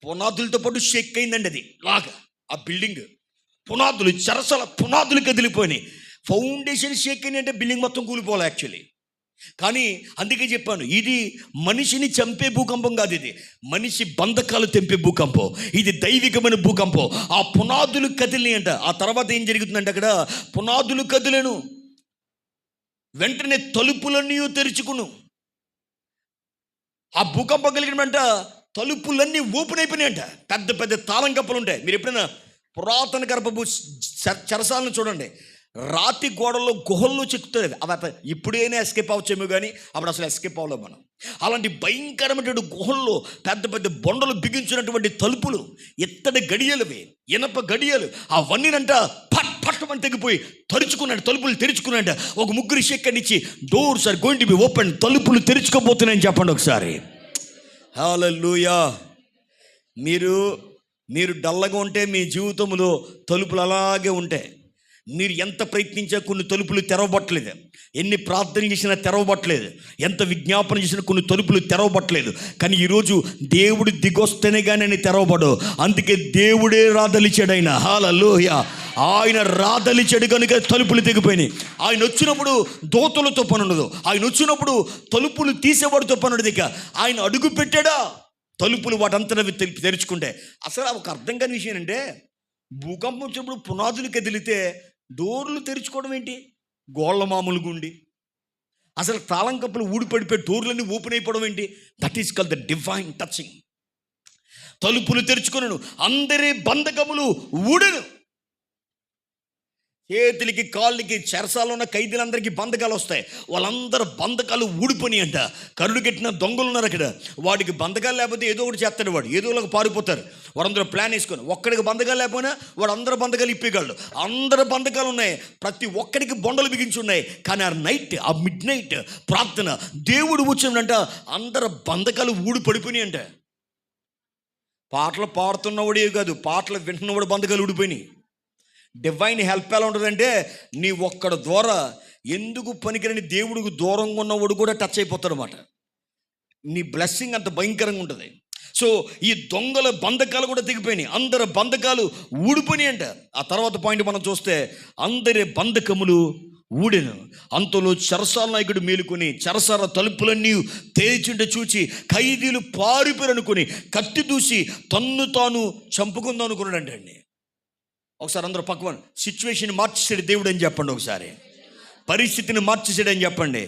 పునాదులతో పాటు షేక్ అయిందండి. అది లాగా ఆ బిల్డింగ్ పునాదులు, చెరసాల పునాదులు కదిలిపోయినాయి. ఫౌండేషన్ షేక్ అయింది అంటే బిల్డింగ్ మొత్తం కూలిపోవాలి యాక్చువల్లీ. కానీ అందుకే చెప్పాను, ఇది మనిషిని చంపే భూకంపం కాదు, ఇది మనిషి బంధకాలు తెంపే భూకంపం, ఇది దైవికమైన భూకంపం. ఆ పునాదులు కదిలి అంట. ఆ తర్వాత ఏం జరుగుతుందంటే అక్కడ పునాదులు కదిలేను, వెంటనే తలుపులన్నీ తెరుచుకును. ఆ భూకంపం కలిగినమంట తలుపులన్నీ ఓపెన్ అయిపోయినాయంట. పెద్ద పెద్ద తాళం కప్పలు ఉంటాయి. మీరు ఎప్పుడైనా పురాతన గర్భపు చెరసాలను చూడండి, రాతి గోడల్లో గుహల్లో చెక్కుతుంది. అవి ఇప్పుడైనా ఎస్కేప్ అవ్వచ్చేమో, కానీ అప్పుడు అసలు ఎస్కేప్ అవ్వలేము మనం. అలాంటి భయంకరమైనటువంటి గుహల్లో పెద్ద పెద్ద బొండలు బిగించినటువంటి తలుపులు, ఎత్తడి గడియలవి, ఇనప గడియలు, అవన్నీనంట పట్ పట్టమని తెగిపోయి తెరుచుకున్నాడు. తలుపులు తెరుచుకున్నాడు. ఒక ముగ్గురు షెక్కనిచ్చి doors are going to be open, తలుపులు తెరుచుకోబోతున్నాయని చెప్పండి ఒకసారి. హల్లెలూయా. మీరు డల్లగా ఉంటే మీ జీవితంలో తలుపులు అలాగే ఉంటాయి. మీరు ఎంత ప్రయత్నించా కొన్ని తలుపులు తెరవబట్టలేదు, ఎన్ని ప్రార్థన చేసినా తెరవబట్టలేదు, ఎంత విజ్ఞాపన చేసినా కొన్ని తలుపులు తెరవబట్టలేదు. కానీ ఈరోజు దేవుడు దిగొస్తేనే కానీ అని తెరవబడు. అందుకే దేవుడే రాదలిచాడు ఆయన. హల్లెలూయా. ఆయన రాదలిచాడు కనుక తలుపులు తెగిపోయినాయి. ఆయన వచ్చినప్పుడు దోతలతో పని ఉండదు, ఆయన వచ్చినప్పుడు తలుపులు తీసేవాడితో పని ఉండదు. ఇక ఆయన అడుగు పెట్టాడా తలుపులు వాటంతనవి తెరుచుకుంటే. అసలు ఒక అర్థం కాని విషయం ఏంటంటే, భూకంపం వచ్చినప్పుడు పునాదులు కదిలితే డోర్లు తెరుచుకోవడం ఏంటి? గోళ్ళ మామూలు గుండి అసలు తాళం కప్పులు ఊడిపడిపోయి డోర్లన్నీ ఓపెన్ అయిపోవడం ఏంటి? That is called the divine touching. తలుపులు తెరుచుకున్నాను, అందరి బంధకములు ఊడెను. చేతులకి కాళ్ళకి చెరసాలు ఉన్న ఖైదీలందరికీ బంధకాలు వస్తాయి. వాళ్ళందరూ బంధకాలు ఊడిపోయి అంట. కరుడు కట్టిన దొంగలు ఉన్నారు అక్కడ. వాడికి బంధకాలు లేకపోతే ఏదో ఒకటి చేస్తాడు, వాడు ఏదోలాగా పారిపోతారు. వారందరూ ప్లాన్ వేసుకొని, ఒక్కడికి బంధకాలు లేకపోయినా వాడు అందరూ బంధకాలు ఇప్పేయగలడు. అందరు బంధకాలు ఉన్నాయి, ప్రతి ఒక్కడికి బొండలు బిగించి ఉన్నాయి. కానీ ఆ నైట్, ఆ మిడ్ నైట్ ప్రార్థన, దేవుడు వచ్చిందంట, అందరు బంధకాలు ఊడి పడిపోయినాయి అంట. పాటలు పాడుతున్నవాడే కాదు, పాటలు వింటున్నవాడు బంధకాలు ఊడిపోయినాయి. డివైన్ హెల్ప్ ఎలా ఉంటుందంటే, నీ ఒక్కడ ద్వారా ఎందుకు పనికిరని దేవుడికి దూరంగా ఉన్నవాడు కూడా టచ్ అయిపోతాడు అన్నమాట. నీ బ్లెస్సింగ్ అంత భయంకరంగా ఉంటుంది. సో ఈ దొంగల బంధకాలు కూడా తెగిపోయినాయి, అందరి బంధకాలు ఊడిపోయినాయి అంట. ఆ తర్వాత పాయింట్ మనం చూస్తే, అందరి బంధకములు ఊడెను. అంతలో చెరసాల నాయకుడు మేలుకొని చెరసాల తలుపులన్నీ తెరిచుంటే చూచి ఖైదీలు పారిపోయారు అనుకుని కత్తి దూసి తన్ను తాను చంపుకుందాం అనుకున్నాడు అండి. ఒకసారి అందరూ పక్కన సిచ్యువేషన్ మార్చేసాడు దేవుడు అని చెప్పండి. ఒకసారి పరిస్థితిని మార్చేసాడు అని చెప్పండి.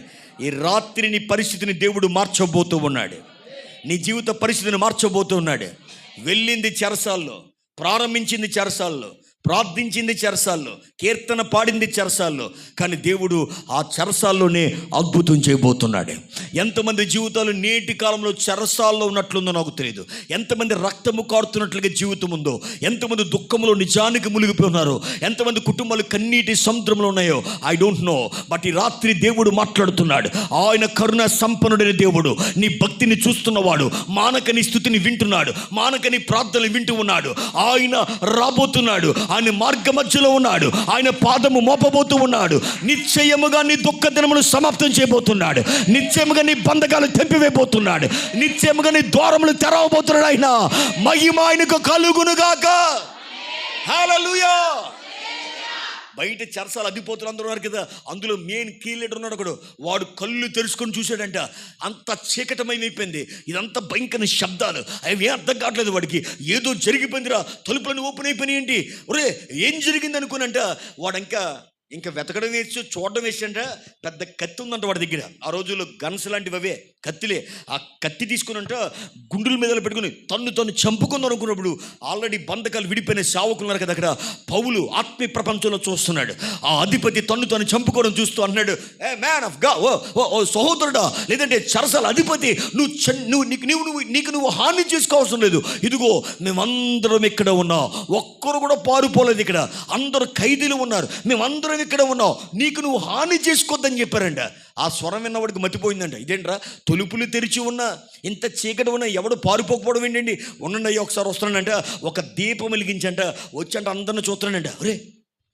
ఈ రాత్రి నీ పరిస్థితిని దేవుడు మార్చబోతూ ఉన్నాడు. నీ జీవిత పరిస్థితిని మార్చబోతూ ఉన్నాడు. వెళ్ళింది చెరసాల్లో, ప్రారంభించింది చెరసాల్లో, ప్రార్థించింది చెరసాల్లో, కీర్తన పాడింది చెరసాల్లో. కానీ దేవుడు ఆ చెరసాల్లోనే అద్భుతం చేయబోతున్నాడు. ఎంతమంది జీవితాలు నేటి కాలంలో చెరసాల్లో ఉన్నట్లుందో నాకు తెలియదు. ఎంతమంది రక్తము కారుతున్నట్లుగా జీవితం ఉందో, ఎంతమంది దుఃఖంలో నిజానికి మునిగిపోయినారో, ఎంతమంది కుటుంబాలు కన్నీటి సముద్రంలో ఉన్నాయో ఐ డోంట్ నో. బట్ ఈ రాత్రి దేవుడు మాట్లాడుతున్నాడు. ఆయన కరుణ సంపన్నుడైన దేవుడు, నీ భక్తిని చూస్తున్నవాడు, మానకని స్థుతిని వింటున్నాడు, మానకని ప్రార్థనలు వింటూ ఉన్నాడు. ఆయన రాబోతున్నాడు, ఆయన మార్గ మధ్యలో ఉన్నాడు, ఆయన పాదము మోపబోతూ ఉన్నాడు. నిశ్చయముగా నీ దుఃఖ దినమును సమాప్తం చేయబోతున్నాడు. నిశ్చయముగా నీ బంధకాలు తెంపివేయబోతున్నాడు. నిశ్చయముగా నీ ద్వారములు తెరవబోతున్నాడు. ఆయన మహిమ ఆయనకు కలుగునుగాక. హల్లెలూయా. బయట చెరసాలు అద్దిపోతులు అందరూ ఉన్నారు కదా, అందులో మెయిన్ కీ లీడర్ ఉన్నాడు ఒకడు. వాడు కళ్ళు తెరుచుకొని చూశాడంట. అంత చీకటమైపోయింది, ఇదంతా భయంకర శబ్దాలు, అవి ఏం అర్థం కావట్లేదు వాడికి. ఏదో జరిగిపోయిందిరా, తలుపులను ఓపెన్ అయిపోయినాయి ఏంటి, ఒరే ఏం జరిగింది అనుకునంట. వాడు ఇంకా వెతకడం వేసి చూడడం వేసంట. పెద్ద కత్తి ఉందంట వాడి దగ్గర. ఆ రోజుల్లో గన్స్ లాంటివి అవే కత్తిలే. ఆ కత్తి తీసుకున్నంట గుండెల మీద పెట్టుకుని తను చంపుకుందాం అనుకున్నప్పుడు ఆల్రెడీ బంధకాలు విడిపోయిన సేవకులున్నారు కదా అక్కడ. పౌలు ఆత్మీయ ప్రపంచంలో చూస్తున్నాడు. ఆ అధిపతి తను చంపుకోవడం చూస్తూ అన్నాడు, ఏ మ్యాన్ ఆఫ్ గా, ఓ సహోదరుడా, లేదంటే చెరసాల అధిపతి, నీకు హాని చేసుకోవాల్సిన లేదు. ఇదిగో మేమందరం ఇక్కడ ఉన్నాం, ఒక్కరు కూడా పారిపోలేదు. ఇక్కడ అందరూ ఖైదీలు ఉన్నారు, మేమందరం ఇక్కడ ఉన్నావు, నీకు నువ్వు హాని చేసుకోవద్దని చెప్పారంట. ఆ స్వరం విన్నవాడికి మతిపోయిందంట. ఇదేంట్రా, తలుపులు తెరిచి ఉన్నా, ఇంత చీకటి ఉన్నా ఎవడు పారిపోకపోవడం ఏంటండి, ఉండండి అయ్యా ఒకసారి వస్తున్నాడంట. ఒక దీపం వెలిగించంట, వచ్చంట అందరిని చూస్తున్నాడంట. అరే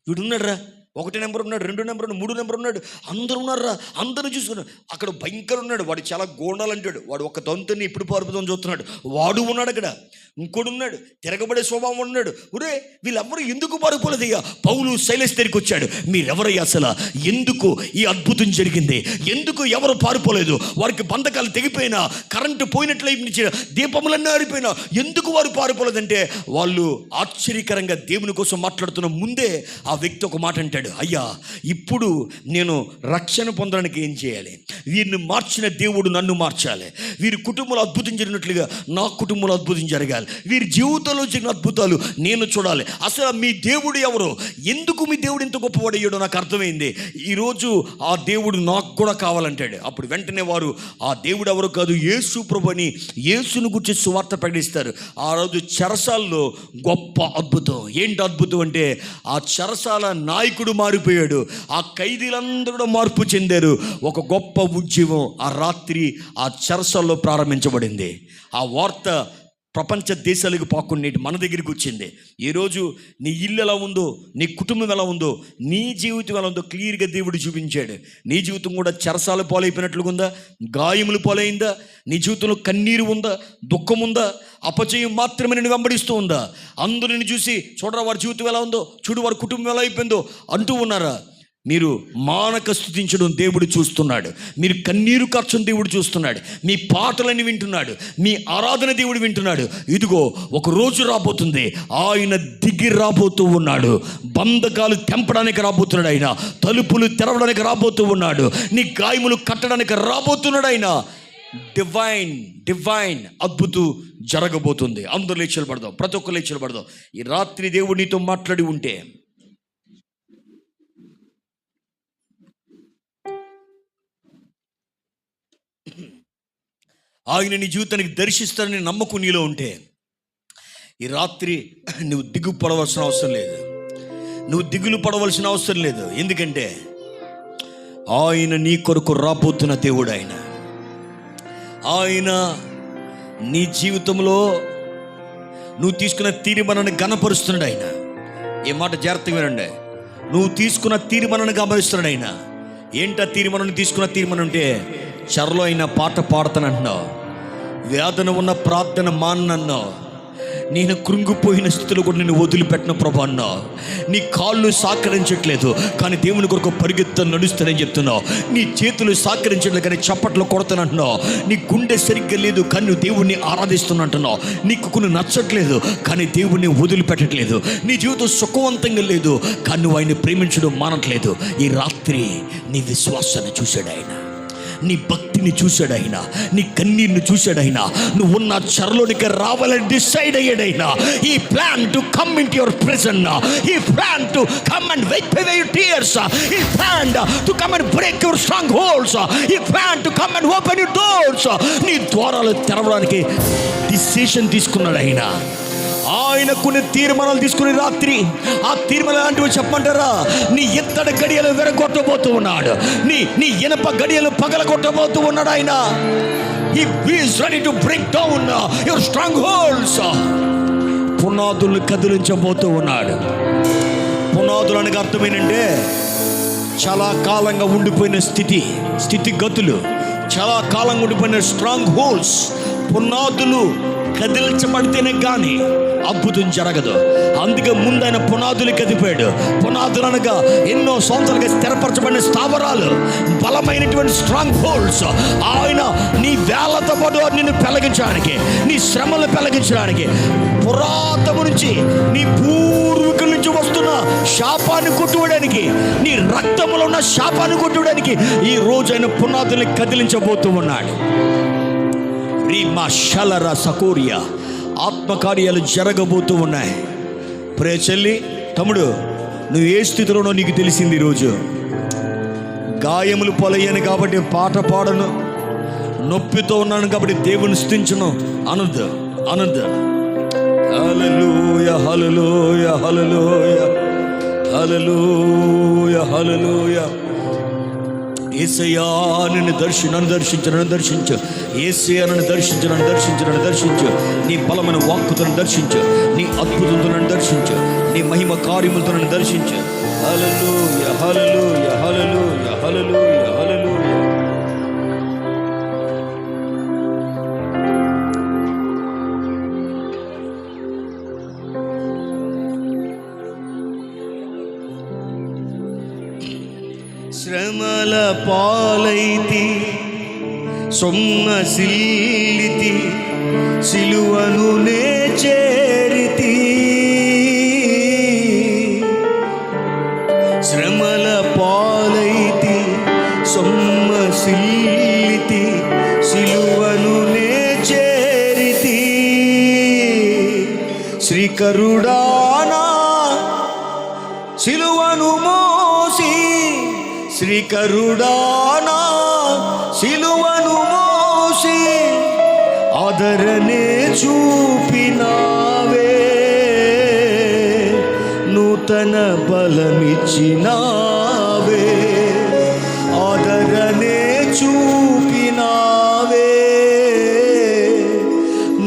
వీడున్నాడు రా, 1 నెంబర్ ఉన్నాడు, 2 నెంబర్ ఉన్నాడు, 3 నెంబర్ ఉన్నాడు, అందరూ ఉన్నారా, అందరూ చూసుకున్నాడు. అక్కడ భయంకర ఉన్నాడు, వాడు చాలా గోండాలు అంటాడు. వాడు ఒక దొంతని ఇప్పుడు పారిపోతాం చూస్తున్నాడు, వాడు ఉన్నాడు అక్కడ. ఇంకోడు ఉన్నాడు, తిరగబడే స్వభావం ఉన్నాడు. ఒరే వీళ్ళెవ్వరూ ఎందుకు పారిపోలేదయ్యా? పౌలు సైలస్ దగ్గరికి వచ్చాడు. మీరెవరయ్యా అసలు? ఎందుకు ఈ అద్భుతం జరిగింది? ఎందుకు ఎవరు పారిపోలేదు? వారికి బంధకాలు తెగిపోయినా, కరెంటు పోయినట్లయితే, దీపములన్నీ ఆరిపోయినా ఎందుకు వారు పారిపోలేదంటే, వాళ్ళు ఆశ్చర్యకరంగా దేవుని కోసం మాట్లాడుతున్న ముందే ఆ వ్యక్తి ఒక మాట అంటాడు, అయ్యా ఇప్పుడు నేను రక్షణ పొందడానికి ఏం చేయాలి? వీరిని మార్చిన దేవుడు నన్ను మార్చాలి. వీరి కుటుంబంలో అద్భుతం జరిగినట్లుగా నా కుటుంబంలో అద్భుతం జరగాలి. వీరి జీవితంలో జరిగిన అద్భుతాలు నేను చూడాలి. అసలు మీ దేవుడు ఎవరు? ఎందుకు మీ దేవుడు ఇంత గొప్పవాడయ్యాడో నాకు అర్థమైంది. ఈరోజు ఆ దేవుడు నాకు కూడా కావాలంటాడు. అప్పుడు వెంటనే వారు ఆ దేవుడు ఎవరు కాదు, యేసు ప్రభు అని యేసును గురించి సువార్త ప్రకటిస్తారు. ఆ రోజు చెరసాల్లో గొప్ప అద్భుతం. ఏంటి అద్భుతం అంటే, ఆ చెరసాల నాయకుడు మారిపోయాడు. ఆ ఖైదీలందరూ కూడా మార్పు చెందారు. ఒక గొప్ప ఉద్యమం ఆ రాత్రి ఆ చెరసాల్లో ప్రారంభించబడింది. ఆ వార్త ప్రపంచ దేశాలకు పాకుండా మన దగ్గరికి వచ్చింది. ఈరోజు నీ ఇల్లు ఎలా ఉందో, నీ కుటుంబం ఎలా ఉందో, నీ జీవితం ఎలా ఉందో క్లియర్గా దేవుడు చూపించాడు. నీ జీవితం కూడా చెరసాల పాలైపోయినట్లుగా ఉందా? గాయములు పాలైందా? నీ జీవితంలో కన్నీరు ఉందా? దుఃఖం ఉందా? అపజయం మాత్రమే నేను వెంబడిస్తూ ఉందా? అందరూ నిన్ను చూసి చూడరా వారి జీవితం ఎలా ఉందో, చూడు వారి కుటుంబం ఎలా అయిపోయిందో అంటూ ఉన్నారా? మీరు మానక స్తుతించడం దేవుడు చూస్తున్నాడు. మీరు కన్నీరు కార్చడం దేవుడు చూస్తున్నాడు. మీ పాటలని వింటున్నాడు. మీ ఆరాధన దేవుడు వింటున్నాడు. ఇదిగో ఒక రోజు రాబోతుంది, ఆయన దిగి రాబోతూ ఉన్నాడు. బంధకాలు తెంపడానికి రాబోతున్నాడు ఆయన. తలుపులు తెరవడానికి రాబోతూ ఉన్నాడు. నీ గాయములు కట్టడానికి రాబోతున్నాడు ఆయన. డివైన్ అద్భుతం జరగబోతుంది. అందరూ లేచి పడదాం, ప్రతి ఒక్కరు లేచి పడదాం. ఈ రాత్రి దేవుడు నీతో మాట్లాడి ఉంటే, ఆయన నీ జీవితానికి దర్శిస్తారని నమ్మకం నీలో ఉంటే, ఈ రాత్రి నువ్వు దిగులు పడవలసిన అవసరం లేదు. నువ్వు దిగులు పడవలసిన అవసరం లేదు. ఎందుకంటే ఆయన నీ కొరకు రాబోతున్న దేవుడు. ఆయన నీ జీవితంలో నువ్వు తీసుకున్న తీర్మానాన్ని గణపరుస్తున్నాడు ఆయన. ఏ మాట జాగ్రత్తగా వినండి. నువ్వు తీసుకున్న తీర్మానాన్ని గమనిస్తున్నాడు ఆయన. ఏంటా తీర్మానం? తీసుకున్న తీర్మానం అంటే, చెరలో అయిన పాట పాడతానంటున్నావు, వేదన ఉన్న ప్రార్థన మానన్నావు, నేను కృంగిపోయిన స్థితిలో కూడా నేను వదిలిపెట్టిన ప్రభు అన్నావు. నీ కాళ్ళు సహకరించట్లేదు కానీ దేవుని కొరకు పరిగెత్తని నడుస్తానని చెప్తున్నావు. నీ చేతులు సహకరించట్లేదు కానీ చప్పట్లు కొడతానంటున్నావు. నీ గుండె సరిగ్గా లేదు కానీ నువ్వు దేవుణ్ణి ఆరాధిస్తున్నట్టున్నావు. నీకు కొన్ని నచ్చట్లేదు కానీ దేవుణ్ణి వదిలిపెట్టట్లేదు. నీ జీవితం సుఖవంతంగా లేదు కానీ నువ్వు ఆయన ప్రేమించడం మానట్లేదు. ఈ రాత్రి నీ విశ్వాసాన్ని చూశాడు ఆయన. నీ భక్తిని చూశాడు ఆయన. నీ కన్నీరుని చూశాడు ఆయన. నువ్వు ఉన్న చెరలోనికి రావాలని డిసైడ్ అయ్యాడు ఆయన. ఈ plan to come into your presence. ఈ plan to come and wipe away your tears. ఈ plan to come and break your strongholds. ఈ plan to come and open your doors. నీ ద్వారాలు తెరవడానికి decision తీసుకున్నాడు ఆయన. ఆయన కొన్ని తీర్మానాలు తీసుకుని రాత్రి ఆ తీర్మానాలు లాంటివి చెప్పమంటారా? నీ ఇత్తడి గడియలు విరగొట్టబోతూ ఉన్నాడు. నీ ఇనప గడియలు పగలగొట్టబోతూ ఉన్నాడు ఆయన. He is ready to break down your strongholds. పునాదులను కదిలించబోతూ ఉన్నాడు. పునాదులు అనగా అర్థమేనంటే, చాలా కాలంగా ఉండిపోయిన స్థితిగతులు, చాలా కాలంగా ఉండిపోయిన స్ట్రాంగ్ హోల్డ్స్. పునాదులు కదిలించబడితేనే కానీ అద్భుతం జరగదు. అందుకే ముందైన పునాదులు కదిపాడు. పునాదులు అనగా ఎన్నో సంవత్సరాలుగా స్థిరపరచబడిన స్థావరాలు, బలమైనటువంటి స్ట్రాంగ్ హోల్డ్స్. ఆయన నీ వేలతో పాటు నిన్ను పెళ్లగించడానికి, నీ శ్రమలు పెళ్లగించడానికి, పురాతము నుంచి నీ పూర్వీకుల నుంచి వస్తున్న శాపాన్ని కొట్టుకోవడానికి, నీ రక్తంలో ఉన్న శాపాన్ని కొట్టుకోవడానికి ఈ రోజు ఆయన పునాదుల్ని కదిలించబోతూ ఉన్నాడు. రీమా షలరా సకోరియా ఆత్మకార్యాలు జరగబోతూ ఉన్నాయి. ప్రే చెల్లి, తమ్ముడు, నువ్వు ఏ స్థితిలోనో నీకు తెలిసింది. ఈరోజు గాయములు పొలయ్యాను కాబట్టి పాట పాడను, నొప్పితో ఉన్నాను కాబట్టి దేవుని స్తుతించను అనొద్దు. హల్లెలూయా హల్లెలూయా హల్లెలూయా హల్లెలూయా హల్లెలూయా. యేసయ్యా నన్ను దర్శించు. యేసయ్యా నన్ను దర్శించు. నీ బలమైన వాక్కుతో నన్ను దర్శించు. నీ అద్భుతంతో నన్ను దర్శించు. నీ మహిమ కార్యములతో నన్ను దర్శించు. హల్లెలూయా హల్లెలూయా హల్లెలూయా హల్లెలూయా హల్లెలూయా. శ్రమల పాలైతి సొమ్మసిల్లితి సిలువను నే చేరితి శ్రమల పాలైతి సొమ్మసిల్లితి సిలువను నే చేరితి శ్రీకరుడానా సిలువను మోసి శ్రీకరుడానా సిలువను మోసి ఆదరణే చూపినావే నూతన బలమిచ్చినావే ఆదరణే చూపినావే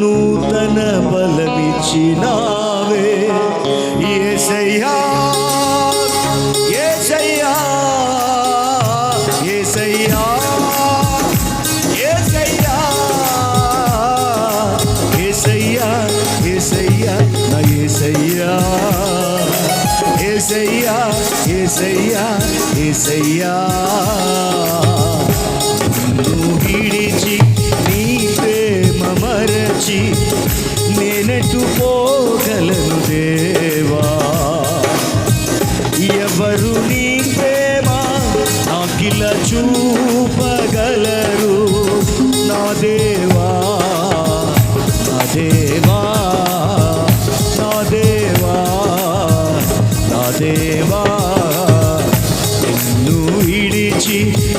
నూతన బలమిచ్చినావే యేసయ్యా యేసయ్యా యేసయ్యా యేసయ్యా యేసయ్యా యేసయ్యా నా యేసయ్యా యేసయ్యా యేసయ్యా యేసయ్యా నిన్ను విడిచి నీ ప్రేమ మరచి నేనెటు పోగలను దేవా ఎవరు నీ ప్రేమ నాకిల చూపగలరు నా దేవా నా దేవా నా దేవా నా దేవా నిన్ను విడిచి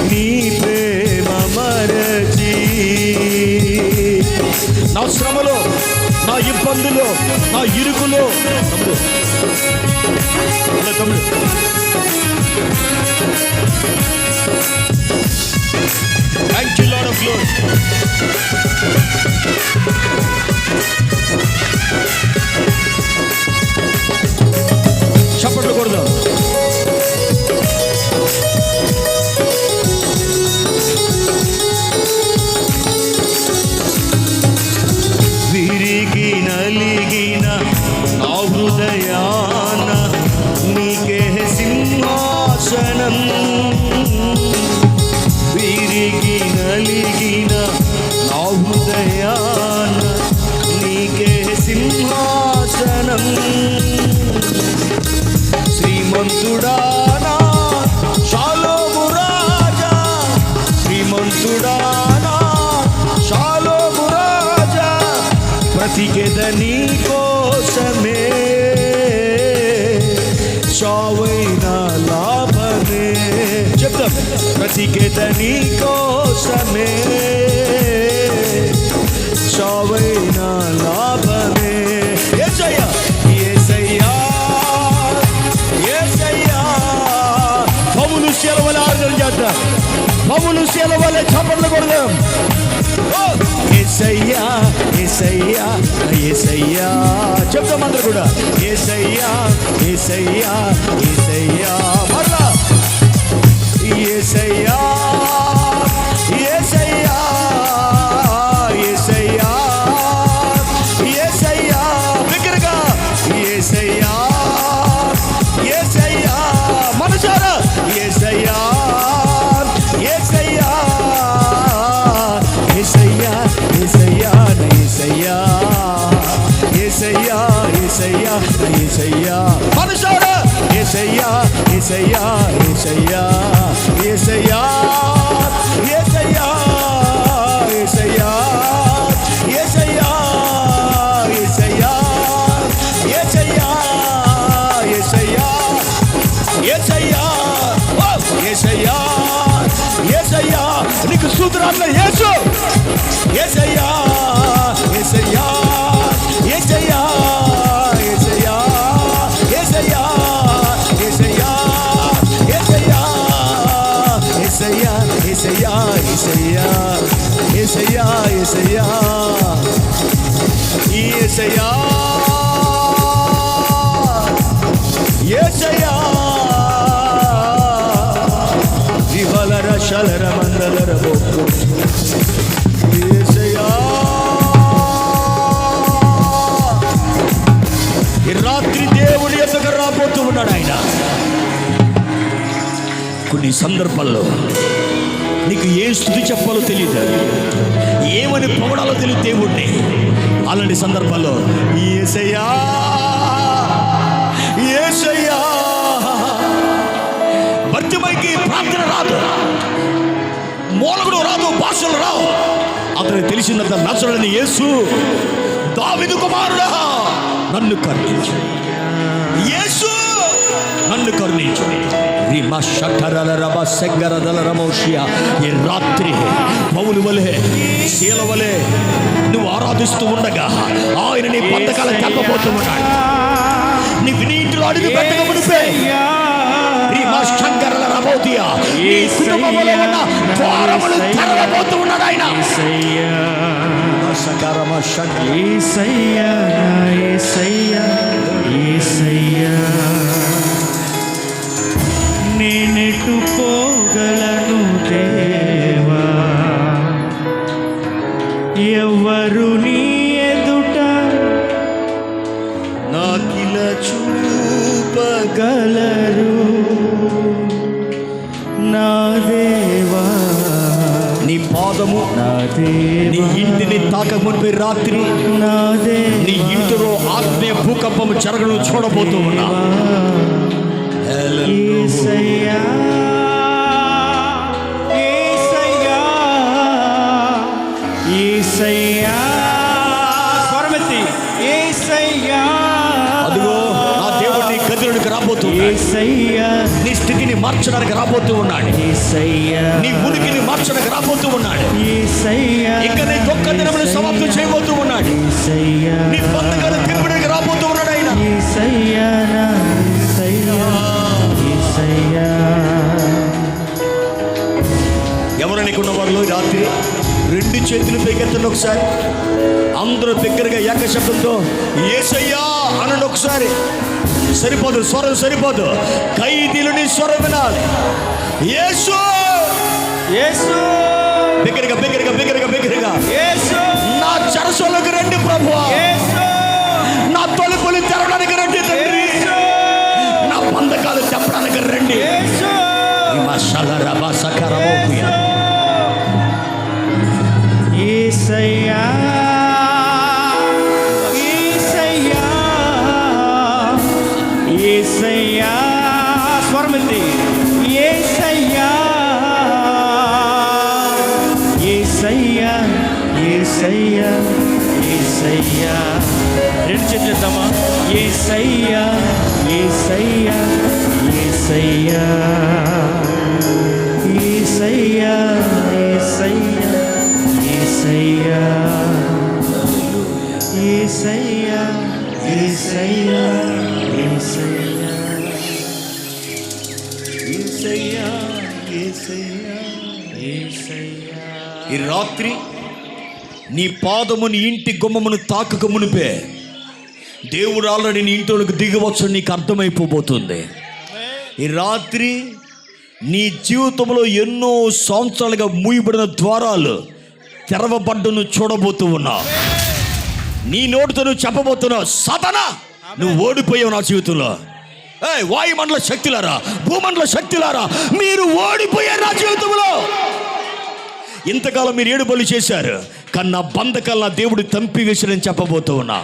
నీ ప్రేమ మరచి నా శ్రమలో నా ఇబ్బందులో నా ఇరుకులో తమ్ముడు thank you Lord of glory చప్పట్లు కొడదాం విరిగి నలిగిన నా హృదయాన నీకే సింహాసనం విరిగి నలిగిన నా హృదయాన నీకే సింహాసనం శ్రీమంతుడానా షాలోము రాజా శ్రీమంతుడానా షాలోము రాజా బ్రతికెద నీ కోసమే చావైన లాభమే చెప్తాం బ్రతికెద నీ కోసమే చావైన లాభమే యేసయ్యా యేసయ్యా యేసయ్యా పౌలు శిలువల ఆరాధన చేద్దాం పౌలు శిలువల చప్పట్లు కొడదాం యేసయ్యా యేసయ్యా యేసయ్యా చెప్తాం అందరూ కూడా యేసయ్యా యేసయ్యా యేసయ్యా మరలా యేసయ్యా యేసయ్యా యేసయ్యా యేసయ్యా బిగ్గరగా యేసయ్యా యేసయ్యా మనసారా యేసయ్యా యేసయ్యా యేసయ్యా యేసయ్యా యేసయ్యా యేసయ్యా యేసయ్యా యేసయ్యా మనసారా యేసయ్యా యేసయ్యా యేసయ్యా యేసయ్యా యేసయ్యా యేసయ్యా యేసయ్యా యేసయ్యా యేసయ్యా యేసయ్యా యేసయ్యా యేసయ్యా యేసయ్యా నీకు సూత్రాల్లో యేసు యేసయ్యా యేసయ్యా యేసయ్యా యేసయ్యా యేసయ్యా యేసయ్యా యేసయ్యా యేసయ్యా యేసయ్యా యేసయ్యా యేసయ్యా యేసయ్యా యేసయ్యా వివలర శలర మందలర బొక్కు యేసయ్యా ఈ రాత్రి దేవుడి ఎదుగు రాబోతూ ఉన్నాడు ఆయన కొన్ని సందర్భాల్లో నీకు ఏ స్థుతి చెప్పాలో తెలియదు, ఏమని పొగడాలో తెలియదు దేవుణ్ణి. అలాంటి సందర్భాల్లో యేసయ్యా యేసయ్యా, భర్తీమైకి ప్రార్థన రాదు, మూలకుడు రాదు, భాషలు రావు. అతనికి తెలిసినంత నజరుడైన యేసు, దావీదు కుమారుడా నన్ను కరుణించు, యేసు నన్ను కరుణించు. ఈ రాత్రి పౌలు వలె శీల వలె నువ్వు ఆరాధిస్తూ ఉండగా ఆయన నీ బంధకాలను తెప్పబోతూ ఉన్నాడు. నీ వినీతిలో అడుగు పెట్టక మునిపే నీ కుటుంబంలో ఉన్న ద్వారములు తెరవబోతూ ఉన్నాడు ఆయన. నేనెటు పోగలను దేవా, ఎవరు నీ ఎదుట నాకిల చూపగలరు నా దేవా. నీ పాదము నా నీ దేవా, ఇంటిని తాకమునిపై రాత్రి నా దేవా, నీ ఇంటిలో ఆగ్నేయ భూకంపము జరగను చూడబోతూ ఉన్నా. యేసయ్యా యేసయ్యా యేసయ్యా, స్వరమెత్తి యేసయ్యా. అదిగో ఆ దేవుడు నీ గదిలోనికి రాబోతున్నాడు. యేసయ్యా నీ స్థితిని మార్చడానికి రాబోతూ ఉన్నాడు. యేసయ్యా నీ ఉనికిని మార్చడానికి రాబోతూ ఉన్నాడు. యేసయ్యా ఇంకా నీ దుఃఖ దినములు సమాప్తం చేయబోతూ ఉన్నాడు. యేసయ్యా నీ బంధకాలు తిరుగుడానికి రాబోతూ ఉన్నాడు ఆయన. యేసయ్యా నా యేసయ్యా యేసయ్యా. ఎవరు నీకున్న వారిలో రాత్రి రెండు చేతులు పైకెత్తండి ఒకసారి. అందరూ దగ్గరగా ఏక శబ్దంతో యేసయ్యా అనండి ఒకసారి. సరిపోదు, స్వరం సరిపోదు, ఖైదీలు నీ స్వరం వినాలి. యేసు యేసు బిగ్గరగా బిగ్గరగా బిగ్గరగా బిగ్గరగా యేసు నా చెరసోలకు రండి ప్రభువా, యేసు నా తలుపులు తెరవడానికి రండి తండ్రి, నా బంధకాలు చెప్పడానికి రండి. యేసు యేసయ్యా యేసయ్యా యేసయ్యా, స్వరమెత్తి యేసయ్యా యేసయ్యా యేసయ్యా యేసయ్యా. రెండు చేతులు ఎత్తామా. యేసయ్యా యేసయ్యా యేసయ్యా యేసయ్యా యేసయ్యా యేసయ్యా యేసయ్యా యేసయ్యా యేసయ్యా యేసయ్యా యేసయ్యా. ఈ రాత్రి నీ పాదము నీ ఇంటి గుమ్మమును తాకక మునిపే దేవుడు ఆల్రెడీ నీ ఇంట్లోకి దిగవచ్చు నీకు అర్థమైపోబోతుంది. ఈ రాత్రి నీ జీవితంలో ఎన్నో సంవత్సరాలుగా మూయబడిన ద్వారాలు తెరవబడ్డను చూడబోతూ ఉన్నావు. నీ నోటితో నువ్వు చెప్పబోతున్నావు, సాతానా నువ్వు ఓడిపోయావు నా జీవితంలో. వాయుమండల శక్తులారా, భూమండల శక్తులారా, మీరు ఓడిపోయారు నా జీవితంలో. ఇంతకాలం మీరు ఏడుబలు చేశారు, కానీ నా బంధకాలు నా దేవుడు తంపివేశాడని చెప్పబోతూ ఉన్నా.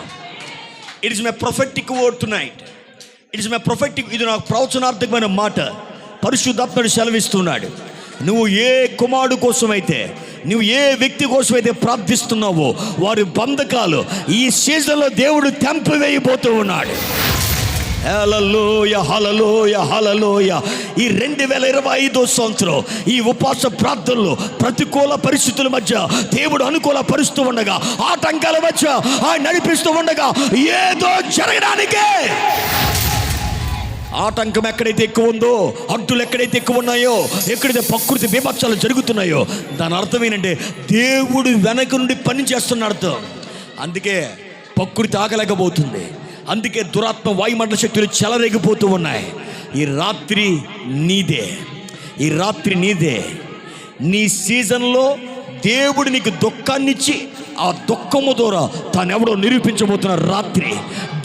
It is my prophetic word tonight. It is my prophetic, ఇది నాకు ప్రవచనార్థకమైన మాట. పరిశుద్ధాత్ముడు సెలవిస్తున్నాడు. నువ్వు ఏ కుమారుడు కోసమైతే, నువ్వు ఏ వ్యక్తి కోసమైతే ప్రార్థిస్తున్నావో వారి బంధకాలు ఈ సీజన్లో దేవుడు తెంపివేయబోతూ ఉన్నాడు. హల్లెలూయ హల్లెలూయ హల్లెలూయ. ఈ 2025 సంవత్సరం ఈ ఉపవాస ప్రార్థనలు ప్రతికూల పరిస్థితుల మధ్య దేవుడు అనుకూల పరుస్తూ ఉండగా, ఆటంకాల మధ్య ఆయన నడిపిస్తూ ఉండగా ఏదో జరగడానికే. ఆటంకం ఎక్కడైతే ఎక్కువ ఉందో, అడ్డులు ఎక్కడైతే ఎక్కువ ఉన్నాయో, ఎక్కడైతే ప్రకృతి విపక్షాలు జరుగుతున్నాయో, దాని అర్థం ఏంటంటే దేవుడు వెనక నుండి పని చేస్తున్న అర్థం. అందుకే ప్రకృతి ఆగలేకపోతుంది. అందుకే దురాత్మ వాయుమండల శక్తులు చెలరేగిపోతూ ఉన్నాయి. ఈ రాత్రి నీదే, ఈ రాత్రి నీదే. నీ సీజన్లో దేవుడు నీకు దుఃఖాన్నిచ్చి ఆ దుఃఖము ద్వారా తానెవడో నిరూపించబోతున్న రాత్రి.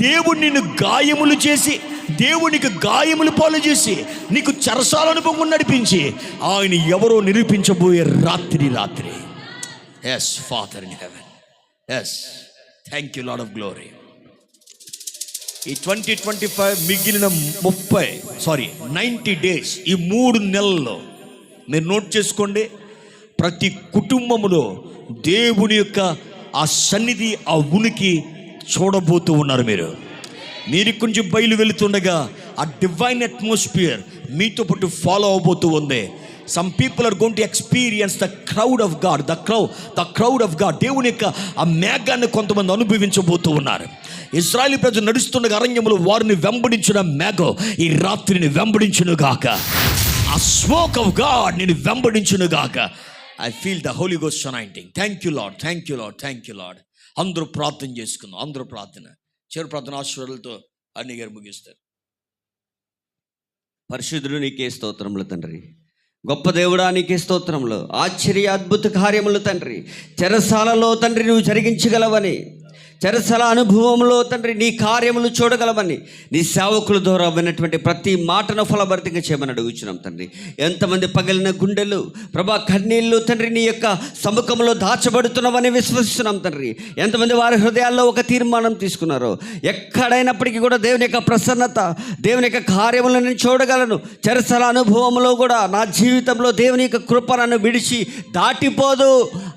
దేవుడు నిన్ను గాయములు చేసి దేవునికి గాయములు పాలు చేసి నీకు చెరసాల అనుభవం నడిపించి ఆయన ఎవరో నిరూపించబోయే రాత్రి. Yes Father in heaven, yes thank you Lord of glory. ఈ 2025 మిగిలిన 90 డేస్, ఈ 3 నెలల్లో మీరు నోట్ చేసుకోండి, ప్రతి కుటుంబములో దేవుని యొక్క ఆ సన్నిధి, ఆ ఉనికి చూడబోతూ ఉన్నారు. మీరు కొంచెం బయలు వెళుతుండగా ఆ డివైన్ అట్మాస్ఫియర్ మీతో పాటు ఫాలో అవబోతూ ఉంది. Some people are going to experience the crowd of God, the crowd of God. దేవుని యొక్క ఆ మేఘాన్ని కొంతమంది అనుభవించబోతూ ఉన్నారు. ఇశ్రాయేలు ప్రజలు నడుస్తుండగా అరణ్యములో వారిని వెంబడించిన మేఘం ఈ రాత్రిని వెంబడించును గాక. ఆ స్మోక్ ఆఫ్ గాడ్ నేను వెంబడించును గాక. I feel the holy ghost anointing. Thank you Lord, thank you Lord, thank you Lord. అందరూ ప్రార్థన చేసుకుందాం, అందరూ ప్రార్థన. చివరి ప్రార్థన ఆశీర్వాదాలతో అన్ని గారు ముగిస్తారు. పరిశుద్ధుడు నీకే స్తోత్రములు తండ్రి, గొప్ప దేవుడా నీకే స్తోత్రములు. ఆశ్చర్య అద్భుత కార్యములు తండ్రి చెరసాలలో తండ్రి నువ్వు జరిగించగలవని, చెరసాల అనుభవంలో తండ్రి నీ కార్యములు చూడగలవని నీ సేవకుల ద్వారా విన్నటువంటి ప్రతి మాటను ఫలభరితంగా చేయమని అడుగుచున్నాం తండ్రి. ఎంతమంది పగిలిన గుండెలు ప్రభా, కన్నీళ్ళు తండ్రి నీ యొక్క సముఖంలో దాచబడుతున్నామని విశ్వసిస్తున్నాం తండ్రి. ఎంతమంది వారి హృదయాల్లో ఒక తీర్మానం తీసుకున్నారో, ఎక్కడైనప్పటికీ కూడా దేవుని యొక్క ప్రసన్నత, దేవుని యొక్క కార్యములను నేను చూడగలను. చెరసాల అనుభవంలో కూడా నా జీవితంలో దేవుని యొక్క కృప నన్ను విడిచి దాటిపోదు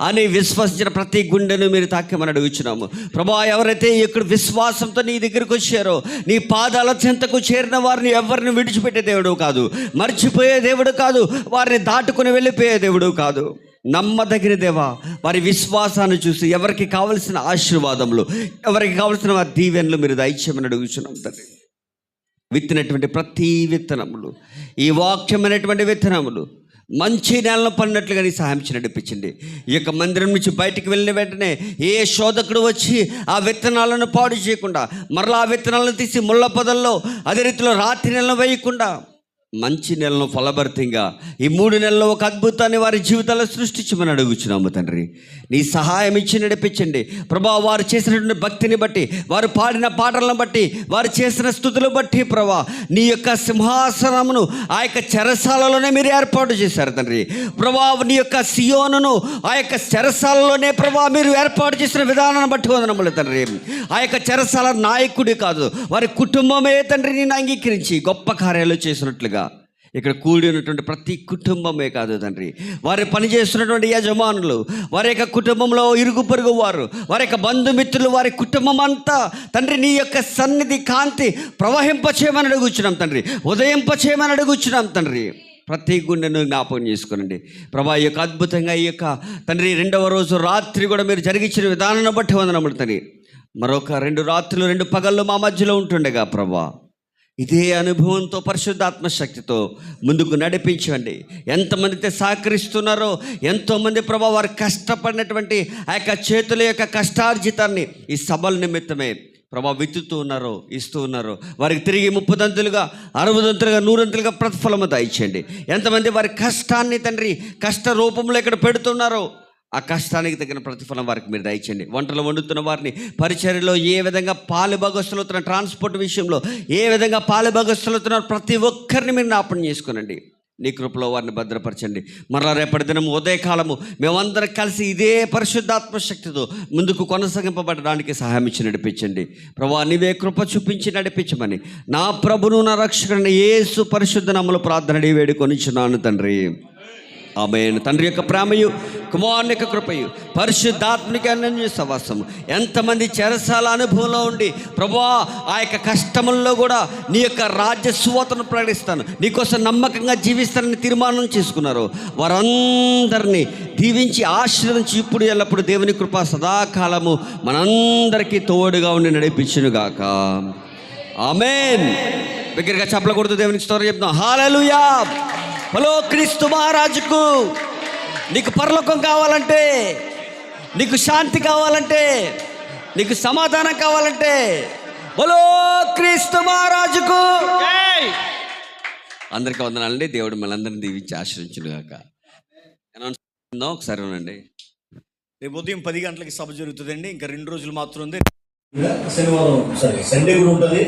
అని విశ్వసించిన ప్రతి గుండెను మీరు తాకేమని అడుగుచున్నాము ప్రభా. ఎవరైతే ఇక్కడ విశ్వాసంతో నీ దగ్గరికి వచ్చారో, నీ పాదాల చెంతకు చేరిన వారిని ఎవరిని విడిచిపెట్టే దేవుడు కాదు, మర్చిపోయే దేవుడు కాదు, వారిని దాటుకుని వెళ్ళిపోయే దేవుడు కాదు. నమ్మదగిన దేవా, వారి విశ్వాసాన్ని చూసి ఎవరికి కావలసిన ఆశీర్వాదములు, ఎవరికి కావలసిన వారి దీవెనలు మీరు దయచేయమని అడుగుచున్నాం తండ్రి. విత్తినటువంటి ప్రతి విత్తనములు, ఈ వాక్యమైనటువంటి విత్తనములు మంచి నేలను పడినట్లుగా నీ సహాయం నడిపించండి. ఈ యొక్క మందిరం నుంచి బయటికి వెళ్ళిన వెంటనే ఏ శోధకుడు వచ్చి ఆ విత్తనాలను పాడు చేయకుండా, మరలా ఆ విత్తనాలను తీసి ముళ్ళ పొదల్లో అదే రీతిలో రాత్రి నెలను వేయకుండా మంచి నెలను ఫలభరితంగా ఈ 3 నెలల్లో ఒక అద్భుతాన్ని వారి జీవితాల్లో సృష్టించమని అడుగుచున్నాము తండ్రి. నీ సహాయం ఇచ్చి నడిపించండి ప్రభా. వారు చేసినటువంటి భక్తిని బట్టి, వారు పాడిన పాటలను బట్టి, వారు చేసిన స్తుతులు బట్టి ప్రభా, నీ యొక్క సింహాసనమును ఆ యొక్క చెరసాలలోనే మీరు ఏర్పాటు చేశారు తండ్రి ప్రభా. నీ యొక్క సియోనును ఆ యొక్క చెరసాలలోనే ప్రభా మీరు ఏర్పాటు చేసిన విధానాన్ని బట్టి వందనములు తండ్రి. ఆ యొక్క చెరసాల నాయకుడి కాదు, వారి కుటుంబమే తండ్రి నేను అంగీకరించి గొప్ప కార్యాలు చేసినట్లుగా ఇక్కడ కూడి ఉన్నటువంటి ప్రతి కుటుంబమే కాదు తండ్రి, వారి పనిచేస్తున్నటువంటి యజమానులు, వారి యొక్క కుటుంబంలో ఇరుగు పొరుగు వారు, వారి యొక్క బంధుమిత్రులు, వారి కుటుంబం అంతా తండ్రి నీ యొక్క సన్నిధి కాంతి ప్రవహింపచేయమని అడుగుచున్నాం తండ్రి, ఉదయింపచేయమని అడుగుచున్నాం తండ్రి. ప్రతి గుండెను జ్ఞాపకం చేసుకునండి ప్రభా. ఈ యొక్క అద్భుతంగా ఈ యొక్క తండ్రి 2వ రోజు రాత్రి కూడా మీరు జరిగించిన విధానాన్ని బట్టి వందనములు తండ్రి. మరొక 2 రాత్రులు 2 పగళ్ళు మా మధ్యలో ఉంటుండగా ప్రభా, ఇదే అనుభవంతో పరిశుద్ధాత్మ శక్తితో ముందుకు నడిపించండి. ఎంతమంది అయితే సహకరిస్తున్నారో, ఎంతోమంది ప్రభా వారు కష్టపడినటువంటి ఆ యొక్క చేతుల యొక్క కష్టార్జితాన్ని ఈ సభల నిమిత్తమే ప్రభా విత్తుతూ ఉన్నారో, ఇస్తూ ఉన్నారో, వారికి తిరిగి 30 దంతులుగా 60 దంతులుగా 100 దంతులుగా ప్రతిఫలము దయచేయండి. ఎంతమంది వారి కష్టాన్ని తండ్రి కష్ట రూపంలో ఇక్కడ పెడుతున్నారో, ఆ కష్టానికి తగిన ప్రతిఫలం వారికి మీరు దయచేయండి. వంటలు వండుతున్న వారిని, పరిచర్యలో ఏ విధంగా పాలుభాగస్తులవుతున్న, ట్రాన్స్పోర్ట్ విషయంలో ఏ విధంగా పాలుభాగస్తులవుతున్నారు, ప్రతి ఒక్కరిని మీరు జ్ఞాపకం చేసుకునండి. నీ కృపలో వారిని భద్రపరచండి. మరలా రేపటి దినం ఉదయకాలము మేమందరం కలిసి ఇదే పరిశుద్ధాత్మ శక్తితో ముందుకు కొనసాగింపబడడానికి సహాయం ఇచ్చి నడిపించండి ప్రభా. నీవే కృప చూపించి నడిపించమని నా ప్రభును నా రక్షకుని యేసు పరిశుద్ధ నామములో ప్రార్థన వేడుకొనిచున్నాను తండ్రి. ఆమేన్. తండ్రి యొక్క ప్రేమయు, కుమారుని యొక్క కృపయు, పరిశుద్ధాత్మక అన్యోన్య సహవాసము ఎంతమంది చెరసాల అనుభవంలో ఉండి ప్రభువా ఆ యొక్క కష్టముల్లో కూడా నీ యొక్క రాజ్య సువార్తను ప్రకటిస్తాను, నీకోసం నమ్మకంగా జీవిస్తానని తీర్మానం చేసుకున్నారు, వారందరినీ దీవించి ఆశీర్వదించి ఇప్పుడు ఎల్లప్పుడు దేవుని కృప సదాకాలము మనందరికీ తోడుగా ఉండి నడిపించునుగాక. ఆమేన్. దగ్గరగా చప్పలకూడదు, దేవునికి స్తోత్రం చెప్తాం. హల్లెలూయా. హలో క్రీస్తు మహారాజుకు. నీకు పరలోకం కావాలంటే, నీకు శాంతి కావాలంటే, నీకు సమాధానం కావాలంటే హలో క్రీస్తు మహారాజుకు. అందరికీ వందనాలండి. దేవుడు మనందరినీ దీవించి ఆశ్రయించుగాక. ఒకసారి ఉండండి. రేపు ఉదయం 10 గంటలకి సభ జరుగుతుందండి. ఇంకా 2 రోజులు మాత్రం ఉంది. శనివారం సండే కూడా ఉంటుంది.